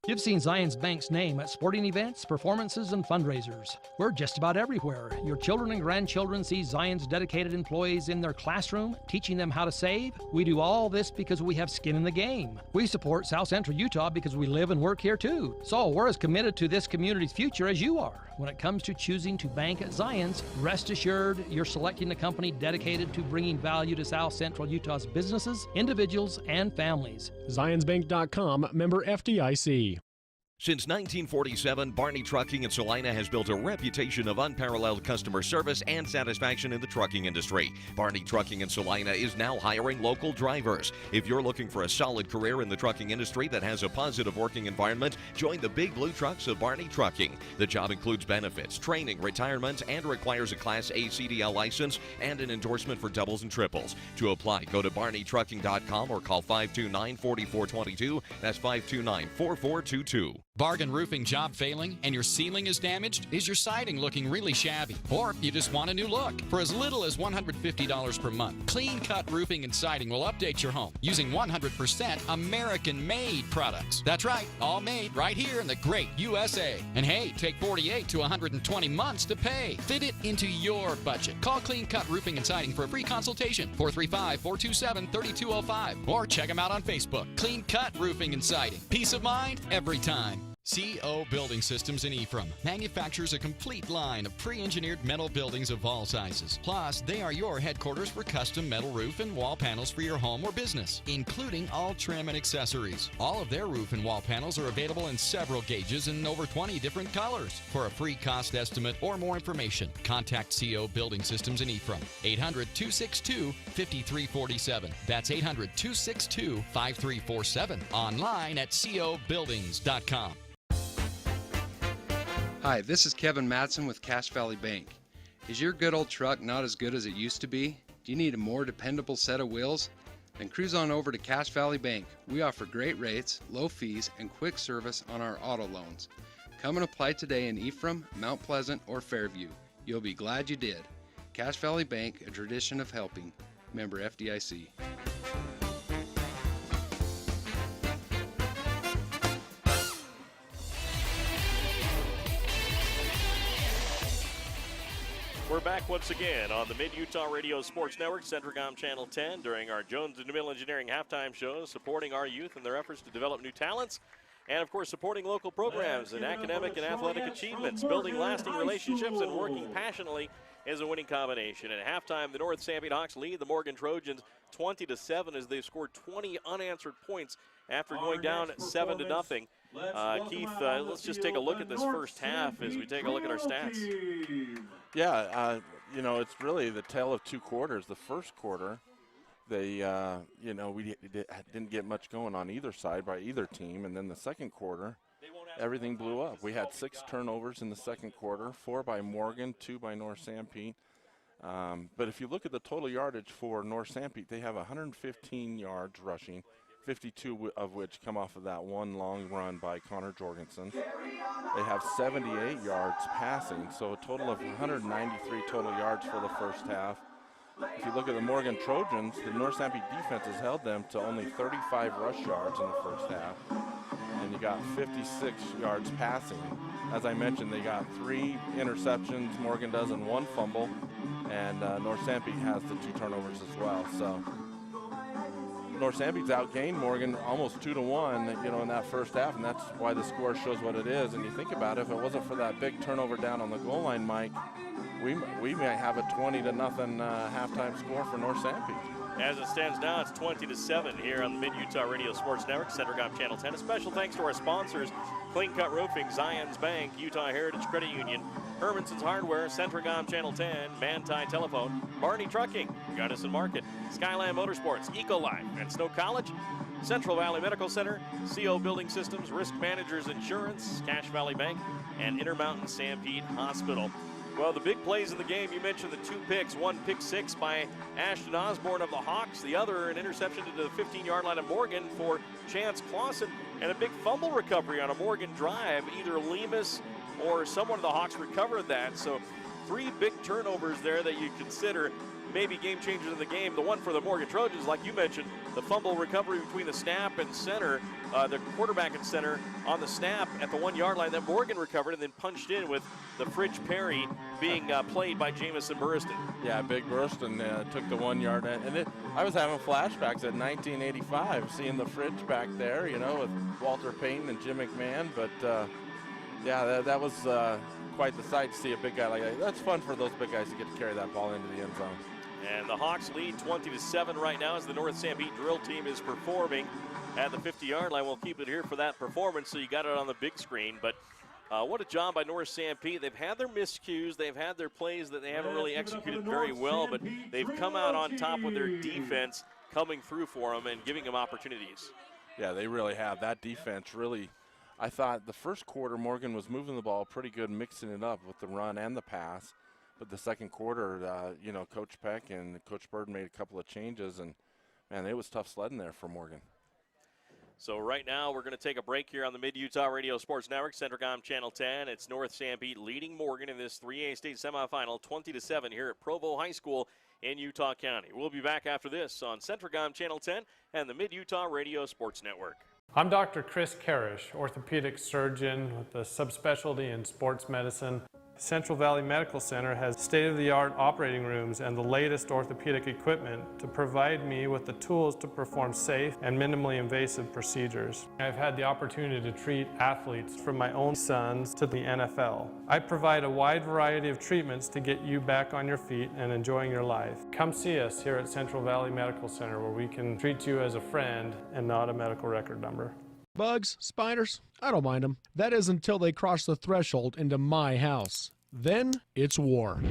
You've seen Zions Bank's name at sporting events, performances, and fundraisers. We're just about everywhere. Your children and grandchildren see Zions dedicated employees in their classroom, teaching them how to save. We do all this because we have skin in the game. We support South Central Utah because we live and work here too. So we're as committed to this community's future as you are. When it comes to choosing to bank at Zions, rest assured you're selecting a company dedicated to bringing value to South Central Utah's businesses, individuals, and families. ZionsBank.com, member FDIC. Since 1947, Barney Trucking in Salina has built a reputation of unparalleled customer service and satisfaction in the trucking industry. Barney Trucking in Salina is now hiring local drivers. If you're looking for a solid career in the trucking industry that has a positive working environment, join the big blue trucks of Barney Trucking. The job includes benefits, training, retirement, and requires a Class A CDL license and an endorsement for doubles and triples. To apply, go to barneytrucking.com or call 529-4422. That's 529-4422. Bargain roofing job failing and your ceiling is damaged? Is your siding looking really shabby? Or you just want a new look? For as little as $150 per month, Clean Cut Roofing and Siding will update your home using 100% American-made products. That's right, all made right here in the great USA. And hey, take 48 to 120 months to pay. Fit it into your budget. Call Clean Cut Roofing and Siding for a free consultation, 435-427-3205. Or check them out on Facebook. Clean Cut Roofing and Siding. Peace of mind every time. CO Building Systems in Ephraim manufactures a complete line of pre-engineered metal buildings of all sizes. Plus, they are your headquarters for custom metal roof and wall panels for your home or business, including all trim and accessories. All of their roof and wall panels are available in several gauges and over 20 different colors. For a free cost estimate or more information, contact CO Building Systems in Ephraim, 800-262-5347. That's 800-262-5347. Online at cobuildings.com. Hi, this is Kevin Matson with Cache Valley Bank. Is your good old truck not as good as it used to be? Do you need a more dependable set of wheels? Then cruise on over to Cache Valley Bank. We offer great rates, low fees, and quick service on our auto loans. Come and apply today in Ephraim, Mount Pleasant, or Fairview. You'll be glad you did. Cache Valley Bank, a tradition of helping. Member FDIC. We're back once again on the Mid-Utah Radio Sports Network, Centricom Channel 10, during our Jones and DeMille Engineering halftime shows, supporting our youth in their efforts to develop new talents, and, of course, supporting local programs and academic and athletic achievements. Building lasting relationships and working passionately is a winning combination. At halftime, the North Sanpete Hawks lead the Morgan Trojans 20-7 as they've scored 20 unanswered points after going down 7-0. Keith, let's just take a look at this first half as we take a look at our stats. Yeah, you know, it's really the tale of two quarters. The first quarter, we didn't get much going on either side by either team. And then the second quarter, everything blew up. We had 6 turnovers in the second quarter, 4 by Morgan, 2 by North Sanpete. But if you look at the total yardage for North Sanpete, they have 115 yards rushing, 52 of which come off of that one long run by Connor Jorgensen. They have 78 yards passing, so a total of 193 total yards for the first half. If you look at the Morgan Trojans, the North Sanpete defense has held them to only 35 rush yards in the first half. And you got 56 yards passing. As I mentioned, they got 3 interceptions, Morgan does, and 1 fumble. And North Sanpete has the 2 turnovers as well. So North Sanpete's outgained Morgan almost 2-1, in that first half, and that's why the score shows what it is. And you think about it, if it wasn't for that big turnover down on the goal line, Mike, we might have a 20-0 halftime score for North Sanpete. As it stands now, it's 20-7 here on the Mid-Utah Radio Sports Network, Centricom Channel 10. A special thanks to our sponsors, Clean Cut Roofing, Zions Bank, Utah Heritage Credit Union, Hermanson's Hardware, Centricom Channel 10, Manti Telephone, Barney Trucking, Gunnison Market, Skyline Motorsports, Eco-Life, and Snow College, Central Valley Medical Center, CO Building Systems, Risk Managers Insurance, Cache Valley Bank, and Intermountain Sanpete Hospital. Well, the big plays in the game, you mentioned the 2 picks. 1 pick 6 by Ashton Osborne of the Hawks. The other, an interception into the 15-yard line of Morgan for Chance Clausen. And a big fumble recovery on a Morgan drive. Either Lemus or someone of the Hawks recovered that. So 3 big turnovers there that you consider maybe game changers in the game. The one for the Morgan Trojans, like you mentioned, the fumble recovery between the snap and center, the quarterback and center on the snap at the 1-yard line that Morgan recovered and then punched in with the Fridge Perry being played by Jamison Burriston. Yeah, Big Burriston took the 1-yard, and I was having flashbacks at 1985, seeing the Fridge back there, with Walter Payton and Jim McMahon, but Yeah, that was quite the sight to see a big guy like that. That's fun for those big guys to get to carry that ball into the end zone. And the Hawks lead 20-7 right now as the North Sanpete drill team is performing at the 50-yard line. We'll keep it here for that performance, so you got it on the big screen. But what a job by North Sanpete. They've had their miscues. They've had their plays that they haven't really executed very well, but they've come out on top with their defense coming through for them and giving them opportunities. Yeah, they really have. That defense really, I thought the first quarter Morgan was moving the ball pretty good, mixing it up with the run and the pass. But the second quarter, Coach Peck and Coach Bird made a couple of changes, and, man, it was tough sledding there for Morgan. So right now we're going to take a break here on the Mid-Utah Radio Sports Network, Centricom Channel 10. It's North Sanpete leading Morgan in this 3A state semifinal 20-7 here at Provo High School in Utah County. We'll be back after this on Centricom Channel 10 and the Mid-Utah Radio Sports Network. I'm Dr. Chris Karish, orthopedic surgeon with a subspecialty in sports medicine. Central Valley Medical Center has state-of-the-art operating rooms and the latest orthopedic equipment to provide me with the tools to perform safe and minimally invasive procedures. I've had the opportunity to treat athletes from my own sons to the NFL. I provide a wide variety of treatments to get you back on your feet and enjoying your life. Come see us here at Central Valley Medical Center, where we can treat you as a friend and not a medical record number. Bugs, spiders, I don't mind them. That is until they cross the threshold into my house. Then it's war.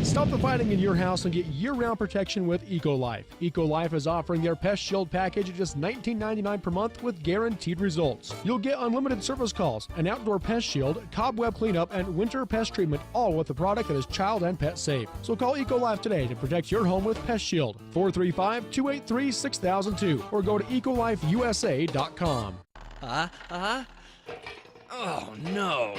Stop the fighting in your house and get year-round protection with EcoLife. EcoLife is offering their Pest Shield package at just $19.99 per month with guaranteed results. You'll get unlimited service calls, an outdoor pest shield, cobweb cleanup, and winter pest treatment, all with a product that is child and pet safe. So call EcoLife today to protect your home with Pest Shield, 435-283-6002, or go to ecolifeusa.com. Oh, no.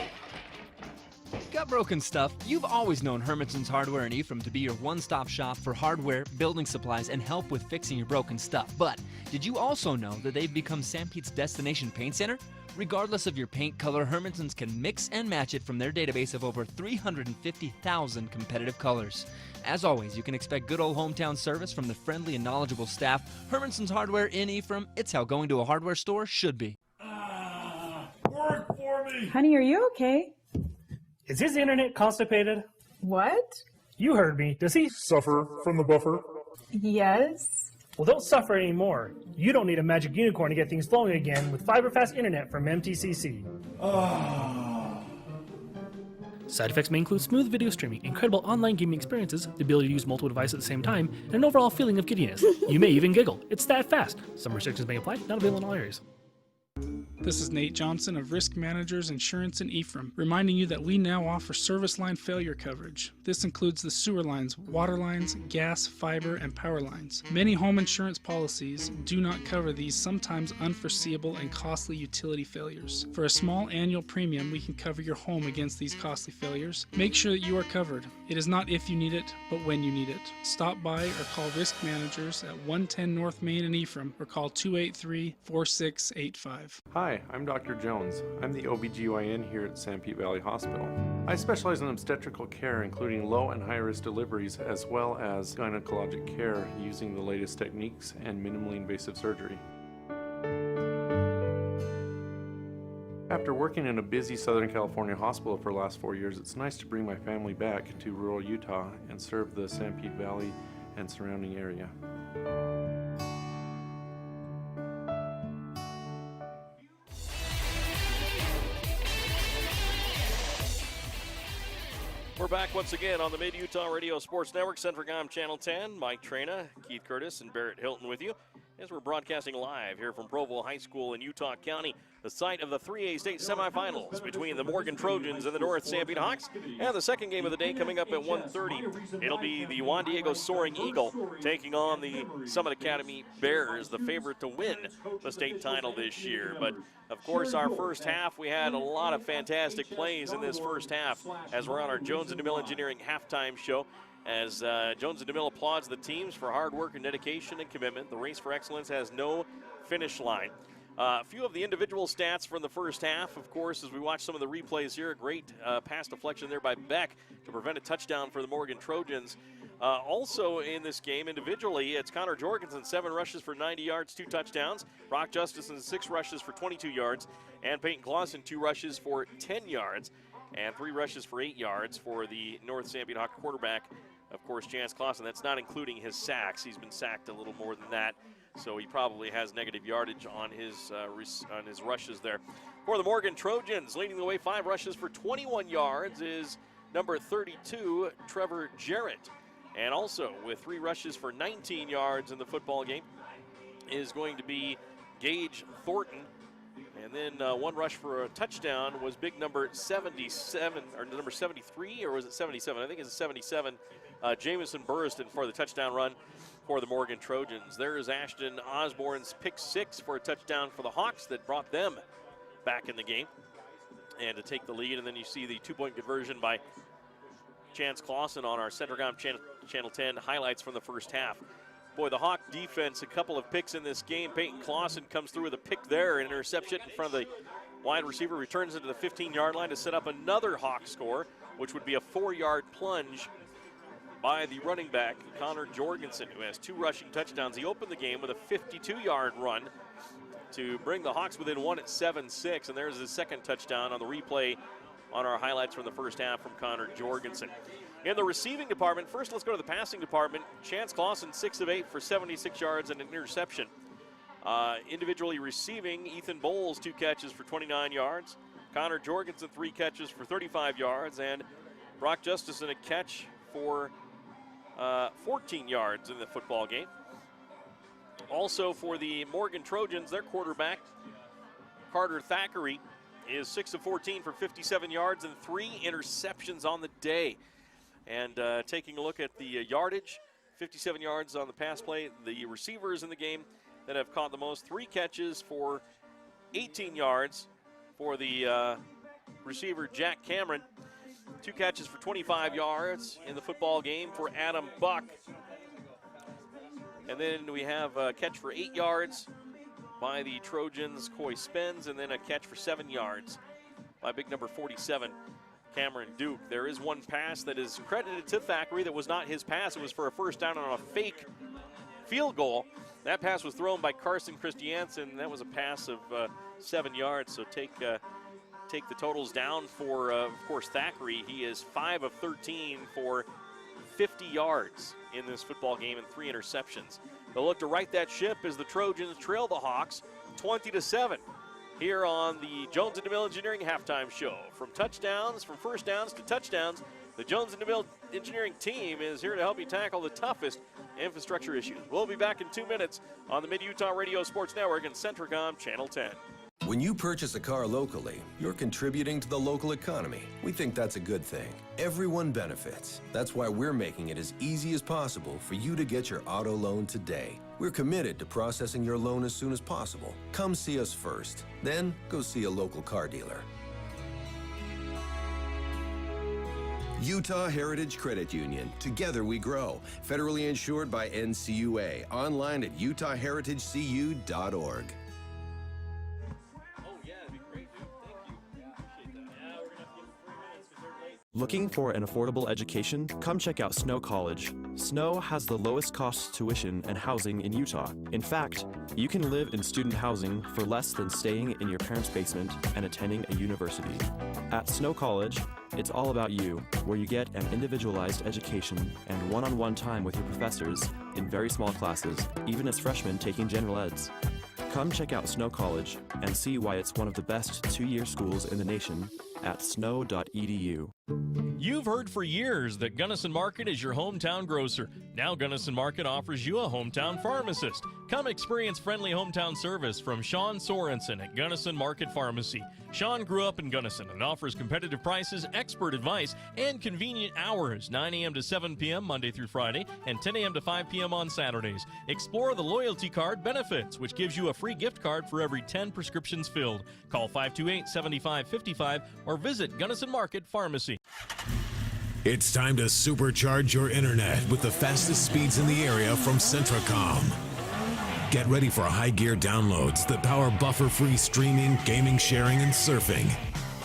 Got broken stuff? You've always known Hermanson's Hardware and Ephraim to be your one-stop shop for hardware, building supplies, and help with fixing your broken stuff. But did you also know that they've become Sanpete's destination paint center? Regardless of your paint color, Hermanson's can mix and match it from their database of over 350,000 competitive colors. As always, you can expect good old hometown service from the friendly and knowledgeable staff. Hermanson's Hardware in Ephraim, it's how going to a hardware store should be. Work for me! Honey, are you okay? Is his internet constipated? What? You heard me. Does he Suffer from the buffer? Yes. Well, don't suffer anymore. You don't need a magic unicorn to get things flowing again with fiber-fast internet from MTCC. Side effects may include smooth video streaming, incredible online gaming experiences, the ability to use multiple devices at the same time, and an overall feeling of giddiness. You may even giggle. It's that fast. Some restrictions may apply, not available in all areas. This is Nate Johnson of Risk Managers Insurance in Ephraim, reminding you that we now offer service line failure coverage. This includes the sewer lines, water lines, gas, fiber, and power lines. Many home insurance policies do not cover these sometimes unforeseeable and costly utility failures. For a small annual premium, we can cover your home against these costly failures. Make sure that you are covered. It is not if you need it, but when you need it. Stop by or call Risk Managers at 110 North Main in Ephraim, or call 283-4685. Hi, I'm Dr. Jones. I'm the OBGYN here at Sanpete Valley Hospital. I specialize in obstetrical care, including low and high-risk deliveries, as well as gynecologic care using the latest techniques and minimally invasive surgery. After working in a busy Southern California hospital for the last 4 years, it's nice to bring my family back to rural Utah and serve the Sanpete Valley and surrounding area. We're back once again on the Mid-Utah Radio Sports Network, Centricom Channel 10. Mike Trena, Keith Curtis, and Barrett Hilton with you as we're broadcasting live here from Provo High School in Utah County, the site of the 3A state semifinals between the Morgan Trojans and the North Sanpete Hawks. And the second game of the day coming up at 1:30. It'll be the Juan Diego Soaring Eagle taking on the Summit Academy Bears, the favorite to win the state title this year. But of course, our first half, we had a lot of fantastic plays in this first half as we're on our Jones & DeMille Engineering halftime show. As Jones & DeMille applauds the teams for hard work and dedication and commitment. The race for excellence has no finish line. A few of the individual stats from the first half, of course, as we watch some of the replays here. A great pass deflection there by Beck to prevent a touchdown for the Morgan Trojans. Also in this game, individually, it's Connor Jorgensen, 7 rushes for 90 yards, 2 touchdowns. Brock Justison, 6 rushes for 22 yards. And Peyton Clausen, 2 rushes for 10 yards. And 3 rushes for 8 yards for the North Sanpete Hawk quarterback, of course, Chance Clausen. That's not including his sacks. He's been sacked a little more than that, so he probably has negative yardage on his rushes there. For the Morgan Trojans, leading the way, 5 rushes for 21 yards is number 32, Trevor Jarrett. And also with 3 rushes for 19 yards in the football game is going to be Gage Thornton. And then 1 rush for a touchdown was big number 77, or number 73, or was it 77? I think it's 77. Jamison Burriston for the touchdown run for the Morgan Trojans. There is Ashton Osborne's pick 6 for a touchdown for the Hawks that brought them back in the game and to take the lead. And then you see the 2-point conversion by Chance Clausen on our Centricom Channel 10 highlights from the first half. Boy, the Hawk defense, a couple of picks in this game. Peyton Clausen comes through with a pick there, an interception in front of the wide receiver, returns it to the 15-yard line to set up another Hawk score, which would be a 4-yard plunge by the running back, Connor Jorgensen, who has 2 rushing touchdowns. He opened the game with a 52-yard run to bring the Hawks within 1 at 7-6, and there's his second touchdown on the replay on our highlights from the first half from Connor Jorgensen. In the receiving department, first let's go to the passing department. Chance Clausen, 6 of 8 for 76 yards and an interception. Individually receiving, Ethan Bowles, 2 catches for 29 yards. Connor Jorgensen, 3 catches for 35 yards. And Brock Justison, a catch for 14 yards in the football game. Also for the Morgan Trojans, their quarterback, Carter Thackeray, is 6 of 14 for 57 yards and 3 interceptions on the day. And taking a look at the yardage, 57 yards on the pass play. The receivers in the game that have caught the most, 3 catches for 18 yards for the receiver Jack Cameron. 2 catches for 25 yards in the football game for Adam Buck. And then we have a catch for 8 yards by the Trojans, Coy Spence, and then a catch for 7 yards by big number 47, Cameron Duke. There is 1 pass that is credited to Thackeray that was not his pass. It was for a first down on a fake field goal. That pass was thrown by Carson Christiansen. That was a pass of 7 yards. So take the totals down for, of course, Thackeray. He is 5 of 13 for 50 yards in this football game and 3 interceptions. They'll look to right that ship as the Trojans trail the Hawks 20-7 here on the Jones and DeMille Engineering halftime show. From first downs to touchdowns, the Jones and DeMille Engineering team is here to help you tackle the toughest infrastructure issues. We'll be back in 2 minutes on the Mid-Utah Radio Sports Network and Centricom Channel 10. When you purchase a car locally, you're contributing to the local economy. We think that's a good thing. Everyone benefits. That's why we're making it as easy as possible for you to get your auto loan today. We're committed to processing your loan as soon as possible. Come see us first, then go see a local car dealer. Utah Heritage Credit Union. Together we grow. Federally insured by NCUA. Online at utahheritagecu.org. Looking for an affordable education? Come check out Snow College. Snow has the lowest cost tuition and housing in Utah. In fact, you can live in student housing for less than staying in your parents' basement and attending a university. At Snow College, it's all about you, where you get an individualized education and one-on-one time with your professors in very small classes, even as freshmen taking general eds. Come check out Snow College and see why it's one of the best 2-year schools in the nation at snow.edu. You've heard for years that Gunnison Market is your hometown grocer. Now Gunnison Market offers you a hometown pharmacist. Come experience friendly hometown service from Sean Sorensen at Gunnison Market Pharmacy. Sean grew up in Gunnison and offers competitive prices, expert advice, and convenient hours, 9 a.m. to 7 p.m. Monday through Friday and 10 a.m. to 5 p.m. on Saturdays. Explore the loyalty card benefits, which gives you a free gift card for every 10 prescriptions filled. Call 528-7555 or visit Gunnison Market Pharmacy. It's time to supercharge your internet with the fastest speeds in the area from Centricom. Get ready for high gear downloads that power buffer-free streaming, gaming, sharing, and surfing.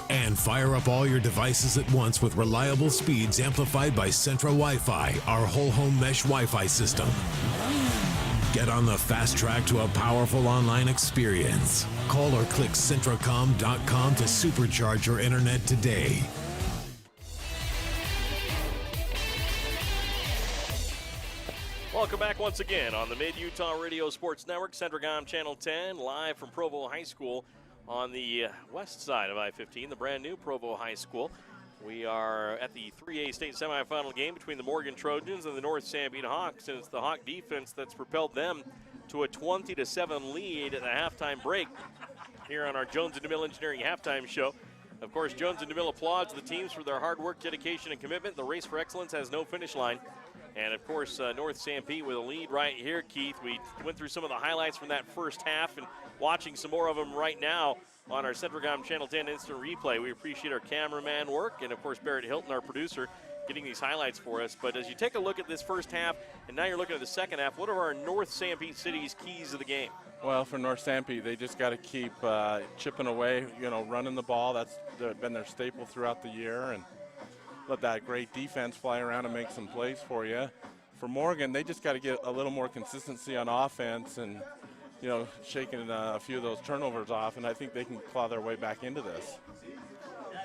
And fire up all your devices at once with reliable speeds amplified by Centra Wi-Fi, our whole home mesh Wi-Fi system. Get on the fast track to a powerful online experience. Call or click Centracom.com to supercharge your internet today. Welcome back once again on the Mid-Utah Radio Sports Network, Centracom Channel 10, live from Provo High School on the west side of I-15, the brand new Provo High School. We are at the 3A state semifinal game between the Morgan Trojans and the North Sanpete Hawks, and it's the Hawk defense that's propelled them to a 20-7 lead at the halftime break here on our Jones & DeMille Engineering halftime show. Of course, Jones & DeMille applauds the teams for their hard work, dedication, and commitment. The race for excellence has no finish line. And, of course, North Sanpete with a lead right here, Keith. We went through some of the highlights from that first half and watching some more of them right now on our Centracom Channel 10 instant replay. We appreciate our cameraman work and, of course, Barrett Hilton, our producer, getting these highlights for us. But as you take a look at this first half, and now you're looking at the second half, what are our North Sanpete City's keys of the game? Well, for North Sanpete, they just got to keep chipping away, running the ball. That's been their staple throughout the year, and let that great defense fly around and make some plays for you. For Morgan, they just got to get a little more consistency on offense and, shaking a few of those turnovers off, and I think they can claw their way back into this.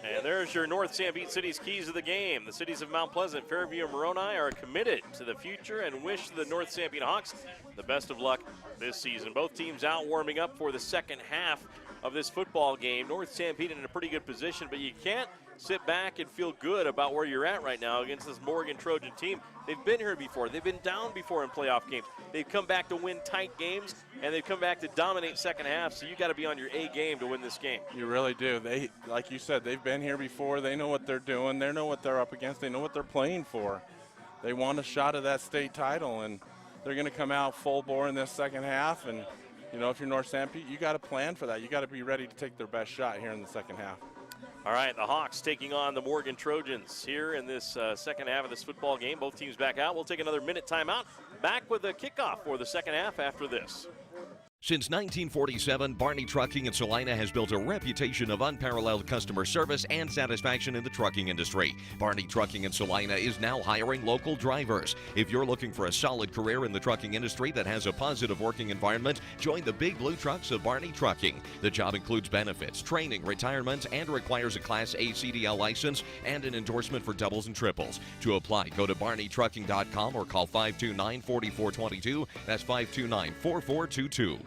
And there's your North Sanpete City's keys of the game. The cities of Mount Pleasant, Fairview, and Moroni are committed to the future and wish the North Sanpete Hawks the best of luck this season. Both teams out warming up for the second half of this football game. North Sanpete in a pretty good position, but you can't sit back and feel good about where you're at right now against this Morgan Trojan team. They've been here before. They've been down before in playoff games. They've come back to win tight games, and they've come back to dominate second half, so you got to be on your A game to win this game. You really do. They, like you said, they've been here before. They know what they're doing. They know what they're up against. They know what they're playing for. They want a shot at that state title, and they're going to come out full bore in this second half. And, if you're North Sanpete, you got to plan for that. You got to be ready to take their best shot here in the second half. All right, the Hawks taking on the Morgan Trojans here in this second half of this football game. Both teams back out. We'll take another minute timeout. Back with the kickoff for the second half after this. Since 1947, Barney Trucking in Salina has built a reputation of unparalleled customer service and satisfaction in the trucking industry. Barney Trucking in Salina is now hiring local drivers. If you're looking for a solid career in the trucking industry that has a positive working environment, join the big blue trucks of Barney Trucking. The job includes benefits, training, retirement, and requires a Class A CDL license and an endorsement for doubles and triples. To apply, go to barneytrucking.com or call 529-4422. That's 529-4422.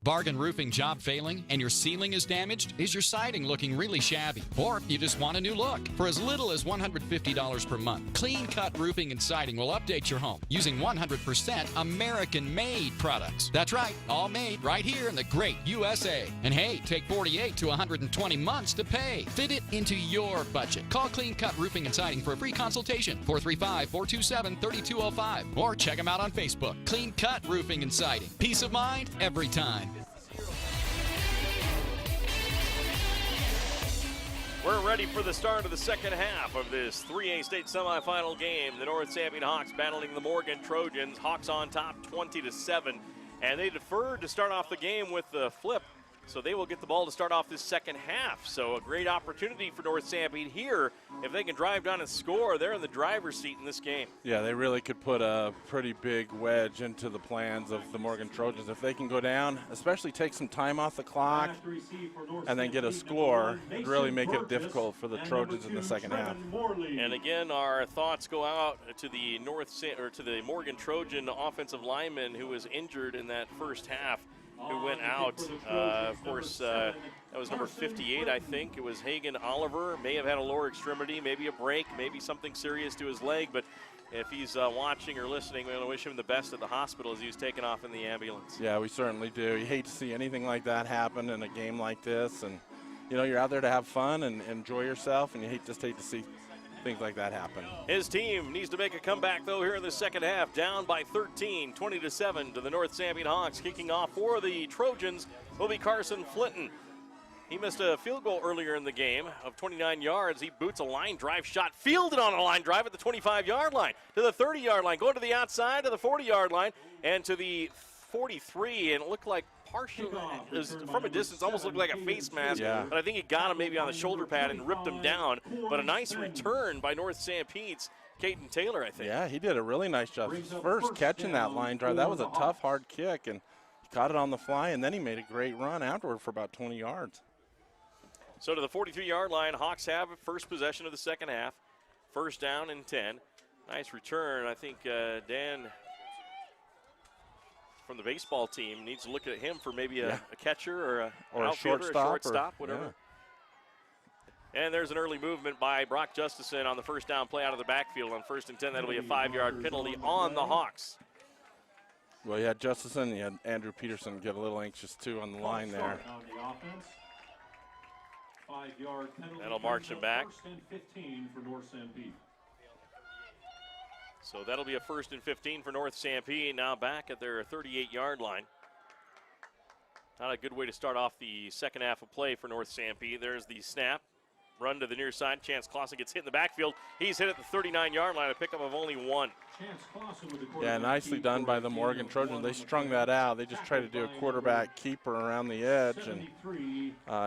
Bargain roofing job failing and your ceiling is damaged? Is your siding looking really shabby? Or you just want a new look? For as little as $150 per month, Clean Cut Roofing and Siding will update your home using 100% American-made products. That's right, all made right here in the great USA. And hey, take 48 to 120 months to pay. Fit it into your budget. Call Clean Cut Roofing and Siding for a free consultation, 435-427-3205. Or check them out on Facebook. Clean Cut Roofing and Siding. Peace of mind every time. We're ready for the start of the second half of this 3A state semifinal game. The North Sanpete Hawks battling the Morgan Trojans. Hawks on top 20-7. And they deferred to start off the game with the flip. So they will get the ball to start off this second half. So a great opportunity for North Sanpete here. If they can drive down and score, they're in the driver's seat in this game. Yeah, they really could put a pretty big wedge into the plans of the Morgan Trojans. If they can go down, especially take some time off the clock and then get a score, it'd really make it difficult for the Trojans in the second half. And again, our thoughts go out to the Morgan Trojan offensive lineman who was injured in that first half, who went out. Of course, that was number 58, I think. It was Hagen Oliver. May have had a lower extremity, maybe a break, maybe something serious to his leg. But if he's watching or listening, we want to wish him the best at the hospital as he was taken off in the ambulance. Yeah, we certainly do. You hate to see anything like that happen in a game like this. And, you're out there to have fun and enjoy yourself, and you hate to see things like that happen. His team needs to make a comeback, though, here in the second half. Down by 13, 20-7 to the North Sanpete Hawks. Kicking off for the Trojans will be Carson Flinton. He missed a field goal earlier in the game of 29 yards. He boots a line drive shot, fielded on a line drive at the 25-yard line, to the 30-yard line, going to the outside, to the 40-yard line, and to the 43, and it looked like partially, from a distance, almost looked like a face mask, but I think he got him maybe on the shoulder pad and ripped him down. But a nice return by North Sanpete's Caden Taylor, I think. Yeah, he did a really nice job. His first catch in that line drive, that was a tough, hard kick, and he caught it on the fly, and then he made a great run afterward for about 20 yards. So to the 43-yard line, Hawks have first possession of the second half. First down and 10. Nice return. I think Dan from the baseball team needs to look at him for maybe a catcher or a shortstop, whatever. Yeah. And there's an early movement by Brock Justison on the first down play out of the backfield. On first and 10, that'll be a 5-yard penalty on the Hawks. Well, you had Justison, you had Andrew Peterson get a little anxious too on the line there. That'll march him back. First and 15 for North Sanpete. So that'll be a first and 15 for North Sanpete. Now back at their 38-yard line. Not a good way to start off the second half of play for North Sanpete. There's the snap. Run to the near side. Chance Clausen gets hit in the backfield. He's hit at the 39-yard line, a pickup of only one. Yeah, nicely done by the Morgan Trojans. They strung that out. They just tried to do a quarterback keeper around the edge, and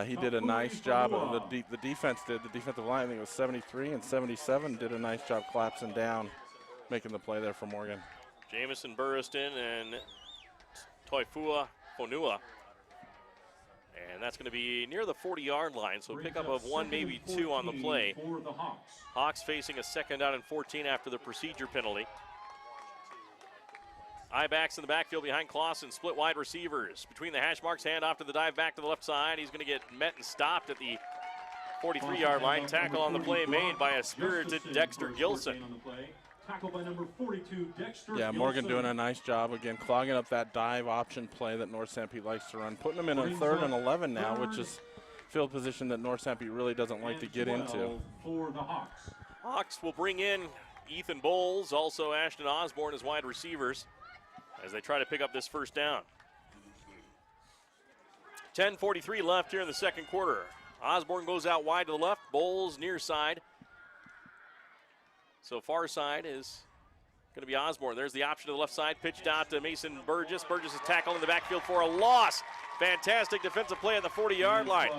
he did a nice job. The defense did. The defensive line, I think it was 73 and 77, did a nice job collapsing down, making the play there for Morgan. Jamison Burriston and Toifua Fonua. And that's going to be near the 40-yard line, so a pickup of one, maybe two on the play. Hawks facing a second down and 14 after the procedure penalty. I-backs in the backfield behind Clausen, split wide receivers. Between the hash marks, hand off to the dive back to the left side. He's going to get met and stopped at the 43-yard line. Tackle on the play made by a spirited Dexter Gilson. Tackled by number 42, Dexter Gilson. Morgan doing a nice job again, clogging up that dive option play that North Sanpete likes to run, putting them in a 3rd and 11 now, which is field position that North Sanpete really doesn't like to get into. For the Hawks. Hawks will bring in Ethan Bowles, also Ashton Osborne as wide receivers as they try to pick up this first down. 10:43 left here in the second quarter. Osborne goes out wide to the left, Bowles near side. So far side is going to be Osborne. There's the option to the left side, pitched out to Mason Burgess. Burgess is tackled in the backfield for a loss. Fantastic defensive play at the 40-yard line.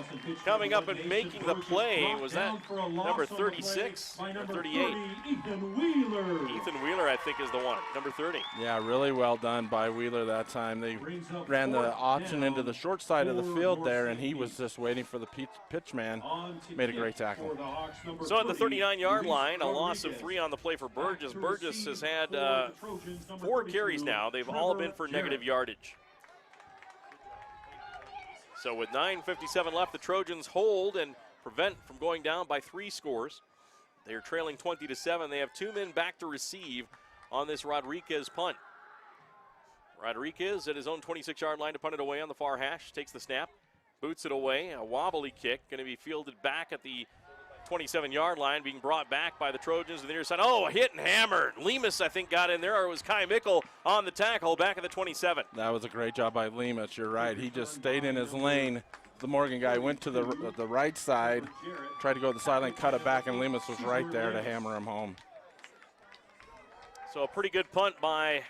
Coming up and making the play, was that number 36 or 38? Ethan Wheeler. Ethan Wheeler, I think, is the one, number 30. Yeah, really well done by Wheeler that time. They ran the option into the short side of the field there, and he was just waiting for the pitch man. Made a great tackle. So at the 39-yard line, a loss of 3 on the play for Burgess. Burgess has had 4 carries now. They've all been for negative yardage. So with 9:57 left, the Trojans hold and prevent from going down by 3 scores. They are trailing 20-7. They have 2 men back to receive on this Rodriguez punt. Rodriguez at his own 26-yard line to punt it away on the far hash. Takes the snap, boots it away. A wobbly kick, going to be fielded back at the 27-yard line, being brought back by the Trojans to the near side. Oh, a hit and hammered. Lemus, I think, got in there, or it was Kai Mickle on the tackle back at the 27. That was a great job by Lemus. You're right. He just stayed in his lane. The Morgan guy went to the right side, tried to go to the sideline, cut it back, and Lemus was right there to hammer him home. So a pretty good punt by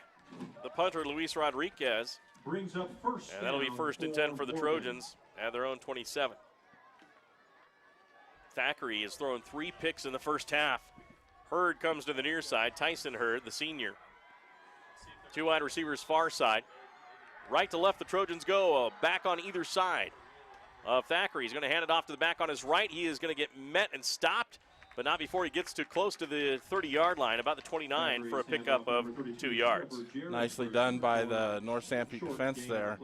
the punter, Luis Rodriguez. Brings up first. And that'll be first and 10 for the Trojans at their own 27. Thackeray has thrown 3 picks in the first half. Hurd comes to the near side. Tyson Hurd, the senior. 2 wide receivers far side. Right to left, the Trojans go. Back on either side of Thackeray. He's going to hand it off to the back on his right. He is going to get met and stopped, but not before he gets too close to the 30-yard line, about the 29, for a pickup of 2 yards. Nicely done by the North Sanpete defense there.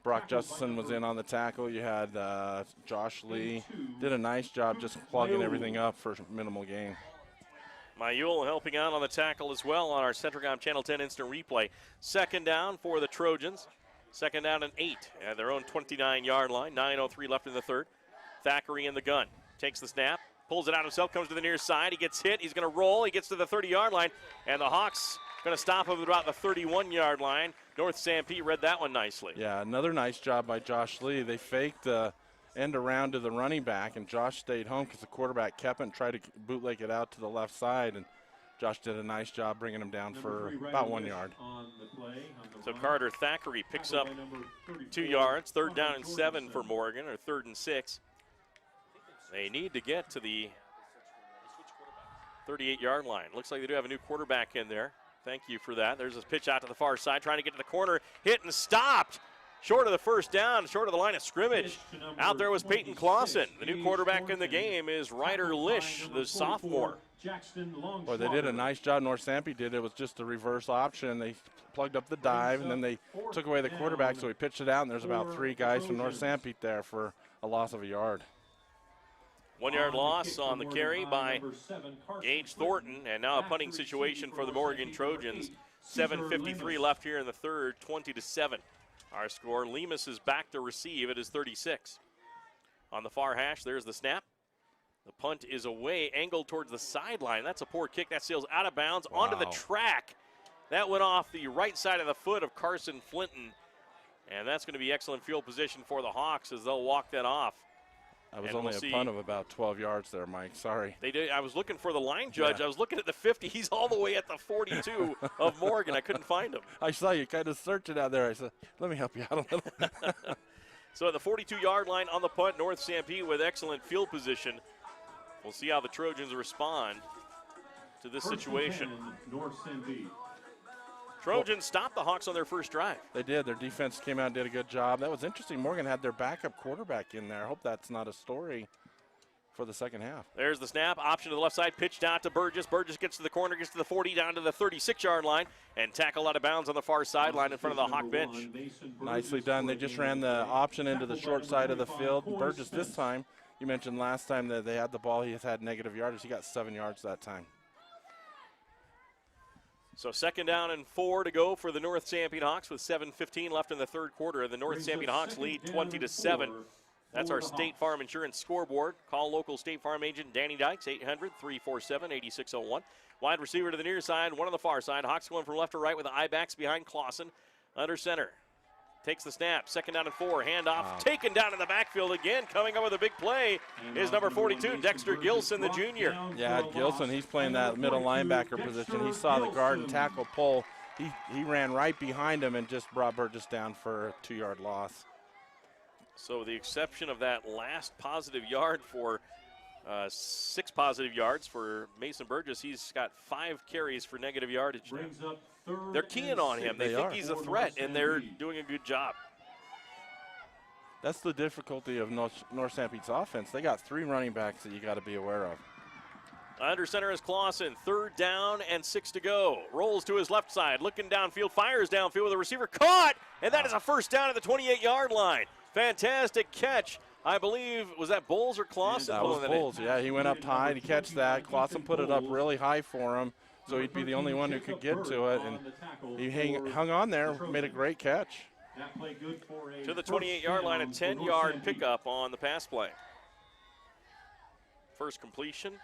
Brock Justison was in on the tackle. You had Josh Lee. Did a nice job just plugging everything up for minimal gain. Mayul helping out on the tackle as well on our Centricom Channel 10 instant replay. Second down for the Trojans. Second down and 8 at their own 29-yard line. 9:03 left in the third. Thackeray in the gun. Takes the snap. Pulls it out himself. Comes to the near side. He gets hit. He's going to roll. He gets to the 30-yard line. And the Hawks going to stop him at about the 31-yard line. North Sanpete read that one nicely. Yeah, another nice job by Josh Lee. They faked end around to the running back, and Josh stayed home because the quarterback kept it and tried to bootleg it out to the left side, and Josh did a nice job bringing him down for about 1 yard. So Carter Thackeray picks up 2 yards. 3rd down and 7 for Morgan, or 3rd and 6. They need to get to the 38-yard line. Looks like they do have a new quarterback in there. Thank you for that. There's a pitch out to the far side, trying to get to the corner. Hit and stopped. Short of the first down, short of the line of scrimmage. Out there was Peyton Clausen. The new quarterback in the game is Ryder Lish, the sophomore. Boy, they did a nice job. North Sanpete did. It was just a reverse option. They plugged up the dive, and then they took away the quarterback, so he pitched it out, and there's about 3 guys from North Sanpete there for a loss of a yard. 1 yard loss on the carry by Gage Thornton, and now a punting situation for the Morgan Trojans. 7:53 left here in the third, 20-7. Our score. Lemus is back to receive. It is 36. On the far hash, there's the snap. The punt is away, angled towards the sideline. That's a poor kick. That sails out of bounds onto the track. That went off the right side of the foot of Carson Flinton. And that's going to be excellent field position for the Hawks as they'll walk that off. That was only a punt of about 12 yards there, Mike. Sorry. They did. I was looking for the line judge. Yeah. I was looking at the 50. He's all the way at the 42 of Morgan. I couldn't find him. I saw you kind of searching out there. I said, let me help you out a little. So at the 42-yard line on the punt, North Sanpete with excellent field position. We'll see how the Trojans respond to this situation. North Sanpete. Trojans stopped the Hawks on their first drive. They did. Their defense came out and did a good job. That was interesting. Morgan had their backup quarterback in there. I hope that's not a story for the second half. There's the snap. Option to the left side. Pitched out to Burgess. Burgess gets to the corner, gets to the 40, down to the 36-yard line, and tackled out of bounds on the far sideline in front of the Hawk bench. Nicely done. They just ran the option into the short side of the field. Burgess this time, you mentioned last time that they had the ball. He has had negative yardage. He got 7 yards that time. So 2nd down and 4 to go for the North Sanpete Hawks with 7:15 left in the third quarter. The North Sanpete Hawks lead 20-7. That's our State Farm Insurance scoreboard. Call local State Farm agent Danny Dykes, 800-347-8601. Wide receiver to the near side, one on the far side. Hawks going from left to right with the I-backs behind Clausen. Under center. Takes the snap. 2nd down and 4. Handoff taken down in the backfield again. Coming up with a big play is number 42, Dexter Gilson, the junior. Yeah, Gilson, he's playing that middle linebacker position. He saw the guard and tackle pull. He ran right behind him and just brought Burgess down for a 2-yard loss. So with the exception of that last positive yard for 6 positive yards for Mason Burgess, he's got 5 carries for negative yardage now. They're keying on him. They think he's a threat, and they're doing a good job. That's the difficulty of North Sanpete's offense. They got 3 running backs that you got to be aware of. Under center is Clausen. 3rd down and 6 to go. Rolls to his left side, looking downfield, fires downfield with a receiver caught, and that is a 1st down at the 28-yard line. Fantastic catch. I believe, was that Bowles or Clausen? That was Bowles, yeah. He went up high to catch that. Clausen put it up really high for him, so he'd be the only one who could get to it. And he hung on there, made a great catch. To the 28-yard line, a 10-yard pickup on the pass play. First completion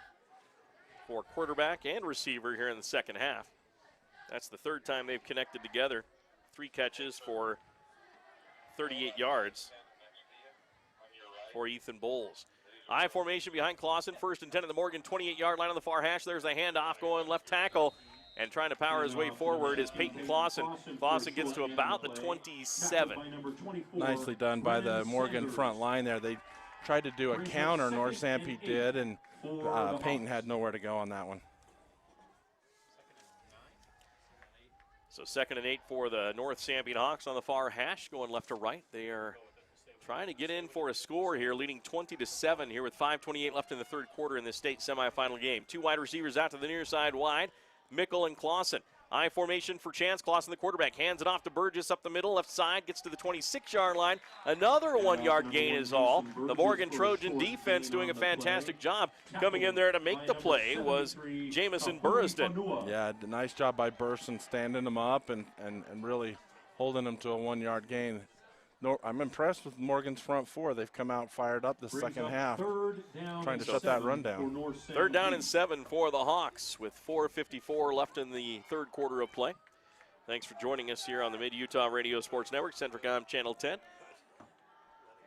for quarterback and receiver here in the second half. That's the 3rd time they've connected together. 3 catches for 38 yards for Ethan Bowles. I formation behind Clausen, 1st and 10 at the Morgan 28-yard line on the far hash. There's a handoff going left tackle, and trying to power his way forward is Peyton Clausen. Clausen gets to about the 27. Nicely done by the Morgan front line there. They tried to do a counter, North Sanpete did, and Peyton had nowhere to go on that one. So 2nd and 8 for the North Sanpete Hawks on the far hash, going left to right. They are trying to get in for a score here, leading 20-7 here with 5:28 left in the third quarter in this state semifinal game. 2 wide receivers out to the near side wide, Mickle and Clausen. I formation for Chance. Clausen, the quarterback, hands it off to Burgess up the middle, left side, gets to the 26-yard line. Another 1-yard gain is all. The Morgan Trojan defense doing a fantastic job. Coming in there to make the play was Jamison Burriston. Yeah, nice job by Burriston standing him up and really holding him to a 1-yard gain. I'm impressed with Morgan's front 4. They've come out fired up the second half, trying to shut that run down. 3rd down and 7 for the Hawks with 4:54 left in the third quarter of play. Thanks for joining us here on the Mid-Utah Radio Sports Network, Centricom Channel 10.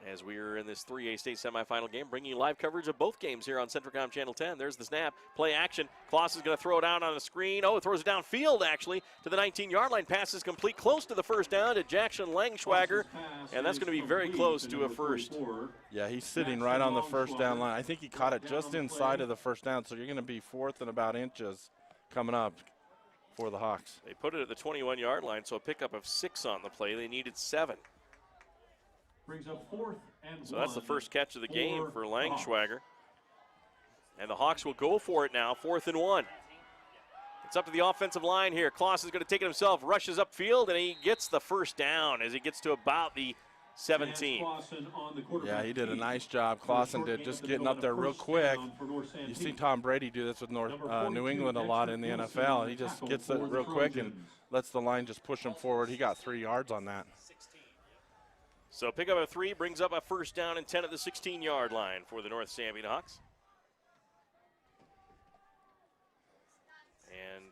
as we are in this 3A state semifinal game, bringing you live coverage of both games here on Centricom Channel 10. There's the snap, play action. Kloss is going to throw it out on the screen. Oh, it throws it downfield, actually, to the 19-yard line. Pass is complete, close to the first down to Jackson Langschwager, and that's going to be very close to a first. Yeah, he's sitting right on the first down line. I think he caught it just inside of the first down, so you're going to be fourth and about inches coming up for the Hawks. They put it at the 21-yard line, so a pickup of 6 on the play. They needed 7. Brings up 4th and So that's the first catch of the game for Langschwager. And the Hawks will go for it now, 4th and 1. It's up to the offensive line here. Kloss is going to take it himself, rushes upfield, and he gets the first down as he gets to about the 17. Yeah, he did a nice job. Clausen did, just getting up there real quick. You see Tom Brady do this with New England a lot in the NFL. He just gets it real quick and lets the line just push him forward. He got 3 yards on that. So pick up a 3, brings up a first down and 10 at the 16-yard line for the North Sanpete Hawks. And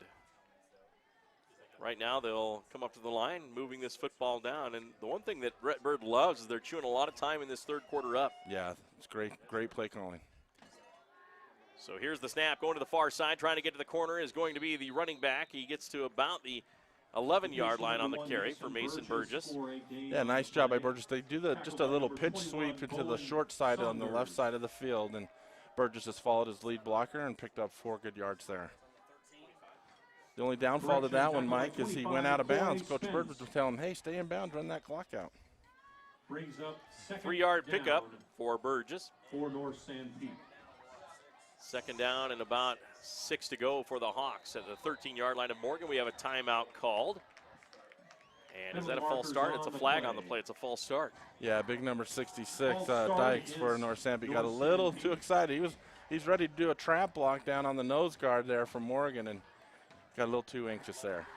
right now they'll come up to the line, moving this football down. And the one thing that Brett Bird loves is they're chewing a lot of time in this third quarter up. Yeah, it's great play calling. So here's the snap, going to the far side, trying to get to the corner is going to be the running back. He gets to about the 11-yard line on the carry for Mason Burgess. Yeah, nice job by Burgess. They do just a little pitch sweep into the short side on the left side of the field, and Burgess has followed his lead blocker and picked up 4 good yards there. The only downfall to that one, Mike, is he went out of bounds. Coach Burgess was telling him, hey, stay in bounds, run that clock out. Brings up 3-yard pickup for Burgess. For North Sanpete. Second down and about 6 to go for the Hawks at the 13-yard line of Morgan. We have a timeout called. And is that a false start? It's a flag on the play. It's a false start. Yeah, big number 66, Dykes for North Sanpete. Got a little too excited. He's ready to do a trap block down on the nose guard there for Morgan and got a little too anxious there.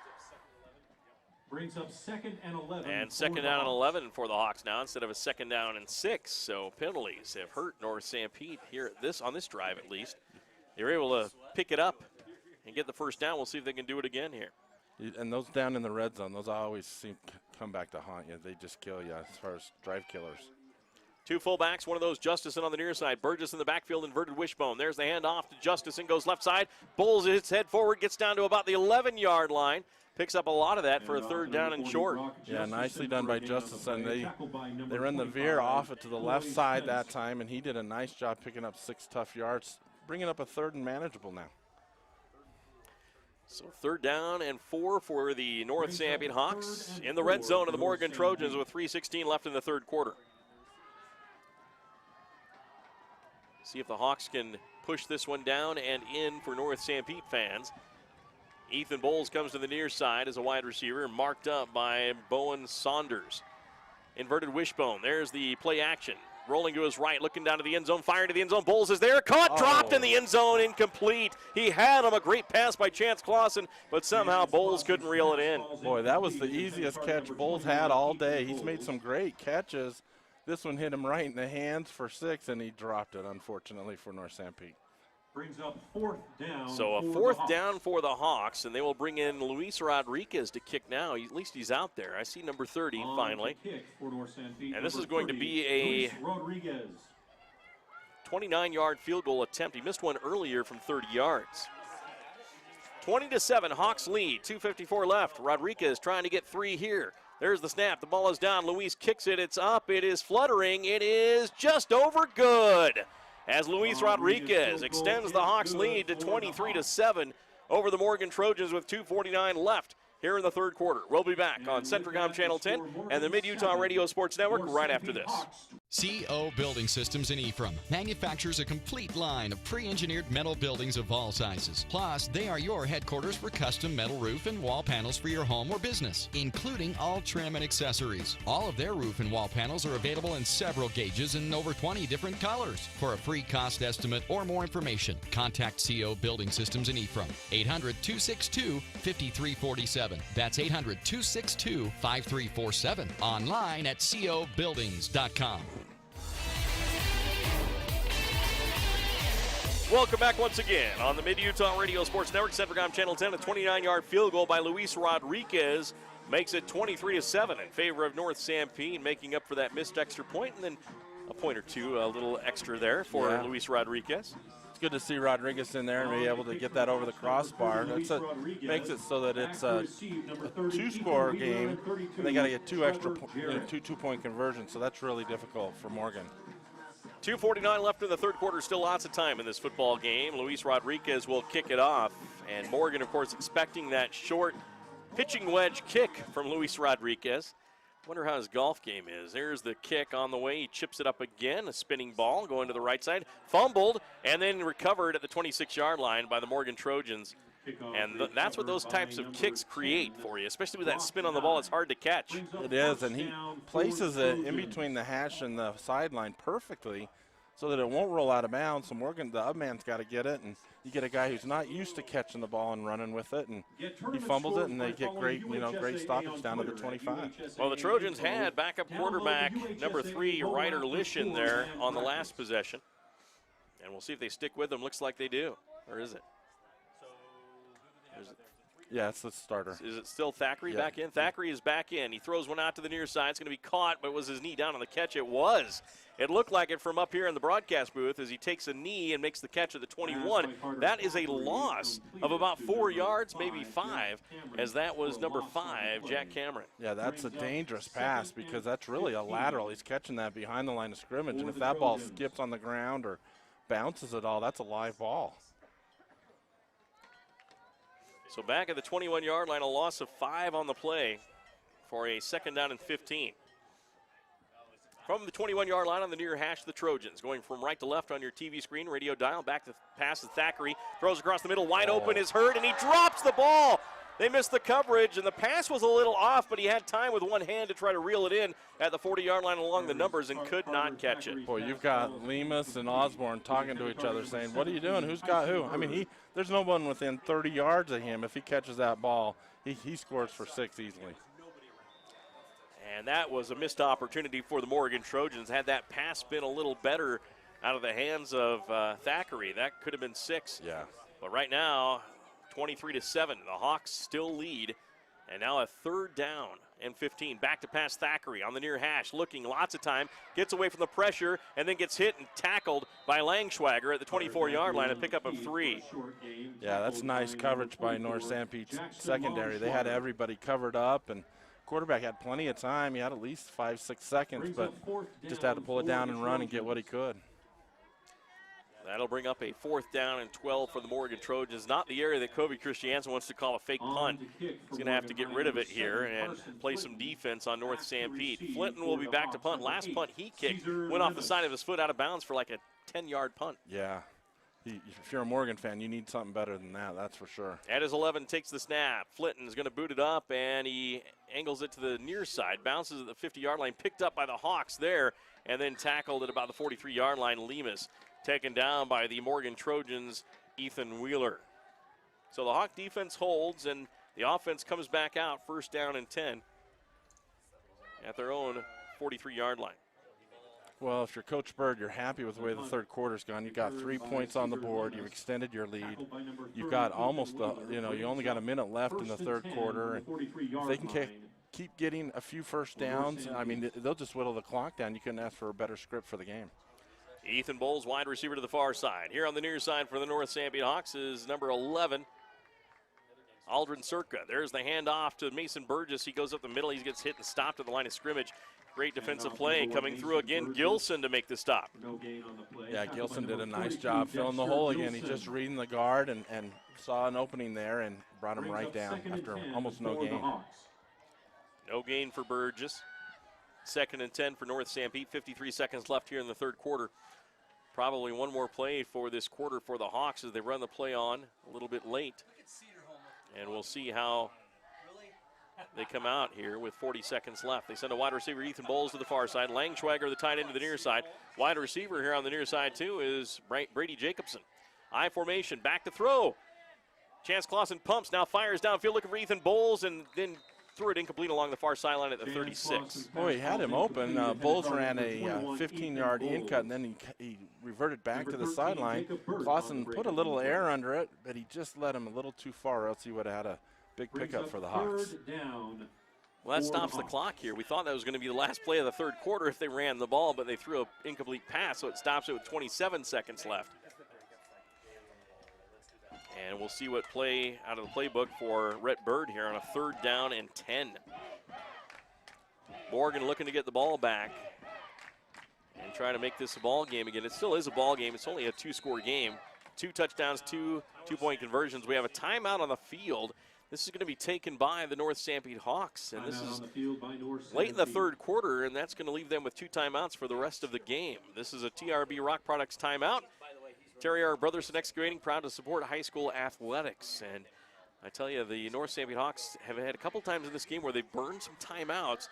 Brings up 2nd and 11. And second down and 11 for the Hawks now instead of a 2nd down and 6. So penalties have hurt North Sanpete here on this drive at least. They were able to pick it up and get the first down. We'll see if they can do it again here. And those down in the red zone, those always seem to come back to haunt you. They just kill you as far as drive killers. 2 fullbacks, one of those Justison on the near side. Burgess in the backfield, inverted wishbone. There's the handoff to Justison, goes left side. Bowls his head forward, gets down to about the 11-yard line. Picks up a lot of that for a 3rd down and short. Yeah, nicely done by Justison. They run the veer off it to the left side that time, and he did a nice job picking up 6 tough yards, bringing up a 3rd and manageable now. So 3rd down and 4 for the North Sanpete Hawks in the red zone of the Morgan Trojans with 3:16 left in the 3rd quarter. See if the Hawks can push this one down and in for North Sanpete fans. Ethan Bowles comes to the near side as a wide receiver, marked up by Bowen Saunders. Inverted wishbone, there's the play action. Rolling to his right, looking down to the end zone, firing to the end zone. Bowles is there, caught, dropped in the end zone, incomplete. He had him, a great pass by Chance Clausen, but somehow Bowles couldn't reel it in. Boy, that was the easiest catch Bowles had all day. He's made some great catches. This one hit him right in the hands for 6, and he dropped it, unfortunately, for North Sanpete. Brings up 4th down. So a 4th down for the Hawks, and they will bring in Luis Rodriguez to kick now. At least he's out there. I see number 30 finally. And this is going to be a 29-yard field goal attempt. He missed one earlier from 30 yards. 20-7, Hawks lead. 2:54 left. Rodriguez trying to get 3 here. There's the snap. The ball is down. Luis kicks it. It's up. It is fluttering. It is just over good, as Luis Rodriguez extends the Hawks lead to 23-7 over the Morgan Trojans with 2:49 left here in the 3rd quarter. We'll be back on Centricom Channel 10 and the Mid-Utah Radio Sports Network right after this. CO Building Systems in Ephraim manufactures a complete line of pre-engineered metal buildings of all sizes. Plus, they are your headquarters for custom metal roof and wall panels for your home or business, including all trim and accessories. All of their roof and wall panels are available in several gauges and over 20 different colors. For a free cost estimate or more information, contact CO Building Systems in Ephraim, 800-262-5347. That's 800-262-5347. Online at cobuildings.com. Welcome back once again on the Mid-Utah Radio Sports Network. Centricom Channel 10, a 29-yard field goal by Luis Rodriguez makes it 23-7 in favor of North Sanpete, making up for that missed extra point. And then a point or two, a little extra there for Luis Rodriguez. It's good to see Rodriguez in there and be able to get that over the crossbar. Makes it so that it's a two-score game, and they got to get two extra two-point conversions, so that's really difficult for Morgan. 2:49 left in the third quarter. Still lots of time in this football game. Luis Rodriguez will kick it off. And Morgan, of course, expecting that short pitching wedge kick from Luis Rodriguez. Wonder how his golf game is. There's the kick on the way. He chips it up again. A spinning ball going to the right side. Fumbled and then recovered at the 26-yard line by the Morgan Trojans. And that's what those types of kicks create for you, especially with that spin on the ball. It's hard to catch. It is, and he places it in between the hash and the sideline perfectly so that it won't roll out of bounds. So Morgan, the up man's got to get it, and you get a guy who's not used to catching the ball and running with it, and he fumbles it, and they get great stoppage down to the 25. Well, the Trojans had backup quarterback number 3, Ryder Lishin there on the last possession. And we'll see if they stick with him. Looks like they do. Or is it? Yeah, it's the starter. Is it still Thackeray back in? Thackeray is back in. He throws one out to the near side. It's going to be caught, but was his knee down on the catch? It was. It looked like it from up here in the broadcast booth as he takes a knee and makes the catch at the 21. That is a loss of about 4 yards, maybe 5, as that was number 5, Jack Cameron. Yeah, that's a dangerous pass because that's really a lateral. He's catching that behind the line of scrimmage, and if that ball skips on the ground or bounces at all, that's a live ball. So back at the 21-yard line, a loss of 5 on the play for a 2nd down and 15. From the 21-yard line on the near hash, the Trojans going from right to left on your TV screen, radio dial, back to pass to Thackeray, throws across the middle, wide open, is hurt, and he drops the ball. They missed the coverage, and the pass was a little off, but he had time with one hand to try to reel it in at the 40-yard line along the numbers and could not catch it. Boy, you've got Lemus and Osborne talking to each other saying, what are you doing? Who's got who? I mean, there's no one within 30 yards of him. If he catches that ball, he scores for 6 easily. And that was a missed opportunity for the Morgan Trojans. Had that pass been a little better out of the hands of Thackeray, that could have been 6. Yeah. But right now, 23-7, the Hawks still lead. And now a 3rd down and 15. Back to pass Thackeray on the near hash, looking lots of time, gets away from the pressure, and then gets hit and tackled by Langschwager at the 24-yard line, a pickup of 3. Yeah, that's nice coverage by North Sanpete's secondary. They had everybody covered up, and quarterback had plenty of time. He had at least 5-6 seconds, but just had to pull it down and run and get what he could. That'll bring up a 4th down and 12 for the Morgan Trojans. Not the area that Kobe Christiansen wants to call a fake punt. He's going to have to get rid of it here and play some defense on North Sanpete. Flinton will be back to punt. Last punt he kicked went off the side of his foot out of bounds for like a 10-yard punt. Yeah. If you're a Morgan fan, you need something better than that, that's for sure. At his 11, takes the snap. Flinton is going to boot it up, and he angles it to the near side. Bounces at the 50-yard line, picked up by the Hawks there, and then tackled at about the 43-yard line. Lemus taken down by the Morgan Trojans, Ethan Wheeler. So the Hawk defense holds, and the offense comes back out, 1st down and 10 at their own 43-yard line. Well, if you're Coach Bird, you're happy with the way the third quarter's gone. You've got 3 points on the board. You've extended your lead. You've got almost, you only got a minute left in the third quarter. And if they can keep getting a few first downs, I mean, they'll just whittle the clock down. You couldn't ask for a better script for the game. Ethan Bowles, wide receiver to the far side. Here on the near side for the North Sanpete Hawks is number 11, Aldrin Circa. There's the handoff to Mason Burgess. He goes up the middle. He gets hit and stopped at the line of scrimmage. Great defensive play coming through again. Gilson to make the stop. Yeah, Gilson did a nice job filling the hole again. He's just reading the guard and saw an opening there and brought him right down after almost no gain. No gain for Burgess. 2nd and 10 for North Sanpete. 53 seconds left here in the third quarter. Probably one more play for this quarter for the Hawks as they run the play on a little bit late. And we'll see how they come out here with 40 seconds left. They send a wide receiver, Ethan Bowles, to the far side. Langschwager, the tight end, to the near side. Wide receiver here on the near side, too, is Brady Jacobson. I formation, back to throw. Chance Clausen pumps, now fires downfield, looking for Ethan Bowles, and then threw it incomplete along the far sideline at the 36. Boy, he had him open. Bowles ran a 15-yard in cut, and then he reverted back to the sideline. Clausen put a little air under it, but he just let him a little too far, or else he would have had a big pickup for the Hawks. Well, that stops the clock here. We thought that was going to be the last play of the third quarter if they ran the ball, but they threw an incomplete pass, so it stops it with 27 seconds left. And we'll see what play out of the playbook for Rhett Bird here on a 3rd down and 10. Morgan looking to get the ball back and try to make this a ball game again. It still is a ball game. It's only a 2-score game. 2 touchdowns, 2 two-point conversions. We have a timeout on the field. This is going to be taken by the North Sanpete Hawks, and this is late in the third quarter, and that's going to leave them with 2 timeouts for the rest of the game. This is a TRB Rock Products timeout. Terry R. Brotherson Excavating, proud to support high school athletics. And I tell you, the North Sanpete Hawks have had a couple times in this game where they burned some timeouts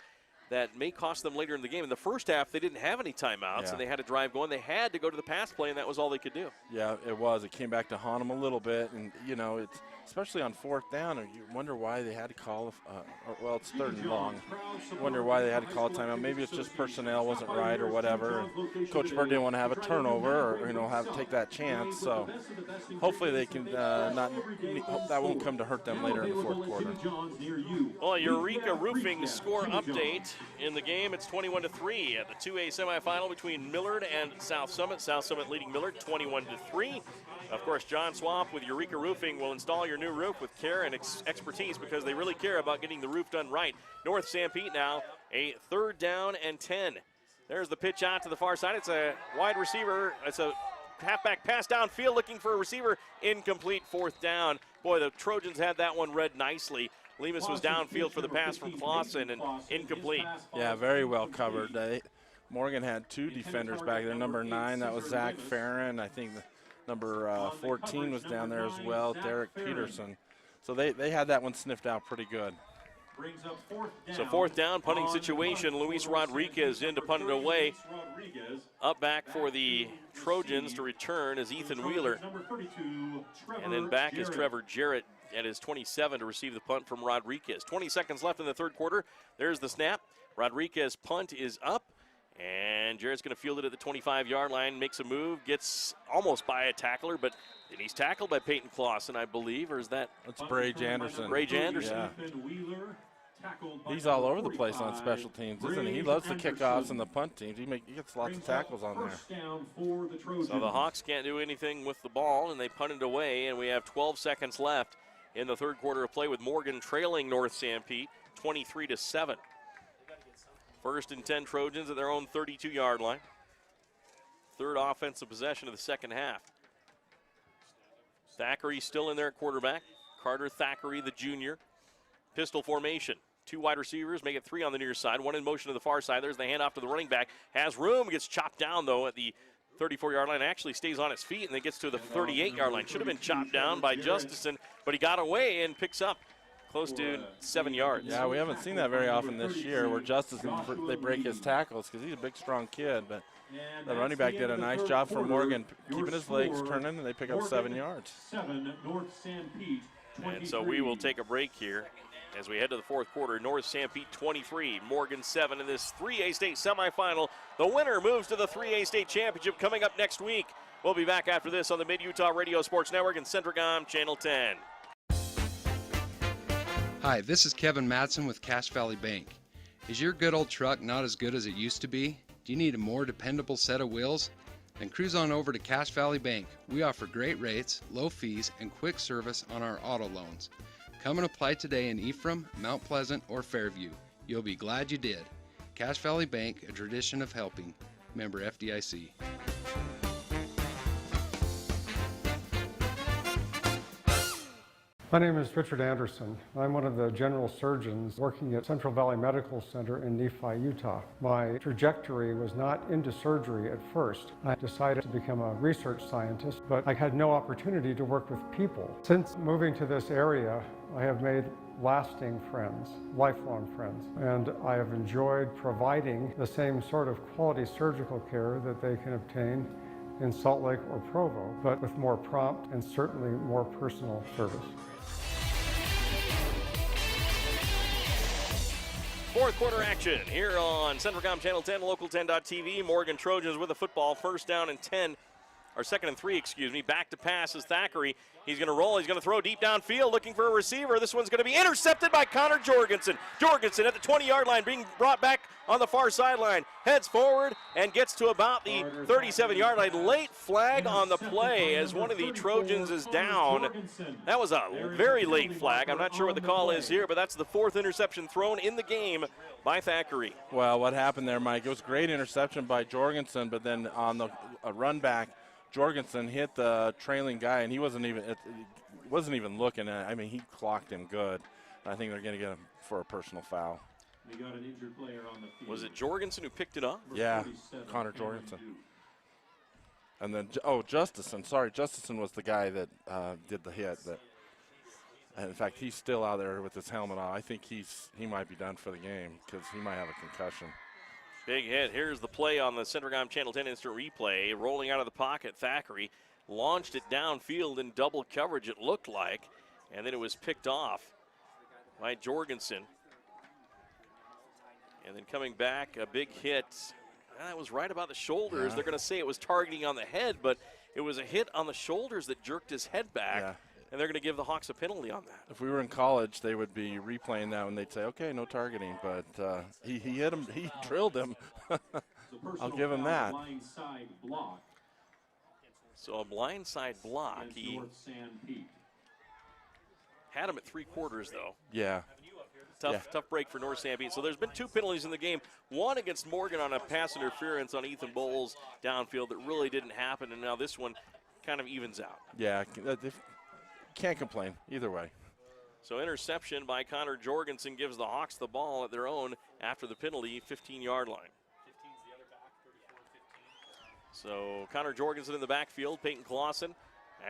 that may cost them later in the game. In the first half, they didn't have any timeouts, and they had a drive going. They had to go to the pass play, and that was all they could do. Yeah, it was. It came back to haunt them a little bit, and, you know, it's especially on 4th down, you wonder why they had to call, well, it's 3rd and long. Wonder why they had to call a timeout. Maybe it's just personnel wasn't right or whatever. And Coach Bird didn't want to have a turnover or, you know, have to take that chance. So hopefully they can that won't come to hurt them later in the 4th quarter. Well, Eureka Roofing score update in the game. It's 21-3 at the 2A semifinal between Millard and South Summit. South Summit leading Millard 21-3. Of course, John Swamp with Eureka Roofing will install your new roof with care and expertise because they really care about getting the roof done right. North Sanpete now a 3rd down and 10. There's the pitch out to the far side. It's a wide receiver. It's a halfback pass downfield looking for a receiver. Incomplete, 4th down. Boy, the Trojans had that one read nicely. Lemus was downfield for the pass from Clausen and incomplete. Yeah, very well covered. Morgan had 2 defenders back there. Number 9, that was Zach Farron. I think number 14 was down there as well, Derek Peterson. So they had that one sniffed out pretty good. So 4th down, punting situation. Luis Rodriguez in to punt it away. Up back for the Trojans to return is Ethan Wheeler. And then back is Trevor Jarrett at his 27 to receive the punt from Rodriguez. 20 seconds left in the 3rd quarter. There's the snap. Rodriguez punt is up. And Jarrett's going to field it at the 25-yard line, makes a move, gets almost by a tackler, but then he's tackled by Peyton Clausen, I believe, or is that? That's Brage Anderson. Brage Anderson. Yeah. He's all over the place on special teams, isn't he? He loves the kickoffs and the punt teams. He gets lots of tackles on there. So the Hawks can't do anything with the ball, and they punt it away, and we have 12 seconds left in the 3rd quarter of play with Morgan trailing North Sanpete 23-7. 1st and 10 Trojans at their own 32-yard line. 3rd offensive possession of the 2nd half. Thackeray still in there at quarterback. Carter Thackeray, the junior. Pistol formation. 2 wide receivers, make it 3 on the near side. 1 in motion to the far side. There's the handoff to the running back. Has room, gets chopped down, though, at the 34-yard line. Actually stays on his feet and then gets to the 38-yard line. Should have been chopped down by Justison, but he got away and picks up close to 7 yards. Yeah, we haven't seen that very often this year where Justison, they break his tackles because he's a big, strong kid. But the running back did a nice job for Morgan, keeping his legs turning, and they pick up 7 yards. And so we will take a break here as we head to the 4th quarter. North Sanpete 23, Morgan 7 in this 3A state semifinal. The winner moves to the 3A state championship coming up next week. We'll be back after this on the Mid-Utah Radio Sports Network and Centricom Channel 10. Hi, this is Kevin Madsen with Cache Valley Bank. Is your good old truck not as good as it used to be? Do you need a more dependable set of wheels? Then cruise on over to Cache Valley Bank. We offer great rates, low fees, and quick service on our auto loans. Come and apply today in Ephraim, Mount Pleasant, or Fairview. You'll be glad you did. Cache Valley Bank, a tradition of helping. Member FDIC. My name is Richard Anderson. I'm one of the general surgeons working at Central Valley Medical Center in Nephi, Utah. My trajectory was not into surgery at first. I decided to become a research scientist, but I had no opportunity to work with people. Since moving to this area, I have made lasting friends, lifelong friends, and I have enjoyed providing the same sort of quality surgical care that they can obtain in Salt Lake or Provo, but with more prompt and certainly more personal service. 4th quarter action here on Centricom Channel 10, Local 10.tv. Morgan Trojans with a football, 1st down and 10 or 2nd and 3, excuse me. Back to pass is Thackeray. He's going to roll. He's going to throw deep downfield looking for a receiver. This one's going to be intercepted by Connor Jorgensen. Jorgensen at the 20-yard line being brought back on the far sideline. Heads forward and gets to about the 37-yard line. Late flag on the play as one of the Trojans is down. That was a very late flag. I'm not sure what the call is here, but that's the 4th interception thrown in the game by Thackeray. Well, what happened there, Mike, it was a great interception by Jorgensen, but then on the run back, Jorgensen hit the trailing guy, and he wasn't even looking at it. I mean, he clocked him good. I think they're going to get him for a personal foul. We got an injured player on the field. Was it Jorgensen who picked it up? Yeah, Connor Jorgensen. And then, Justison. Sorry, Justison was the guy that did the hit. And in fact, he's still out there with his helmet on. I think he might be done for the game because he might have a concussion. Big hit. Here's the play on the Centricom Channel 10 instant replay. Rolling out of the pocket, Thackeray launched it downfield in double coverage, it looked like, and then it was picked off by Jorgensen. And then coming back, a big hit. That was right about the shoulders. Yeah. They're going to say it was targeting on the head, but it was a hit on the shoulders that jerked his head back. Yeah. And they're going to give the Hawks a penalty on that. If we were in college, they would be replaying that and they'd say, okay, no targeting. But he hit him, he drilled him. I'll give him that. So a blindside block. He had him at 3/4, though. Yeah. Tough break for North Sanpete. So there's been 2 penalties in the game. One against Morgan on a pass interference on Ethan Bowles downfield that really didn't happen, and now this one kind of evens out. Yeah, can't complain either way. So interception by Connor Jorgensen gives the Hawks the ball at their own after the penalty, 15-yard line. So Connor Jorgensen in the backfield, Peyton Clausen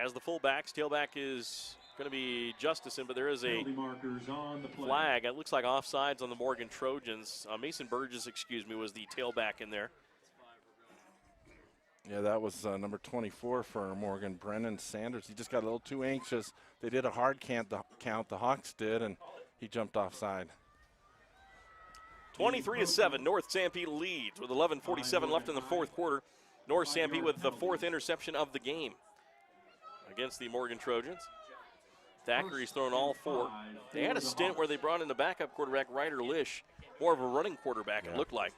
as the fullbacks. Tailback is going to be Justison, but there is a flag. It looks like offsides on the Morgan Trojans. Mason Burgess, was the tailback in there. Yeah, that was number 24 for Morgan, Brennan Sanders. He just got a little too anxious. They did a hard count, the Hawks did, and he jumped offside. 23-7, North Sanpete leads with 11:47 left in the 4th quarter. North Sanpete with the 4th interception of the game against the Morgan Trojans. Thackeray's thrown all 4. They had a stint where they brought in the backup quarterback, Ryder Lish, more of a running quarterback, it looked like.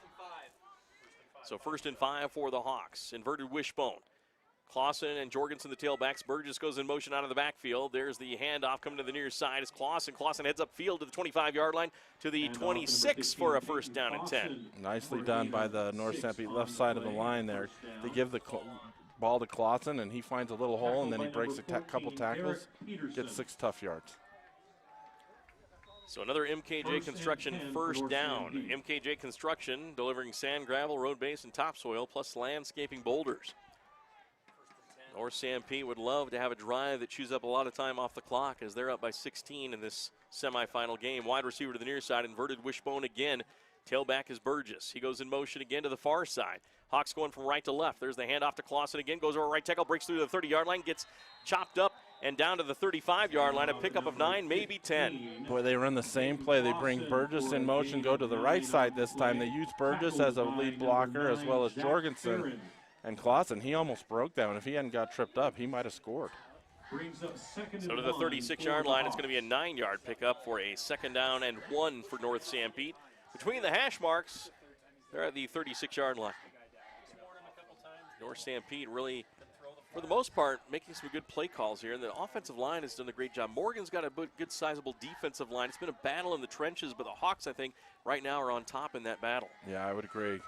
So 1st and 5 for the Hawks. Inverted wishbone. Clausen and Jorgensen, the tailbacks. Burgess goes in motion out of the backfield. There's the handoff coming to the near side. It's Clausen. Clausen heads upfield to the 25-yard line to the 26 for a 1st down and 10. Nicely done by the North Sanpete left side of the line there. They give the ball to Clausen, and he finds a little hole, and then he breaks a couple tackles, gets 6 tough yards. So another MKJ Construction 1st down. MKJ Construction delivering sand, gravel, road base, and topsoil, plus landscaping boulders. North Sanpete would love to have a drive that chews up a lot of time off the clock as they're up by 16 in this semifinal game. Wide receiver to the near side, inverted wishbone again. Tailback is Burgess. He goes in motion again to the far side. Hawks going from right to left. There's the handoff to Clausen again. Goes over right tackle, breaks through the 30-yard line, gets chopped up and down to the 35-yard line. A pickup of 9, maybe 10. Boy, they run the same play. They bring Burgess in motion, go to the right side this time. They use Burgess as a lead blocker as well as Jorgensen. And Clausen, he almost broke that one. If he hadn't got tripped up, he might have scored. So to the 36-yard line, it's going to be a 9-yard pickup for a 2nd down and 1 for North Sanpete. Between the hash marks, they're at the 36-yard line. North Sanpete really, for the most part, making some good play calls here, and the offensive line has done a great job. Morgan's got a good sizable defensive line. It's been a battle in the trenches, but the Hawks, I think, right now are on top in that battle. Yeah, I would agree.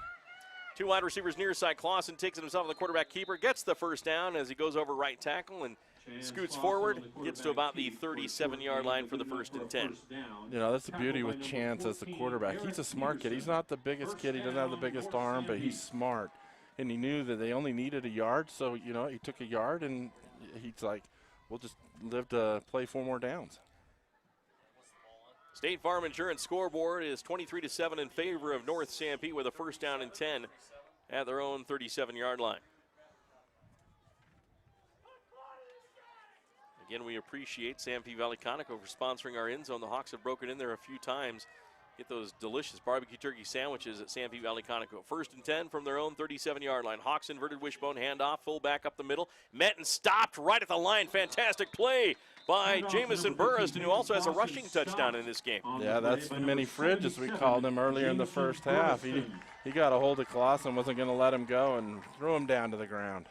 2 wide receivers near side. Clausen takes it himself, the quarterback keeper, gets the 1st down as he goes over right tackle and scoots forward, gets to about the 37-yard line for the 1st and 10. You know, that's the beauty with Chance as the quarterback. He's a smart kid. He's not the biggest kid. He doesn't have the biggest arm, but he's smart. And he knew that they only needed a yard, so, you know, he took a yard, and he's like, we'll just live to play 4 more downs. State Farm Insurance scoreboard is 23-7 in favor of North Sanpete with a 1st down and 10 at their own 37-yard line. Again, we appreciate Sanpete Valley Conoco for sponsoring our end zone. The Hawks have broken in there a few times get those delicious barbecue turkey sandwiches at Sanpete Valley Conoco. 1st and 10 from their own 37-yard line. Hawks inverted wishbone handoff, full back up the middle. Met and stopped right at the line. Fantastic play by Jamison Burriston, who also has a rushing touchdown in this game. Yeah, that's the mini fridge, as we called him earlier in the first half. He got a hold of Clausen, wasn't going to let him go, and threw him down to the ground.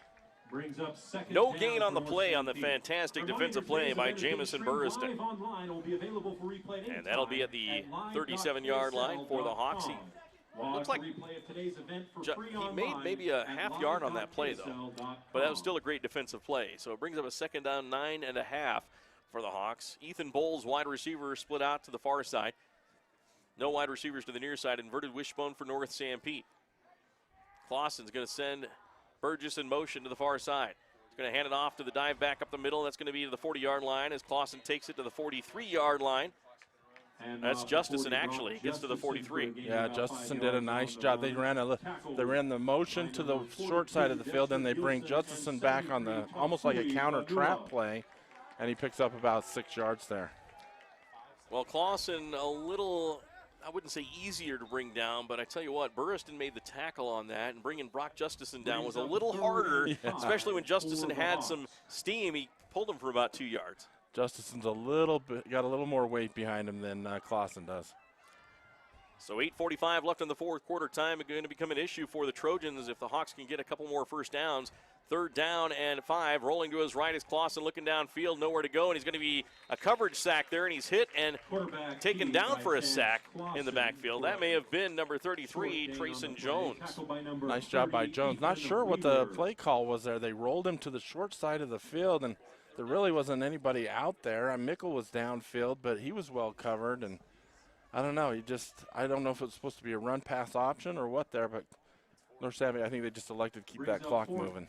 No gain on the play on the fantastic defensive play by Jamison Burriston. And that'll be at the 37-yard line for the Hawks. Looks like he made maybe a half yard on that play, though. But that was still a great defensive play. So it brings up a 2nd down, 9.5 for the Hawks. Ethan Bowles, wide receiver, split out to the far side. No wide receivers to the near side. Inverted wishbone for North Sanpete. Clausen's going to send Burgess in motion to the far side. He's going to hand it off to the dive back up the middle. That's going to be to the 40-yard line as Clausen takes it to the 43-yard line. That's Justison, actually. Gets to the 43. Yeah, Justison did a nice job. They ran the motion to the short side of the field, and they bring Justison back on the almost like a counter trap play, and he picks up about 6 yards there. Well, Clausen a little, I wouldn't say easier to bring down, but I tell you what, Burriston made the tackle on that, and bringing Brock Justison down was a little harder, especially when Justison had some steam. He pulled him for about 2 yards. Justison's got a little more weight behind him than Clausen does. So 8:45 left in the fourth quarter time. It's going to become an issue for the Trojans if the Hawks can get a couple more first downs. 3rd down and 5. Rolling to his right is Clausen looking downfield, nowhere to go, and he's going to be a coverage sack there, and he's hit and taken down for a sack in the backfield. That may have been number 33, Trayson Jones. Nice job by Jones. Not sure what the play call was there. They rolled him to the short side of the field, and there really wasn't anybody out there. Mickle was downfield, but he was well covered, and I don't know. I don't know if it was supposed to be a run-pass option or what there, but North Sanpete, I think they just elected to keep that clock moving.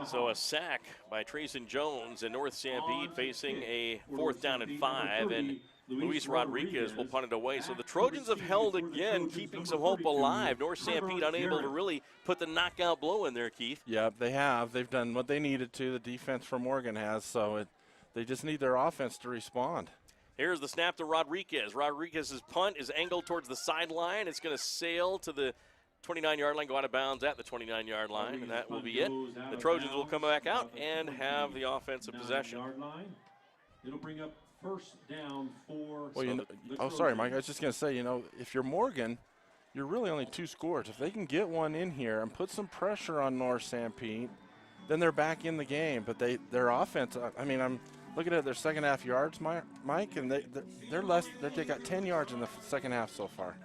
So a sack by Trayson Jones, and North Sanpete facing a 4th down and 5, and Luis Rodriguez will punt it away. So the Trojans have held again, keeping some hope alive. North Sanpete unable to really put the knockout blow in there, Keith. Yeah, they have. They've done what they needed to. The defense from Morgan has, so they just need their offense to respond. Here's the snap to Rodriguez. Rodriguez's punt is angled towards the sideline. It's going to sail to the 29-yard line, go out of bounds at the 29-yard line, and that will be it. The Trojans will come back out and have the offensive possession. It'll bring up 1st down for. Well, sorry, Mike. I was just going to say, if you're Morgan, you're really only 2 scores. If they can get one in here and put some pressure on North Sanpete, then they're back in the game. But their offense, I'm looking at their second half yards, Mike, and they got 10 yards in the second half so far.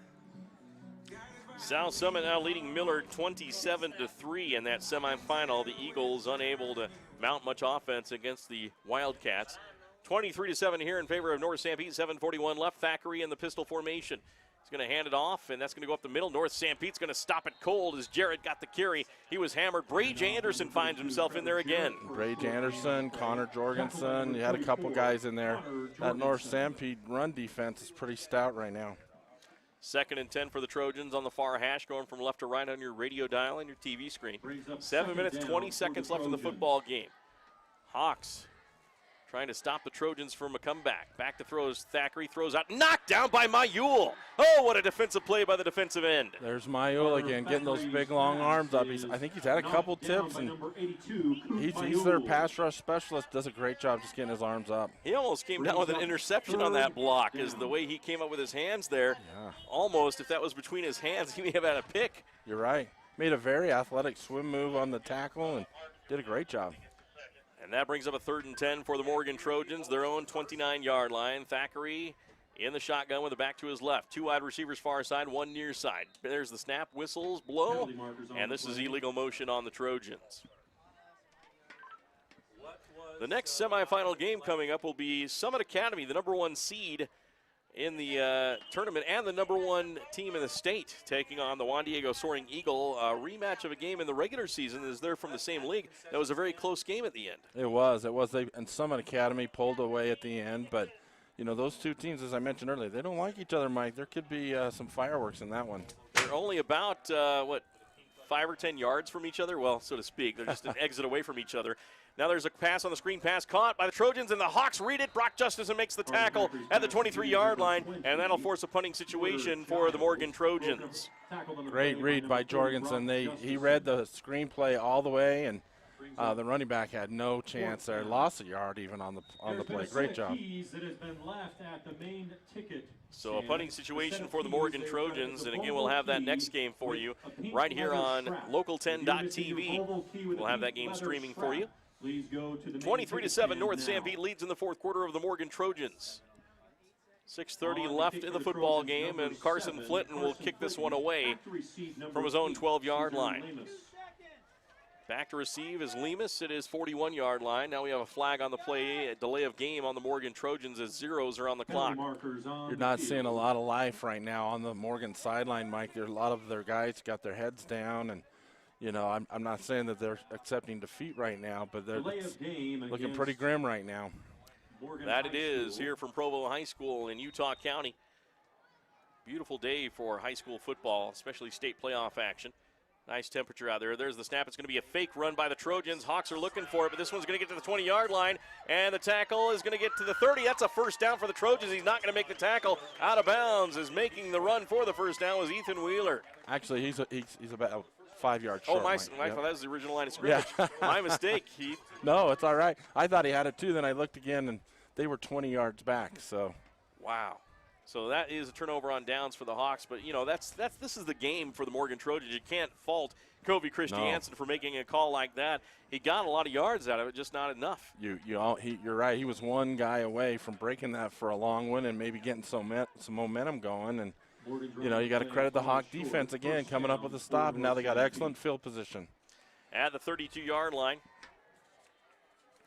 South Summit now leading Millard 27-3 in that semifinal. The Eagles unable to mount much offense against the Wildcats. 23-7 here in favor of North Sanpete. 7:41 left. Thackeray in the pistol formation. He's going to hand it off, and that's going to go up the middle. North Sanpete's going to stop it cold as Jarrett got the carry. He was hammered. Brage Anderson finds himself in there again. Brage Anderson, Connor Jorgensen. You had a couple guys in there. That North Sanpete run defense is pretty stout right now. 2nd and 10 for the Trojans on the far hash, going from left to right on your radio dial and your TV screen. 7 minutes, 20 seconds left in the football game. Hawks trying to stop the Trojans from a comeback. Back to throws. Thackeray throws out. Knocked down by Mayul. Oh, what a defensive play by the defensive end. There's Mayul again, getting those big, long arms up. I think he's had a couple tips, and he's their pass rush specialist. Does a great job just getting his arms up. He almost came down with an interception on that block, as the way he came up with his hands there. Yeah. Almost, if that was between his hands, he may have had a pick. You're right. Made a very athletic swim move on the tackle and did a great job. And that brings up a 3rd and 10 for the Morgan Trojans, their own 29-yard line. Thackeray in the shotgun with the back to his left. 2 wide receivers far side, 1 near side. There's the snap, whistles, blow, and this is illegal motion on the Trojans. The next semifinal game coming up will be Summit Academy, the #1 seed in the tournament and the #1 team in the state, taking on the Juan Diego Soaring Eagle. A rematch of a game in the regular season as they're from the same league. That was a very close game at the end. It was. And Summit Academy pulled away at the end, but those two teams, as I mentioned earlier, they don't like each other, Mike. There could be some fireworks in that one. They're only about 5 or 10 yards from each other. Well, so to speak. They're just an exit away from each other. Now there's a pass on the screen pass caught by the Trojans, and the Hawks read it. Brock Justison makes the tackle at the 23-yard line, and that'll force a punting situation for the Morgan Trojans. Great read by Jorgensen. He read the screenplay all the way, and the running back had no chance there. Lost a yard even on the play. Great job. So a punting situation for the Morgan Trojans, and again, we'll have that next game for you right here on local10.tv. We'll have that game streaming for you. 23-7, North Sanpete leads in the fourth quarter of the Morgan Trojans. 6:30 left in the football game, and Carson Flinton will kick this one away from his own 12-yard line. Back to receive is Lemus at his 41-yard line. Now we have a flag on the play, a delay of game on the Morgan Trojans as zeros are on the clock. You're not seeing a lot of life right now on the Morgan sideline, Mike. There are a lot of their guys got their heads down, and you know, I'm not saying that they're accepting defeat right now, but they're looking pretty grim right now. That it is here from Provo High School in Utah County. Beautiful day for high school football, especially state playoff action. Nice temperature out there. There's the snap. It's going to be a fake run by the Trojans. Hawks are looking for it, but this one's going to get to the 20-yard line, and the tackle is going to get to the 30. That's a first down for the Trojans. He's not going to make the tackle. Out of bounds is making the run for the first down was Ethan Wheeler. Actually, he's about 5 yards short. Oh, my that was the original line of scrimmage. Yeah. My mistake, Heath. No, it's all right. I thought he had it too. Then I looked again, and they were 20 yards back. So, wow. So that is a turnover on downs for the Hawks. But you know, this is the game for the Morgan Trojans. You can't fault Kobe Christiansen for making a call like that. He got a lot of yards out of it, just not enough. You're right. He was one guy away from breaking that for a long one and maybe getting some momentum going. And you know, you got to credit the Hawk defense again, coming up with a stop. And now they got excellent field position. At the 32-yard line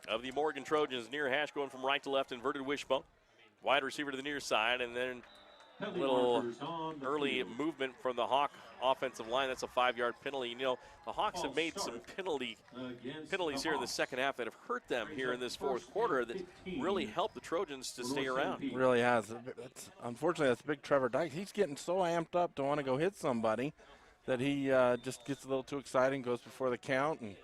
of the Morgan Trojans, near hash going from right to left, inverted wishbone. Wide receiver to the near side, and then a little early movement from the Hawk offensive line. That's a 5-yard penalty. You know, the Hawks have made some penalties here in the second half that have hurt them here in this fourth quarter that really helped the Trojans to stay around. It really has. Unfortunately, that's big Trevor Dykes. He's getting so amped up to want to go hit somebody that he just gets a little too excited and goes before the count. And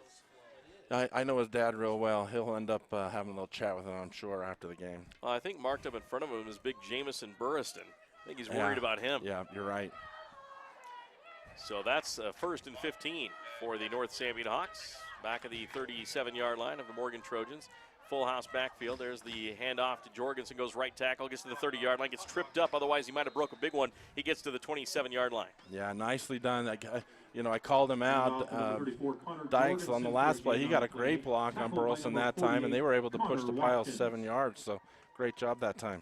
I know his dad real well. He'll end up having a little chat with him, I'm sure, after the game. Well, I think marked up in front of him is big Jamison Burriston. I think he's worried about him. Yeah, you're right. So that's first and 15 for the North Sanpete Hawks. Back at the 37-yard line of the Morgan Trojans. Full house backfield. There's the handoff to Jorgensen. Goes right tackle. Gets to the 30-yard line. Gets tripped up. Otherwise, he might have broke a big one. He gets to the 27-yard line. Yeah, nicely done. I called him out. Dykes on the last play. He got a great block on Burleson that time, and they were able to push the pile 7 yards. So great job that time.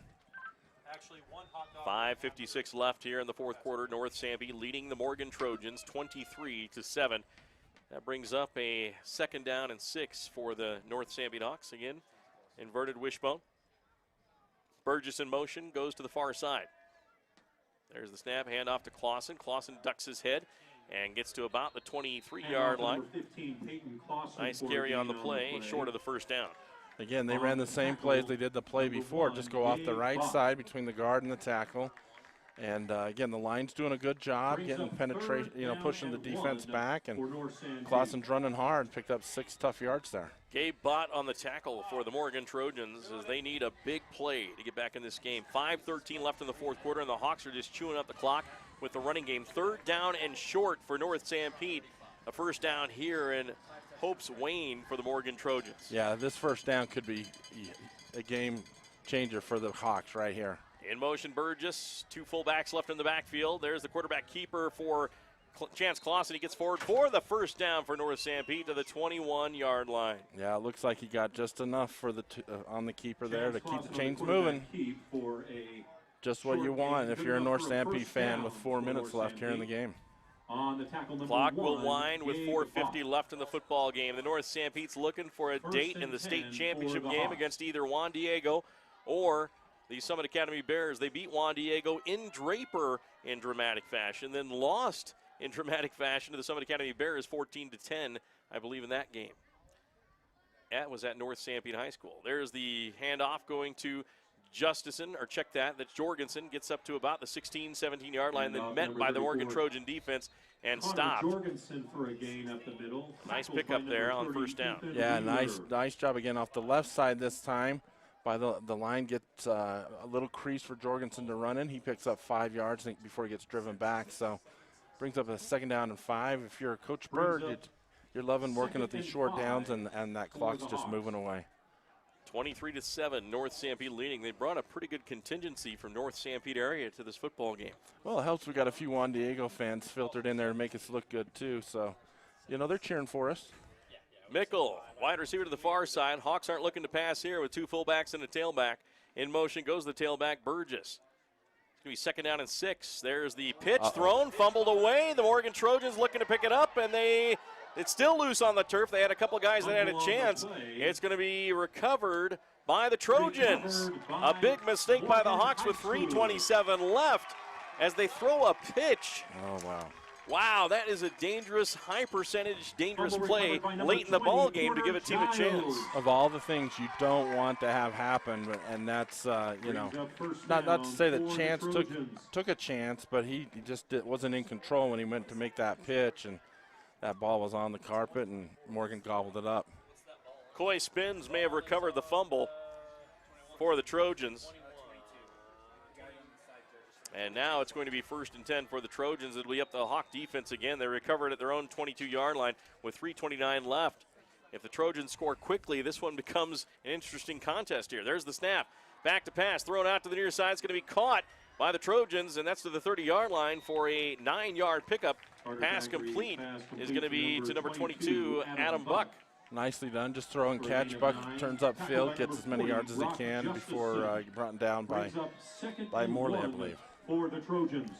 5:56 left here in the fourth quarter. North Sanpete leading the Morgan Trojans 23-7. That brings up a 2nd down and 6 for the North Sanpete Hawks. Again, inverted wishbone. Burgess in motion, goes to the far side. There's the snap, handoff to Clausen. Clausen ducks his head and gets to about the 23-yard line. Nice carry on the play, short of the first down. Again, they ran the same play as they did the play before. Just go off the right side between the guard and the tackle. And again, the line's doing a good job getting penetration, pushing the defense back. And Clausen's running hard, picked up 6 tough yards there. Gabe Bott on the tackle for the Morgan Trojans as they need a big play to get back in this game. 5:13 left in the fourth quarter, and the Hawks are just chewing up the clock with the running game. 3rd down and short for North Sanpete. A first down here, and hopes wane for the Morgan Trojans. Yeah, this first down could be a game changer for the Hawks right here. In motion, Burgess. 2 fullbacks left in the backfield. There's the quarterback keeper for Chance Clausen. He gets forward for the first down for North Sanpete to the 21-yard line. Yeah, it looks like he got just enough for the on the keeper there to keep the chains moving. Just what you want if you're a North Sanpete fan with 4 minutes left here in the game. Clock will wind with 4:50 left in the football game. The North Sanpete's looking for a date in the state championship game against either Juan Diego or the Summit Academy Bears. They beat Juan Diego in Draper in dramatic fashion, then lost in dramatic fashion to the Summit Academy Bears 14-10, I believe, in that game. That was at North Sanpete High School. There's the handoff going to Justison, or check that. That's Jorgensen, gets up to about the 16, 17-yard line, then met by the Morgan Trojan defense and stopped. Jorgensen for a gain up the middle. Nice pickup there on first down. Yeah, nice job again off the left side this time. By the line gets a little crease for Jorgensen to run in. He picks up 5 yards before he gets driven back. So brings up a 2nd down and 5. If you're Coach Bird, you're loving working with these short downs, and that clock's just moving away. 23-7, North Sanpete leading. They brought a pretty good contingency from North Sanpete area to this football game. Well, it helps we got a few Juan Diego fans filtered in there to make us look good too. So, they're cheering for us. Mickle, wide receiver to the far side. Hawks aren't looking to pass here with 2 fullbacks and a tailback. In motion goes the tailback, Burgess. It's going to be 2nd down and 6. There's the pitch thrown, fumbled away. The Morgan Trojans looking to pick it up, and it's still loose on the turf. They had a couple guys that had a chance. It's going to be recovered by the Trojans. A big mistake by the Hawks with 3:27 left as they throw a pitch. Oh, wow. Wow, that is a dangerous, high-percentage, dangerous play late in the ball game to give a team a chance. Of all the things you don't want to have happen, and that's, not to say that Chance took a chance, but he just wasn't in control when he went to make that pitch, and that ball was on the carpet, and Morgan gobbled it up. Coy Spins may have recovered the fumble for the Trojans. And now it's going to be 1st and 10 for the Trojans. It'll be up the Hawk defense again. They recovered at their own 22-yard line with 3:29 left. If the Trojans score quickly, this one becomes an interesting contest here. There's the snap. Back to pass, thrown out to the near side. It's going to be caught by the Trojans, and that's to the 30-yard line for a 9-yard pickup. Pass complete is going to be to number 22, Adam Buck. Nicely done. Just throw and catch. Buck turns upfield, gets as many yards as he can before brought down by Morley, I believe. For the Trojans.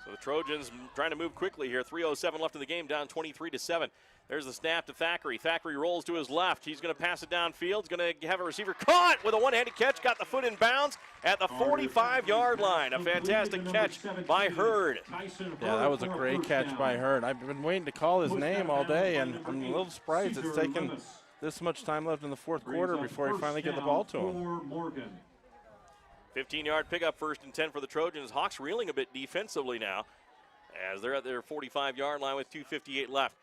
So the Trojans trying to move quickly here. 3:07 left in the game, down 23-7. There's the snap to Thackeray. Thackeray rolls to his left. He's going to pass it downfield. He's going to have a receiver caught with a one-handed catch. Got the foot in bounds at the 45-yard line. A fantastic catch by Hurd. Yeah, that was a great catch by Hurd. I've been waiting to call his name all day, and I'm a little surprised it's taken this much time left in the 4th quarter before he finally get the ball to him. 15-yard pickup, 1st and 10 for the Trojans. Hawks reeling a bit defensively now as they're at their 45-yard line with 2:58 left.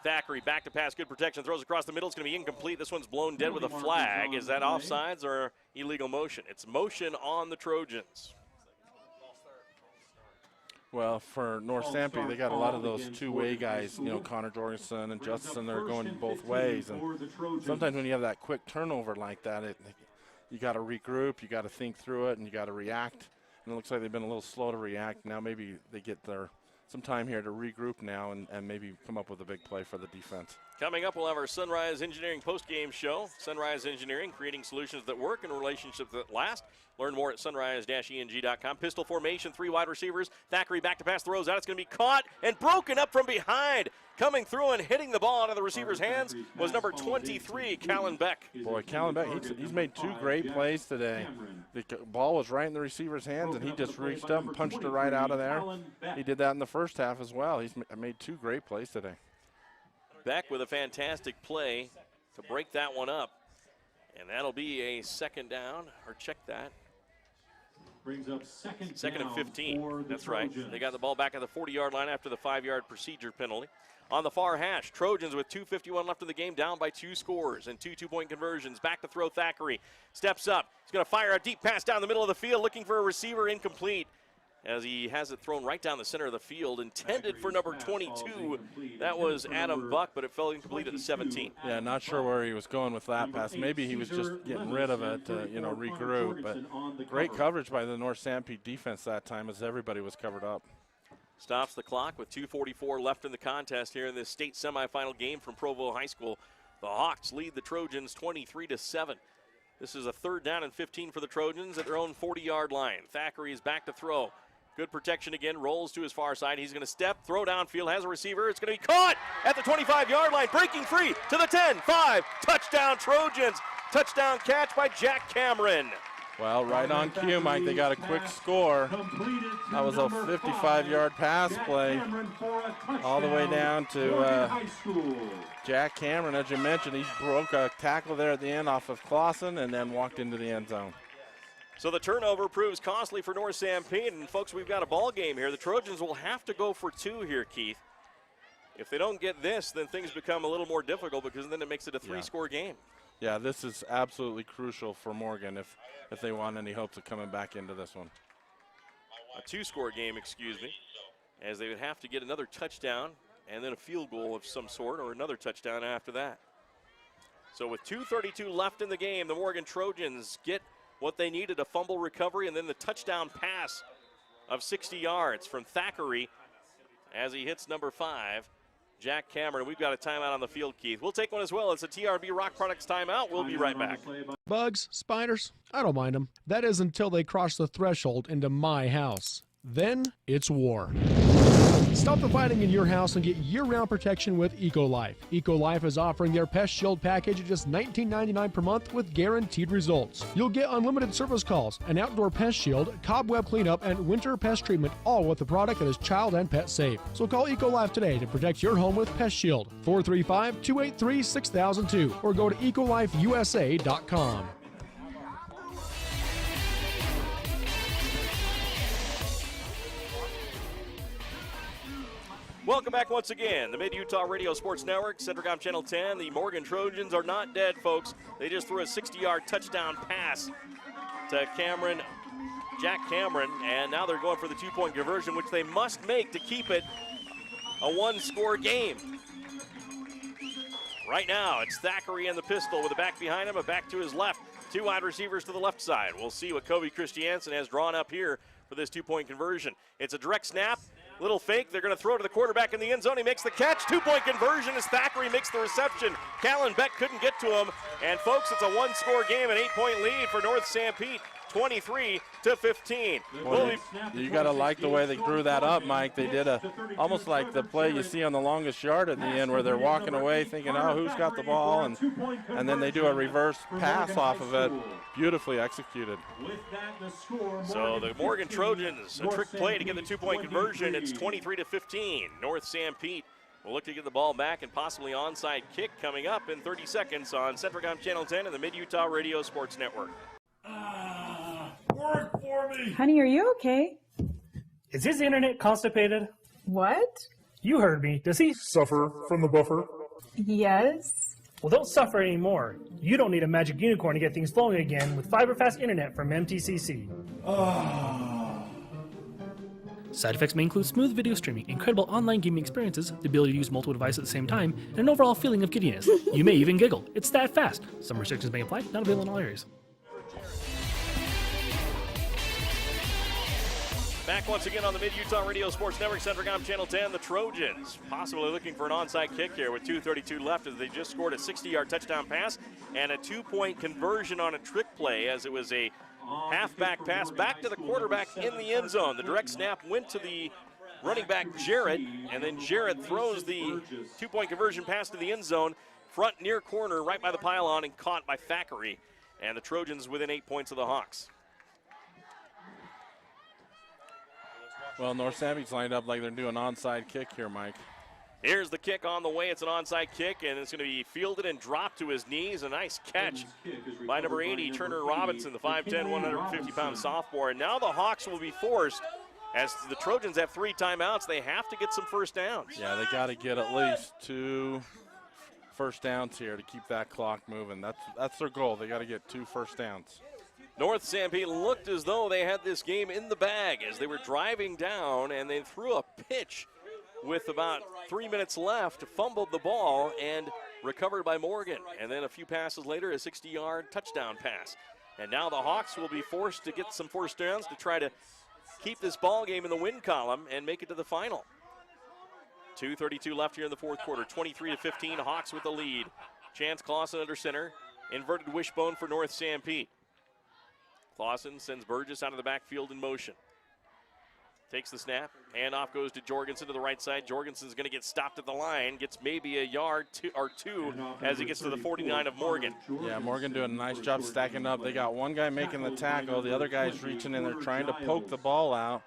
Thackeray back to pass, good protection, throws across the middle. It's going to be incomplete. This one's blown dead with a flag. Is that offsides or illegal motion? It's motion on the Trojans. Well, for North Sanpete, they got a lot of those two-way guys, Connor Jorgensen and Justin, they're going both ways. And sometimes when you have that quick turnover like that, you got to regroup, you got to think through it, and you got to react. And it looks like they've been a little slow to react. Now maybe they get some time here to regroup now and maybe come up with a big play for the defense. Coming up, we'll have our Sunrise Engineering post-game show. Sunrise Engineering, creating solutions that work and relationships that last. Learn more at sunrise-eng.com. Pistol formation, 3 wide receivers. Thackeray back to pass, throws out. It's going to be caught and broken up from behind. Coming through and hitting the ball out of the receiver's hands was number 23, Callan Beck. Boy, Callan Beck, he's made 2 great plays today. The ball was right in the receiver's hands, and he just reached up and punched it right out of there. He did that in the first half as well. He's made 2 great plays today. Beck with a fantastic play to break that one up. And that'll be a 2nd down, or check that. Brings up second and 15. That's right. Trojans. They got the ball back at the 40-yard line after the 5-yard procedure penalty. On the far hash, Trojans with 2:51 left in the game, down by 2 scores and 2 2-point conversions. Back to throw Thackeray. Steps up. He's going to fire a deep pass down the middle of the field, looking for a receiver, incomplete. As he has it thrown right down the center of the field, intended for number 22. That was Adam Buck, but it fell incomplete at the 17. Yeah, not sure where he was going with that pass. Maybe he was just getting rid of it to, regroup. But great coverage by the North Sanpete defense that time as everybody was covered up. Stops the clock with 2:44 left in the contest here in this state semifinal game from Provo High School. The Hawks lead the Trojans 23-7. This is a 3rd down and 15 for the Trojans at their own 40-yard line. Thackeray is back to throw. Good protection again, rolls to his far side. He's going to step, throw downfield, has a receiver. It's going to be caught at the 25-yard line, breaking free to the 10, 5, touchdown Trojans. Touchdown catch by Jack Cameron. Well, right on cue, Mike. They got a quick score. That was a 55-yard pass play all the way down to Jack Cameron. As you mentioned, he broke a tackle there at the end off of Clausen and then walked into the end zone. So the turnover proves costly for North Sanpete, and folks, we've got a ball game here. The Trojans will have to go for 2 here, Keith. If they don't get this, then things become a little more difficult because then it makes it a 3-score game. Yeah, this is absolutely crucial for Morgan if they want any hopes of coming back into this one. A 2-score game, excuse me, as they would have to get another touchdown and then a field goal of some sort or another touchdown after that. So with 2:32 left in the game, the Morgan Trojans get what they needed, a fumble recovery and then the touchdown pass of 60 yards from Thackeray as he hits number 5, Jack Cameron. We've got a timeout on the field, Keith. We'll take one as well. It's a TRB Rock Products timeout. We'll be right back. Bugs, spiders, I don't mind them. That is until they cross the threshold into my house. Then it's war. Stop the fighting in your house and get year-round protection with EcoLife. EcoLife is offering their Pest Shield package at just $19.99 per month with guaranteed results. You'll get unlimited service calls, an outdoor pest shield, cobweb cleanup, and winter pest treatment, all with a product that is child and pet safe. So call EcoLife today to protect your home with Pest Shield, 435-283-6002, or go to ecolifeusa.com. Welcome back once again. The Mid-Utah Radio Sports Network, Centricom Channel 10. The Morgan Trojans are not dead, folks. They just threw a 60-yard touchdown pass to Jack Cameron, and now they're going for the 2-point conversion, which they must make to keep it a 1-score game. Right now, it's Thackeray in the pistol with a back behind him, a back to his left. 2 wide receivers to the left side. We'll see what Kobe Christiansen has drawn up here for this 2-point conversion. It's a direct snap. Little fake, they're going to throw to the quarterback in the end zone. He makes the catch. 2-point conversion as Thackeray makes the reception. Callan Beck couldn't get to him. And folks, it's a 1-score game, an 8-point lead for North Sanpete, 23-15. You got to like the way they drew that up, Mike. They did almost like the play you see on the longest yard at the end where they're walking away thinking, oh, who's got the ball? And then they do a reverse pass off of it. Beautifully executed. So the Morgan Trojans, a trick play to get the 2-point conversion. It's 23-15. North Sanpete will look to get the ball back and possibly onside kick coming up in 30 seconds on Centricom Channel 10 and the Mid-Utah Radio Sports Network. Work for me! Honey, are you okay? Is his internet constipated? What? You heard me. Does he Suffer from the buffer? Yes. Well, don't suffer anymore. You don't need a magic unicorn to get things flowing again with fiber-fast internet from MTCC. Side effects may include smooth video streaming, incredible online gaming experiences, the ability to use multiple devices at the same time, and an overall feeling of giddiness. You may even giggle. It's that fast. Some restrictions may apply. Not available in all areas. Back once again on the Mid-Utah Radio Sports Network, Centricom Channel 10, the Trojans possibly looking for an onside kick here with 2:32 left as they just scored a 60-yard touchdown pass and a 2-point conversion on a trick play as it was a halfback pass back to the quarterback in the end zone. The direct snap went to the running back Jarrett, and then Jarrett throws the 2-point conversion pass to the end zone, front near corner right by the pylon and caught by Thackeray. And the Trojans within 8 points of the Hawks. Well, North Sanpete's lined up like they're doing an onside kick here, Mike. Here's the kick on the way. It's an onside kick, and it's going to be fielded and dropped to his knees. A nice catch by number 80, Turner Robinson, the 5'10", 150-pound sophomore. And now the Hawks will be forced, as the Trojans have 3 timeouts, they have to get some first downs. Yeah, they got to get at least 2 first downs here to keep that clock moving. That's their goal. They got to get 2 first downs. North Sanpete looked as though they had this game in the bag as they were driving down, and they threw a pitch with about 3 minutes left, fumbled the ball, and recovered by Morgan. And then a few passes later, a 60-yard touchdown pass. And now the Hawks will be forced to get some first downs to try to keep this ball game in the win column and make it to the final. 2:32 left here in the fourth quarter, 23-15, Hawks with the lead. Chance Clausen under center, inverted wishbone for North Sanpete. Clausen sends Burgess out of the backfield in motion. Takes the snap, handoff goes to Jorgensen to the right side. Jorgensen's going to get stopped at the line, gets maybe a yard or two as he gets to the 49 of Morgan. Yeah, Morgan doing a nice job stacking up. They got one guy making the tackle, the other guy's reaching in there trying to poke the ball out,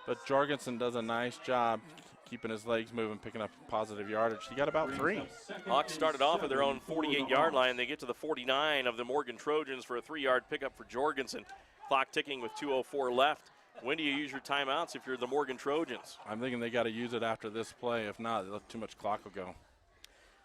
but Jorgensen does a nice job keeping his legs moving, picking up positive yardage. He got about 3. Hawks started off at their own 48-yard line. They get to the 49 of the Morgan Trojans for a 3-yard pickup for Jorgensen. Clock ticking with 2:04 left. When do you use your timeouts if you're the Morgan Trojans? I'm thinking they got to use it after this play. If not, too much clock will go.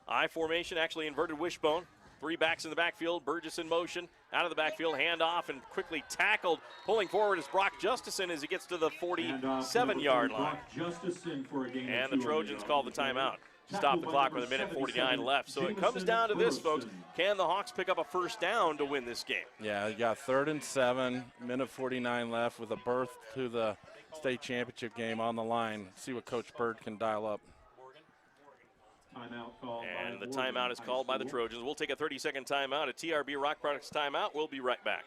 I formation, actually inverted wishbone. 3 backs in the backfield. Burgess in motion. Out of the backfield, handoff, and quickly tackled. Pulling forward is Brock Justison as he gets to the 47-yard line. And the Trojans call the timeout. Stop the clock with 1:49 left. So it comes down to this, folks. Can the Hawks pick up a first down to win this game? Yeah, you got 3rd and 7, 1:49 left with a berth to the state championship game on the line. See what Coach Bird can dial up. And the timeout is called by the Trojans. We'll take a 30-second timeout, a TRB Rock Products timeout. We'll be right back.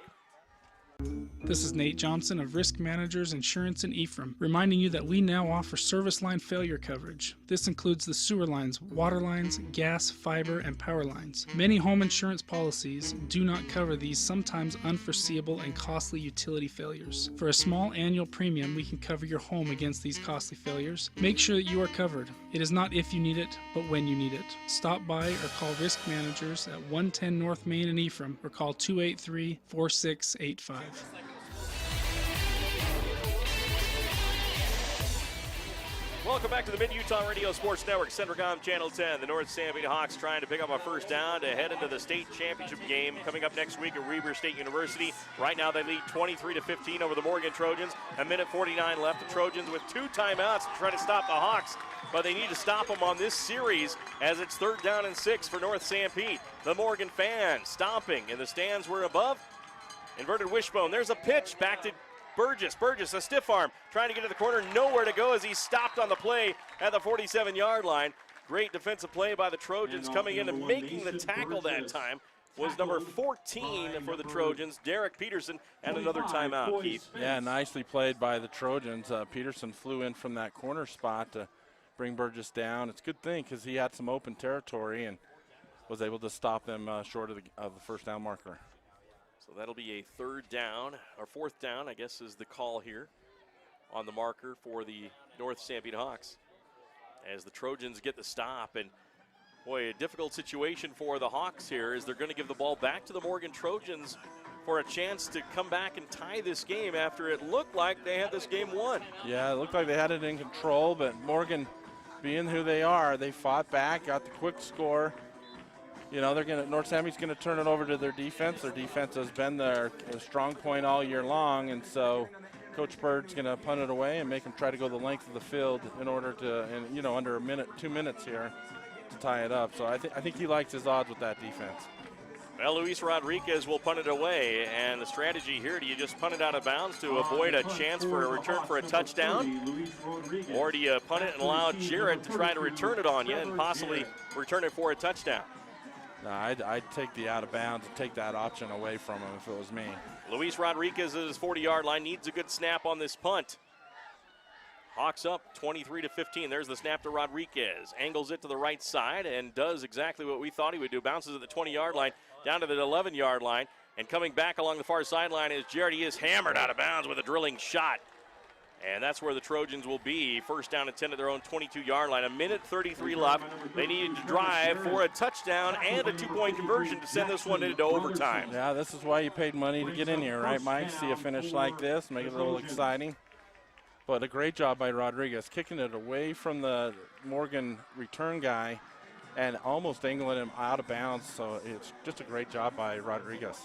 This is Nate Johnson of Risk Managers Insurance in Ephraim, reminding you that we now offer service line failure coverage. This includes the sewer lines, water lines, gas, fiber, and power lines. Many home insurance policies do not cover these sometimes unforeseeable and costly utility failures. For a small annual premium, we can cover your home against these costly failures. Make sure that you are covered. It is not if you need it, but when you need it. Stop by or call Risk Managers at 110 North Main in Ephraim or call 283-4685. Welcome back to the Mid-Utah Radio Sports Network, Centricom Channel 10. The North Sanpete Hawks trying to pick up a first down to head into the state championship game coming up next week at Weber State University. Right now they lead 23-15 over the Morgan Trojans. 1:49 left. The Trojans with 2 timeouts to try to stop the Hawks, but they need to stop them on this series as it's 3rd down and 6 for North Sanpete. The Morgan fans stomping in the stands were above. Inverted wishbone. There's a pitch back to Burgess, a stiff arm, trying to get to the corner, nowhere to go as he's stopped on the play at the 47-yard line. Great defensive play by the Trojans coming in and making the tackle that time was number 14 for the Trojans, Derek Peterson, and another timeout, Keith. Yeah, nicely played by the Trojans. Peterson flew in from that corner spot to bring Burgess down. It's a good thing because he had some open territory and was able to stop them short of the first down marker. So that'll be a 3rd down, or 4th down, I guess is the call here on the marker for the North Sanpete Hawks as the Trojans get the stop. And boy, a difficult situation for the Hawks here is they're going to give the ball back to the Morgan Trojans for a chance to come back and tie this game after it looked like they had this game won. Yeah, it looked like they had it in control, but Morgan, being who they are, they fought back, got the quick score. You know, North Sanpete's going to turn it over to their defense. Their defense has been their strong point all year long, and so Coach Bird's going to punt it away and make them try to go the length of the field in order to, under 2 minutes here to tie it up. So I think he likes his odds with that defense. Well, Luis Rodriguez will punt it away, and the strategy here, do you just punt it out of bounds to avoid a chance for a return for a touchdown? Or do you punt it and allow Jarrett to try to return it on you and possibly return it for a touchdown? No, I'd take the out of bounds and take that option away from him if it was me. Luis Rodriguez at his 40-yard line needs a good snap on this punt. Hawks up 23-15. There's the snap to Rodriguez. Angles it to the right side and does exactly what we thought he would do. Bounces at the 20-yard line down to the 11-yard line. And coming back along the far sideline is Jarrett. He is hammered out of bounds with a drilling shot. And that's where the Trojans will be. First down and 10 at their own 22-yard line. 1:33 left. They needed to drive for a touchdown and a 2-point conversion to send this one into overtime. Yeah, this is why you paid money to get in here, right, Mike? See a finish like this, make it a little exciting. But a great job by Rodriguez, kicking it away from the Morgan return guy and almost angling him out of bounds. So it's just a great job by Rodriguez.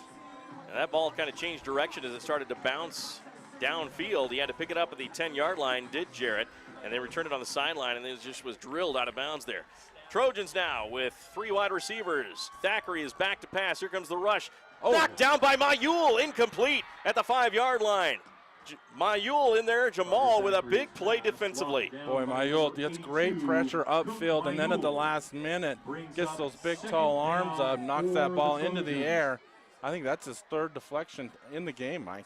And that ball kind of changed direction as it started to bounce downfield. He had to pick it up at the 10-yard line, did Jarrett, and then returned it on the sideline, and it just was drilled out of bounds there. Trojans now with 3 wide receivers. Thackeray is back to pass. Here comes the rush. Knocked down by Mayul, incomplete at the 5-yard line. Mayul in there, Jamal with a big play defensively. Boy, Mayul gets great pressure upfield, and then at the last minute gets those big, tall arms up, knocks that ball into the air. I think that's his 3rd deflection in the game, Mike.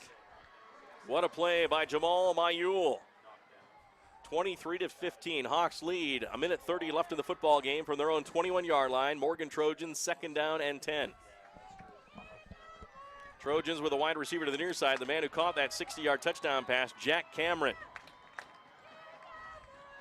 What a play by Jamal Mayul. 23-15, Hawks lead. 1:30 left in the football game from their own 21-yard line. Morgan Trojans 2nd down and 10. Trojans with a wide receiver to the near side. The man who caught that 60-yard touchdown pass, Jack Cameron.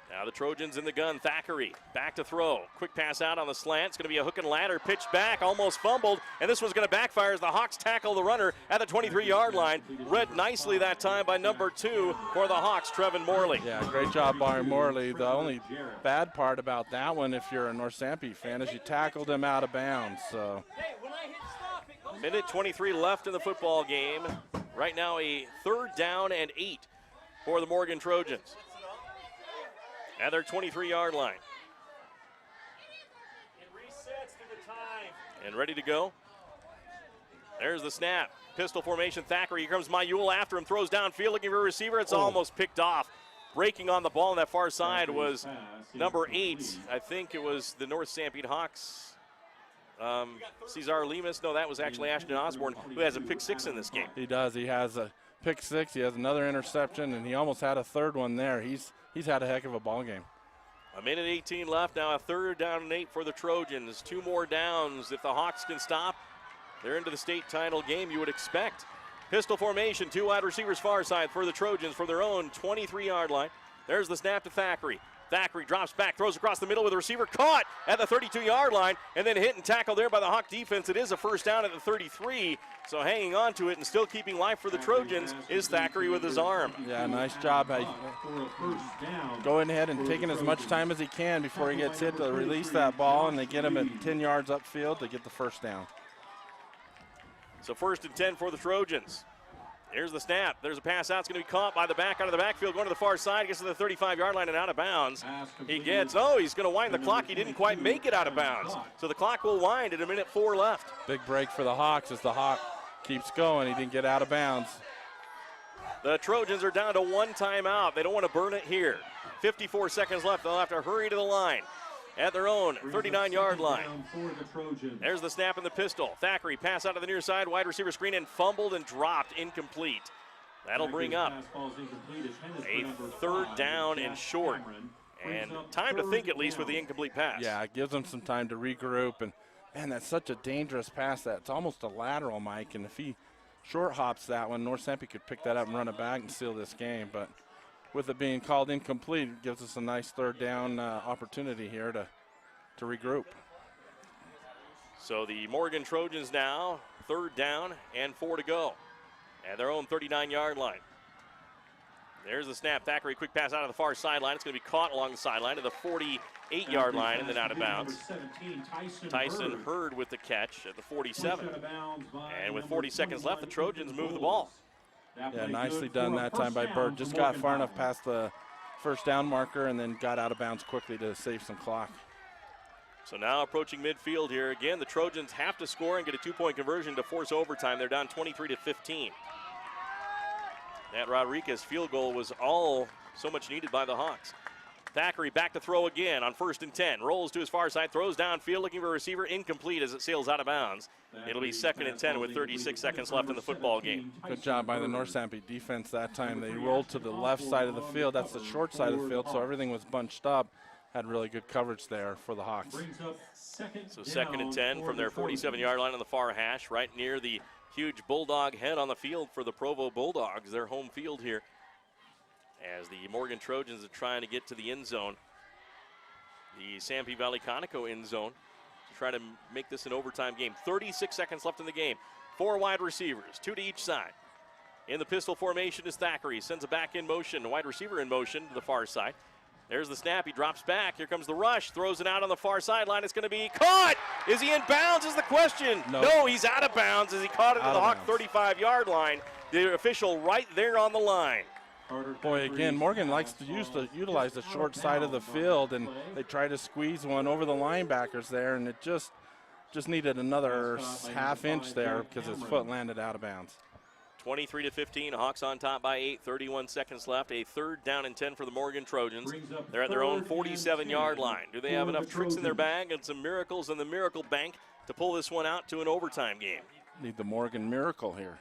Now Now the Trojans in the gun. Thackeray back to throw. Quick pass out on the slant. It's going to be a hook and ladder. Pitched back, almost fumbled. And this one's going to backfire as the Hawks tackle the runner at the 23-yard line. Read nicely that time by number 2 for the Hawks, Trevin Morley. Yeah, great job by Morley. The only bad part about that one, if you're a North Sanpete fan, is you tackled him out of bounds. So. Minute 23 left in the football game. Right now a 3rd down and 8 for the Morgan Trojans. At their 23-yard line. It resets to the time. And ready to go. There's the snap. Pistol formation. Thackeray. Here comes Mayul after him. Throws downfield looking for a receiver. It's almost picked off. Breaking on the ball on that far side was number 8. I think it was the North Sanpete Hawks. Cesar Lemus. No, that was actually Ashton Osborne, who has a pick 6 in this game. He does. He has a pick 6. He has another interception, and he almost had a 3rd one there. He's had a heck of a ball game. A minute 18 left now, a 3rd down and 8 for the Trojans. 2 more downs. If the Hawks can stop, they're into the state title game, you would expect. Pistol formation, 2 wide receivers far side for the Trojans from their own 23-yard line. There's the snap to Thackeray. Thackeray drops back, throws across the middle with a receiver caught at the 32-yard line, and then hit and tackled there by the Hawk defense. It is a 1st down at the 33, so hanging on to it and still keeping life for the Trojans is Thackeray with his arm. Yeah, nice job. Going ahead and taking as much time as he can before he gets hit to release that ball, and they get him at 10 yards upfield to get the 1st down. So 1st and 10 for the Trojans. Here's the snap. There's a pass out. It's going to be caught by the back out of the backfield, going to the far side. Gets to the 35-yard line and out of bounds. He gets, he's going to wind the clock. He didn't quite make it out of bounds. So the clock will wind at a minute 4 left. Big break for the Hawks as the Hawk keeps going. He didn't get out of bounds. The Trojans are down to 1 timeout. They don't want to burn it here. 54 seconds left. They'll have to hurry to the line at their own 39-yard line. There's the snap and the pistol. Thackeray pass out of the near side, wide receiver screen, and fumbled and dropped, incomplete. That'll bring up a 3rd down and short. And time to think at least with the incomplete pass. Yeah, it gives them some time to regroup. And, man, that's such a dangerous pass. That's almost a lateral, Mike. And if he short hops that one, North Sanpete could pick that up and run it back and seal this game. But with it being called incomplete, it gives us a nice 3rd down opportunity here to regroup. So the Morgan Trojans now 3rd down and 4 to go at their own 39-yard line. There's the snap. Thackeray, quick pass out of the far sideline. It's going to be caught along the sideline to the 48-yard line and then out of bounds. Tyson Hurd with the catch at the 47. And with 40 seconds left, the Trojans move the ball. Yeah, nicely done that time by Bird. Just got far enough past the 1st down marker and then got out of bounds quickly to save some clock. So now approaching midfield here. Again, the Trojans have to score and get a 2-point conversion to force overtime. They're down 23-15. That Rodriguez field goal was all so much needed by the Hawks. Thackeray back to throw again on 1st and 10. Rolls to his far side, throws downfield, looking for a receiver, incomplete as it sails out of bounds. It'll be 2nd and 10 with 36 seconds left in the football game. Good job by the North Sanpete defense that time. They rolled to the left side of the field. That's the short side of the field, so everything was bunched up. Had really good coverage there for the Hawks. So 2nd and 10 from their 47-yard line on the far hash, right near the huge Bulldog head on the field for the Provo Bulldogs, their home field here. As the Morgan Trojans are trying to get to the end zone, the Sanpete Valley Conoco end zone, to try to make this an overtime game. 36 seconds left in the game. 4 wide receivers, 2 to each side. In the pistol formation is Thackeray. Sends a back in motion, a wide receiver in motion to the far side. There's the snap. He drops back. Here comes the rush. Throws it out on the far sideline. It's going to be caught. Is he in bounds is the question. No, he's out of bounds as he caught it at the Hawk 35-yard line. The official right there on the line. Boy, again, Morgan likes to utilize the short side of the field, and they try to squeeze one over the linebackers there, and it just needed another half inch there because his foot landed out of bounds. 23-15, Hawks on top by 8, 31 seconds left. A 3rd down and 10 for the Morgan Trojans. They're at their own 47-yard line. Do they have enough tricks in their bag and some miracles in the miracle bank to pull this one out to an overtime game? Need the Morgan miracle here.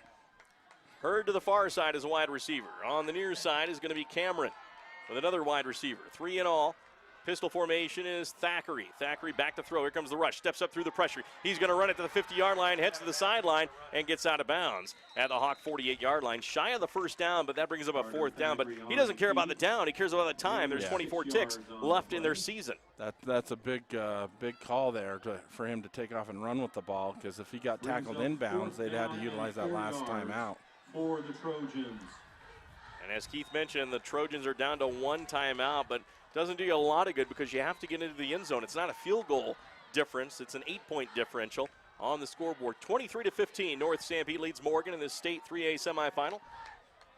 Hurd to the far side as a wide receiver. On the near side is going to be Cameron with another wide receiver. 3 in all Pistol formation is Thackeray. Thackeray back to throw. Here comes the rush. Steps up through the pressure. He's going to run it to the 50-yard line, heads to the sideline, and gets out of bounds at the Hawk 48-yard line. Shy of the first down, but that brings up a 4th down. But he doesn't care about the down. He cares about the time. There's 24 ticks left in their season. That's a big call there for him to take off and run with the ball, because if he got tackled inbounds, they'd have to utilize that last timeout. For the Trojans. And as Keith mentioned, the Trojans are down to 1 timeout, but doesn't do you a lot of good because you have to get into the end zone. It's not a field goal difference. It's an 8-point differential on the scoreboard. 23-15, North Sanpete leads Morgan in this state 3A semifinal.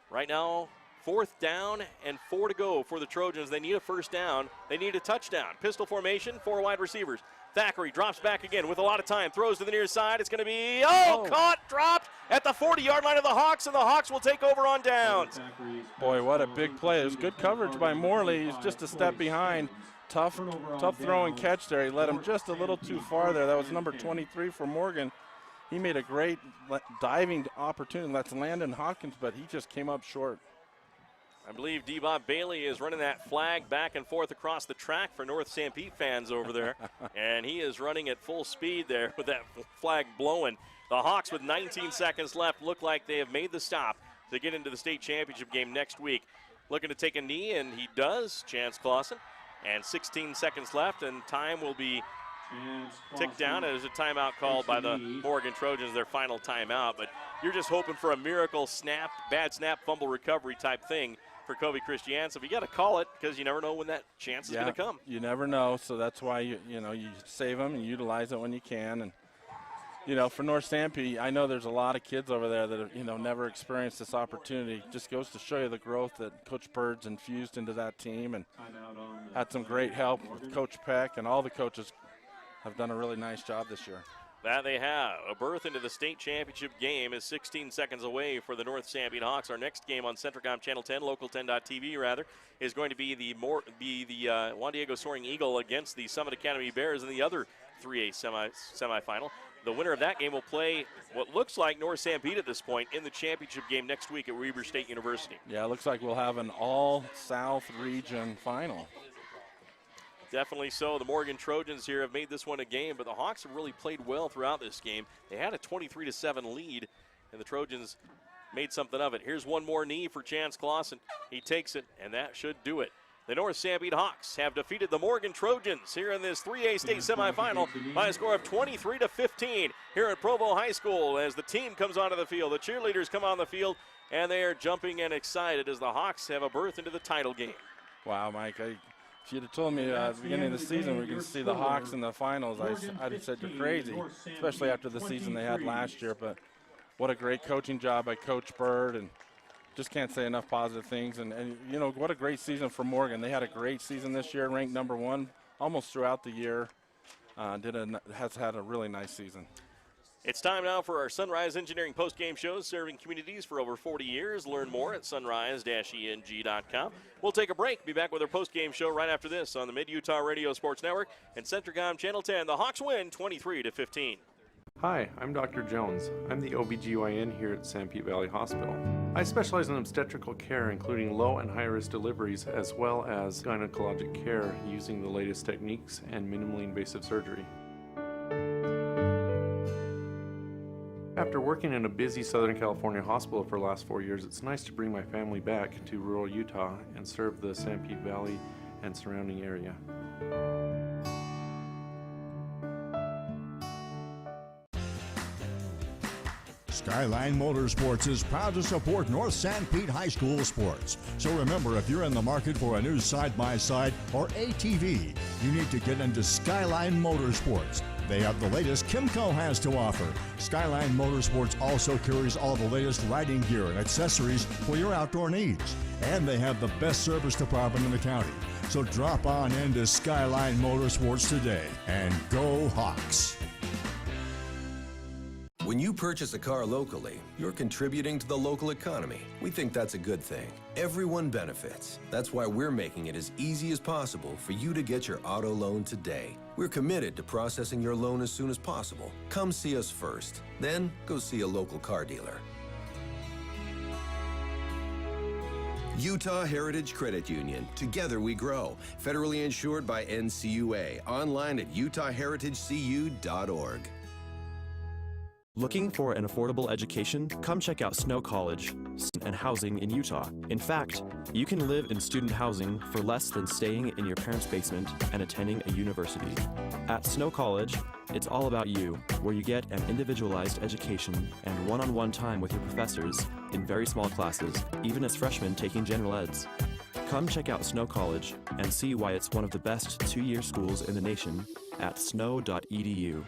Right now, 4th down and 4 to go for the Trojans. They need a first down. They need a touchdown. Pistol formation, 4 wide receivers. Thackeray drops back again with a lot of time. Throws to the near side. It's going to be, caught, dropped at the 40-yard line of the Hawks, and the Hawks will take over on downs. Boy, what a big play. It was good coverage by Morley. He's just a step behind. Tough throw and catch there. He led him just a little too far there. That was number 23 for Morgan. He made a great diving opportunity. That's Landon Hawkins, but he just came up short. I believe D-Bob Bailey is running that flag back and forth across the track for North Sanpete fans over there. And he is running at full speed there with that flag blowing. The Hawks, with 19 seconds left, look like they have made the stop to get into the state championship game next week. Looking to take a knee, and he does, Chance Clausen. And 16 seconds left, and time will be ticked down. There's a timeout called by the Morgan Trojans, their final timeout. But you're just hoping for a miracle snap, bad snap, fumble recovery type thing for Kobe Christiansen. You got to call it because you never know when that chance is going to come. You never know, so that's why you save them and utilize it when you can. And for North Sanpete, I know there's a lot of kids over there that have never experienced this opportunity. Just goes to show you the growth that Coach Bird's infused into that team, and had some great help with Coach Peck, and all the coaches have done a really nice job this year. That they have. A berth into the state championship game is 16 seconds away for the North Sanpete Hawks. Our next game on Centricom Channel 10, Local10.tv rather, is going to be the Juan Diego Soaring Eagle against the Summit Academy Bears in the other 3A semifinal. The winner of that game will play what looks like North Sanpete at this point in the championship game next week at Weber State University. Yeah, it looks like we'll have an all-South region final. Definitely so. The Morgan Trojans here have made this one a game, but the Hawks have really played well throughout this game. They had a 23-7 lead, and the Trojans made something of it. Here's one more knee for Chance Clausen. He takes it, and that should do it. The North Sanpete Hawks have defeated the Morgan Trojans here in this 3A state semifinal by a score of 23-15 here at Provo High School as the team comes onto the field. The cheerleaders come on the field, and they are jumping and excited as the Hawks have a berth into the title game. Wow, Mike. If you'd have told me at the beginning of the season we're going to see the Hawks in the finals, I'd have said you're crazy, especially after the season they had last year. But what a great coaching job by Coach Bird, and just can't say enough positive things. And what a great season for Morgan. They had a great season this year, ranked #1 almost throughout the year. Has had a really nice season. It's time now for our Sunrise Engineering post-game shows, serving communities for over 40 years. Learn more at sunrise-eng.com. We'll take a break. Be back with our post-game show right after this on the Mid-Utah Radio Sports Network and Centricom Channel 10. The Hawks win 23-15. Hi, I'm Dr. Jones. I'm the OBGYN here at Sanpete Valley Hospital. I specialize in obstetrical care, including low and high-risk deliveries, as well as gynecologic care using the latest techniques and minimally invasive surgery. After working in a busy Southern California hospital for the last 4 years, it's nice to bring my family back to rural Utah and serve the Sanpete Valley and surrounding area. Skyline Motorsports is proud to support North Sanpete High School sports. So remember, if you're in the market for a new side-by-side or ATV, you need to get into Skyline Motorsports. They have the latest Kimco has to offer. Skyline Motorsports also carries all the latest riding gear and accessories for your outdoor needs. And they have the best service department in the county. So drop on into Skyline Motorsports today and go Hawks. When you purchase a car locally, you're contributing to the local economy. We think that's a good thing. Everyone benefits. That's why we're making it as easy as possible for you to get your auto loan today. We're committed to processing your loan as soon as possible. Come see us first, then go see a local car dealer. Utah Heritage Credit Union. Together we grow. Federally insured by NCUA. Online at utahheritagecu.org. Looking for an affordable education? Come check out Snow College and housing in Utah. In fact, you can live in student housing for less than staying in your parents' basement and attending a university. At Snow College, it's all about you, where you get an individualized education and one-on-one time with your professors in very small classes, even as freshmen taking general eds. Come check out Snow College and see why it's one of the best two-year schools in the nation at snow.edu.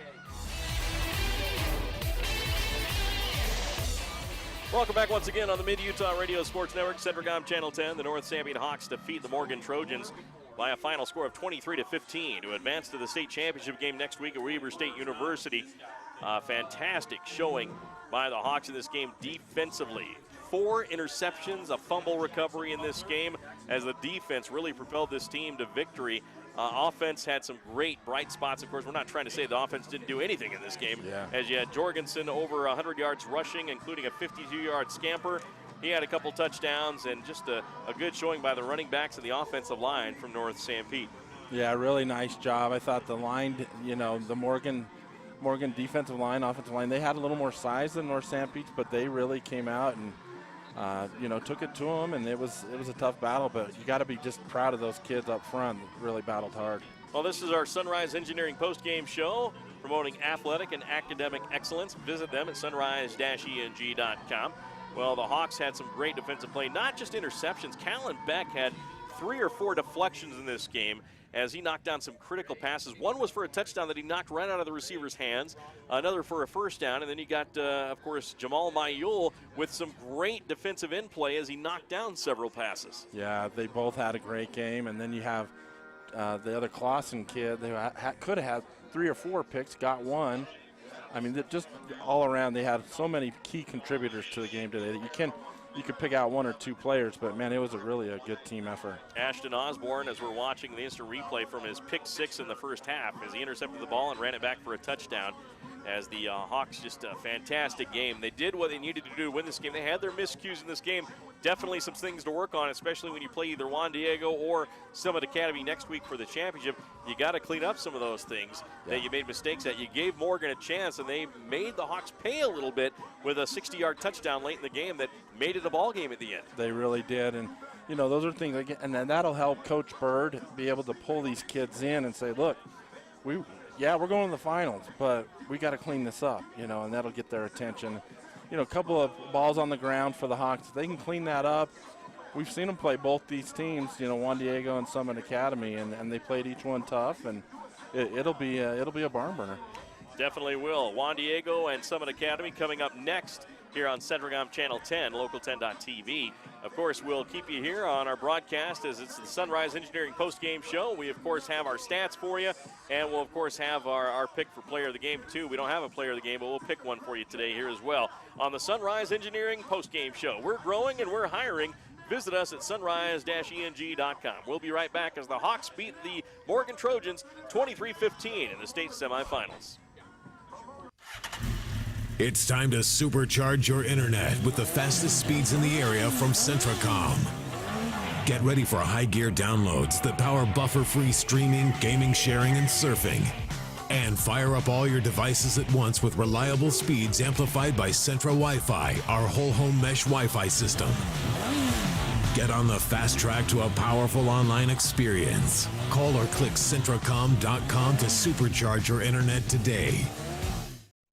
Welcome back once again on the Mid-Utah Radio Sports Network. Centricom Channel 10. The North Sanpete Hawks defeat the Morgan Trojans by a final score of 23-15 to advance to the state championship game next week at Weber State University. Fantastic showing by the Hawks in this game defensively. 4 interceptions, a fumble recovery in this game as the defense really propelled this team to victory. Offense had some great bright spots. Of course, we're not trying to say the offense didn't do anything in this game. As you had Jorgensen over 100 yards rushing, including a 52-yard scamper. He had a couple touchdowns and just a good showing by the running backs and the offensive line from North Sanpete. Yeah, really nice job. I thought the line, the Morgan defensive line, offensive line, they had a little more size than North Sanpete, but they really came out and took it to them, and it was a tough battle, but you got to be just proud of those kids up front that really battled hard. Well, this is our Sunrise Engineering post-game show promoting athletic and academic excellence. Visit them at sunrise-eng.com. Well, the Hawks had some great defensive play, not just interceptions. Callan Beck had 3 or 4 deflections in this game as he knocked down some critical passes. One was for a touchdown that he knocked right out of the receiver's hands, another for a first down, and then you got, of course, Jamal Mayul with some great defensive end play as he knocked down several passes. Yeah, they both had a great game, and then you have the other Clausen kid. They could have had 3 or 4 picks, got 1. I mean, just all around, they had so many key contributors to the game today that you could pick out 1 or 2 players, but man, it was really a good team effort. Ashton Osborne, as we're watching the instant replay from his pick 6 in the first half, as he intercepted the ball and ran it back for a touchdown. As the Hawks, just a fantastic game. They did what they needed to do to win this game. They had their miscues in this game. Definitely some things to work on, especially when you play either Juan Diego or Summit Academy next week for the championship. You got to clean up some of those things that you made mistakes at. You gave Morgan a chance, and they made the Hawks pay a little bit with a 60-yard touchdown late in the game that made it a ball game at the end. They really did, and those are things, and then that'll help Coach Bird be able to pull these kids in and say, look, we're going to the finals, but we got to clean this up, and that'll get their attention. A couple of balls on the ground for the Hawks. If they can clean that up, we've seen them play both these teams, Juan Diego and Summit Academy, and they played each one tough, and it'll be a barn burner. Definitely will. Juan Diego and Summit Academy coming up next here on Centricom Channel 10, Local10.tv. Of course, we'll keep you here on our broadcast as it's the Sunrise Engineering post-game show. We, of course, have our stats for you, and we'll, of course, have our pick for player of the game, too. We don't have a player of the game, but we'll pick one for you today here as well on the Sunrise Engineering post-game show. We're growing and we're hiring. Visit us at sunrise-eng.com. We'll be right back as the Hawks beat the Morgan Trojans 23-15 in the state semifinals. It's time to supercharge your internet with the fastest speeds in the area from Centricom. Get ready for high gear downloads that power buffer-free streaming, gaming, sharing, and surfing. And fire up all your devices at once with reliable speeds amplified by Centra Wi-Fi, our whole home mesh Wi-Fi system. Get on the fast track to a powerful online experience. Call or click Centracom.com to supercharge your internet today.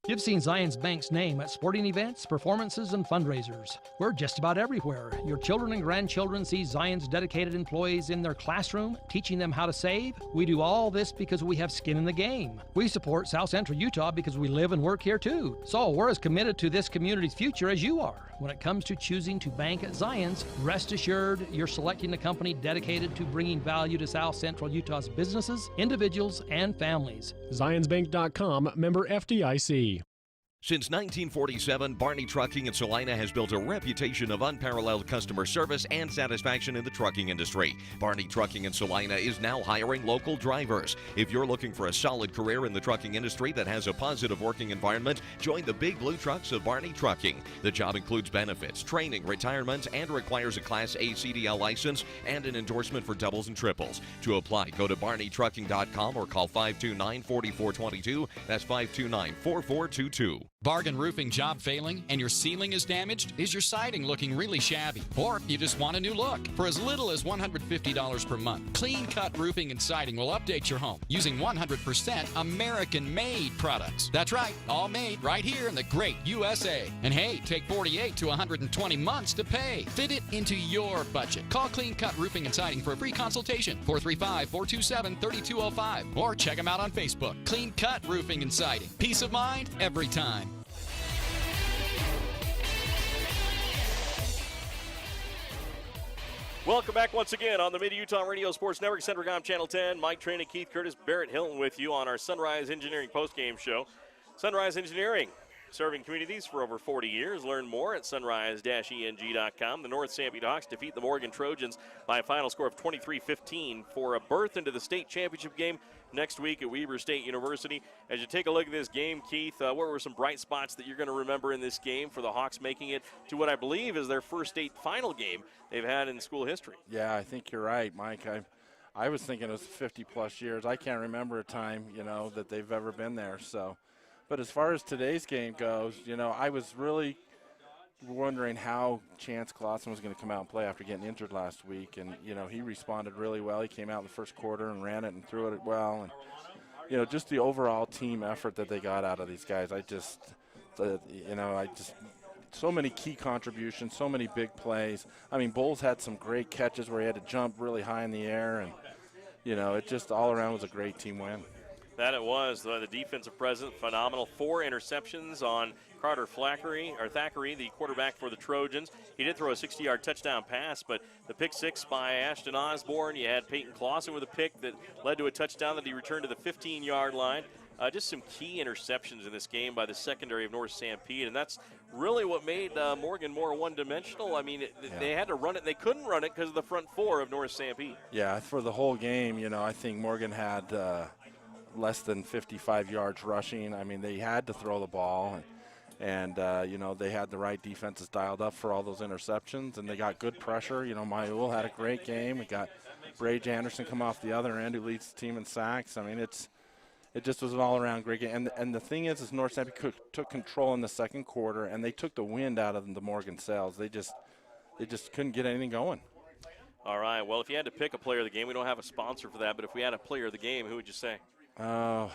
You've seen Zions Bank's name at sporting events, performances, and fundraisers. We're just about everywhere. Your children and grandchildren see Zions dedicated employees in their classroom, teaching them how to save. We do all this because we have skin in the game. We support South Central Utah because we live and work here too. So we're as committed to this community's future as you are. When it comes to choosing to bank at Zions, rest assured you're selecting a company dedicated to bringing value to South Central Utah's businesses, individuals, and families. ZionsBank.com, member FDIC. Since 1947, Barney Trucking in Salina has built a reputation of unparalleled customer service and satisfaction in the trucking industry. Barney Trucking in Salina is now hiring local drivers. If you're looking for a solid career in the trucking industry that has a positive working environment, join the big blue trucks of Barney Trucking. The job includes benefits, training, retirement, and requires a Class A CDL license and an endorsement for doubles and triples. To apply, go to barneytrucking.com or call 529-4422. That's 529-4422. Bargain roofing job failing and your ceiling is damaged? Is your siding looking really shabby? Or you just want a new look? For as little as $150 per month, Clean Cut Roofing and Siding will update your home using 100% American-made products. That's right, all made right here in the great USA. And hey, take 48 to 120 months to pay. Fit it into your budget. Call Clean Cut Roofing and Siding for a free consultation, 435-427-3205. Or check them out on Facebook. Clean Cut Roofing and Siding. Peace of mind every time. Welcome back once again on the Mid-Utah Radio Sports Network, Centricom Channel 10. Mike Train, Keith Curtis, Barrett Hilton with you on our Sunrise Engineering postgame show. Sunrise Engineering, serving communities for over 40 years. Learn more at sunrise-eng.com. The North Sanpete Hawks defeat the Morgan Trojans by a final score of 23-15 for a berth into the state championship game next week at Weber State University. As you take a look at this game, Keith, what were some bright spots that you're going to remember in this game for the Hawks making it to what I believe is their first state final game they've had in school history? Yeah, I think you're right, Mike. I was thinking it was 50-plus years. I can't remember a time, that they've ever been there. So, but as far as today's game goes, I was really wondering how Chance Clausen was going to come out and play after getting injured last week. And, he responded really well. He came out in the first quarter and ran it and threw it well. And, just the overall team effort that they got out of these guys, so many key contributions, so many big plays. I mean, Bowles had some great catches where he had to jump really high in the air. And, it just all around was a great team win. That it was. The defensive presence, phenomenal. 4 interceptions on Carter Thackeray, the quarterback for the Trojans. He did throw a 60-yard touchdown pass, but the pick 6 by Ashton Osborne. You had Peyton Clausen with a pick that led to a touchdown that he returned to the 15-yard line. Just some key interceptions in this game by the secondary of North Sanpete, and that's really what made Morgan more one-dimensional. I mean, they had to run it. They couldn't run it because of the front 4 of North Sanpete. Yeah, for the whole game, I think Morgan had less than 55 yards rushing. I mean, they had to throw the ball, and they had the right defenses dialed up for all those interceptions, and they got good pressure. Mayul had a great game. We got Brage Anderson come off the other end, who leads the team in sacks. I mean, it just was an all-around great game. And the thing is North Sanpete took control in the second quarter, and they took the wind out of the Morgan sails. They just couldn't get anything going. All right. Well, if you had to pick a player of the game, we don't have a sponsor for that, but if we had a player of the game, who would you say? Oh,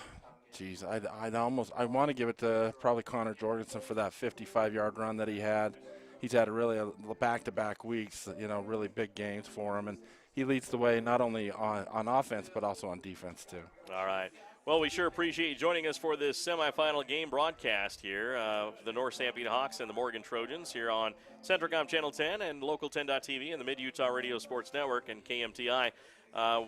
geez. I want to give it to probably Connor Jorgensen for that 55-yard run that he had. He's had a back-to-back weeks, really big games for him. And he leads the way not only on offense but also on defense, too. All right. Well, we sure appreciate you joining us for this semifinal game broadcast here. The North Sanpete Hawks and the Morgan Trojans here on Centricom Channel 10 and Local 10.tv and the Mid-Utah Radio Sports Network and KMTI.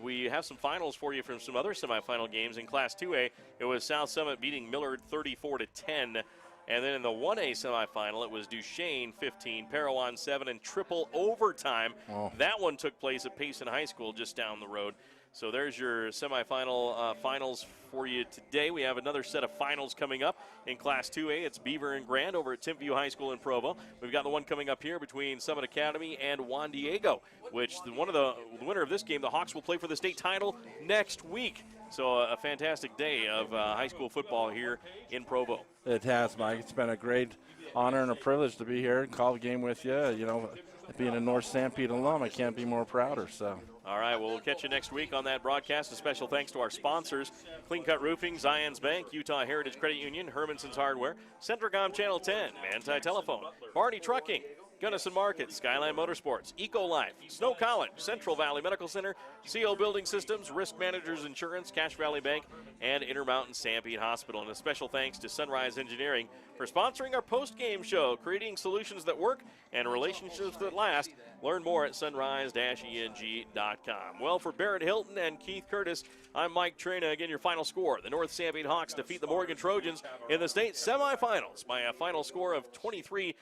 We have some finals for you from some other semifinal games. In Class 2A, it was South Summit beating Millard 34-10. And then in the 1A semifinal, it was Duchesne 15, Parowan 7, and triple overtime. Oh. That one took place at Payson High School just down the road. So there's your semifinal finals for you today. We have another set of finals coming up in Class 2A. It's Beaver and Grand over at Timpview High School in Provo. We've got the one coming up here between Summit Academy and Juan Diego, which the winner of this game, the Hawks, will play for the state title next week. So a fantastic day of high school football here in Provo. It has, Mike. It's been a great honor and a privilege to be here and call the game with you. Being a North Sanpete alum, I can't be more prouder. So. All right, well, we'll catch you next week on that broadcast. A special thanks to our sponsors, Clean Cut Roofing, Zions Bank, Utah Heritage Credit Union, Hermanson's Hardware, Centricom Channel 10, Manti Telephone, Barney Trucking, Gunnison Market, Skyline Motorsports, Eco Life, Snow College, Central Valley Medical Center, CO Building Systems, Risk Managers Insurance, Cache Valley Bank, and Intermountain Sanpete Hospital. And a special thanks to Sunrise Engineering for sponsoring our post-game show, creating solutions that work and relationships that last. Learn more at sunrise-eng.com. Well, for Barrett Hilton and Keith Curtis, I'm Mike Trina. Again, your final score. The North Sanpete Hawks defeat the Morgan Trojans in the state semifinals by a final score of 23-15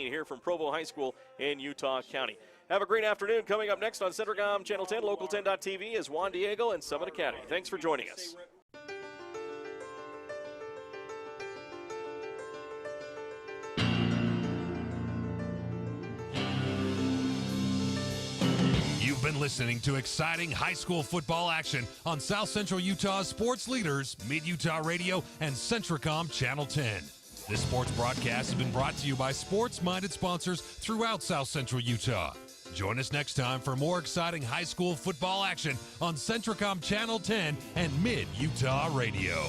here from Provo High School in Utah County. Have a great afternoon. Coming up next on Centricom Channel 10, Local10.tv is Juan Diego and Summit Academy. Thanks for joining us. You've been listening to exciting high school football action on South Central Utah's sports leaders, Mid-Utah Radio and Centricom Channel 10. This sports broadcast has been brought to you by sports-minded sponsors throughout South Central Utah. Join us next time for more exciting high school football action on Centricom Channel 10 and Mid-Utah Radio.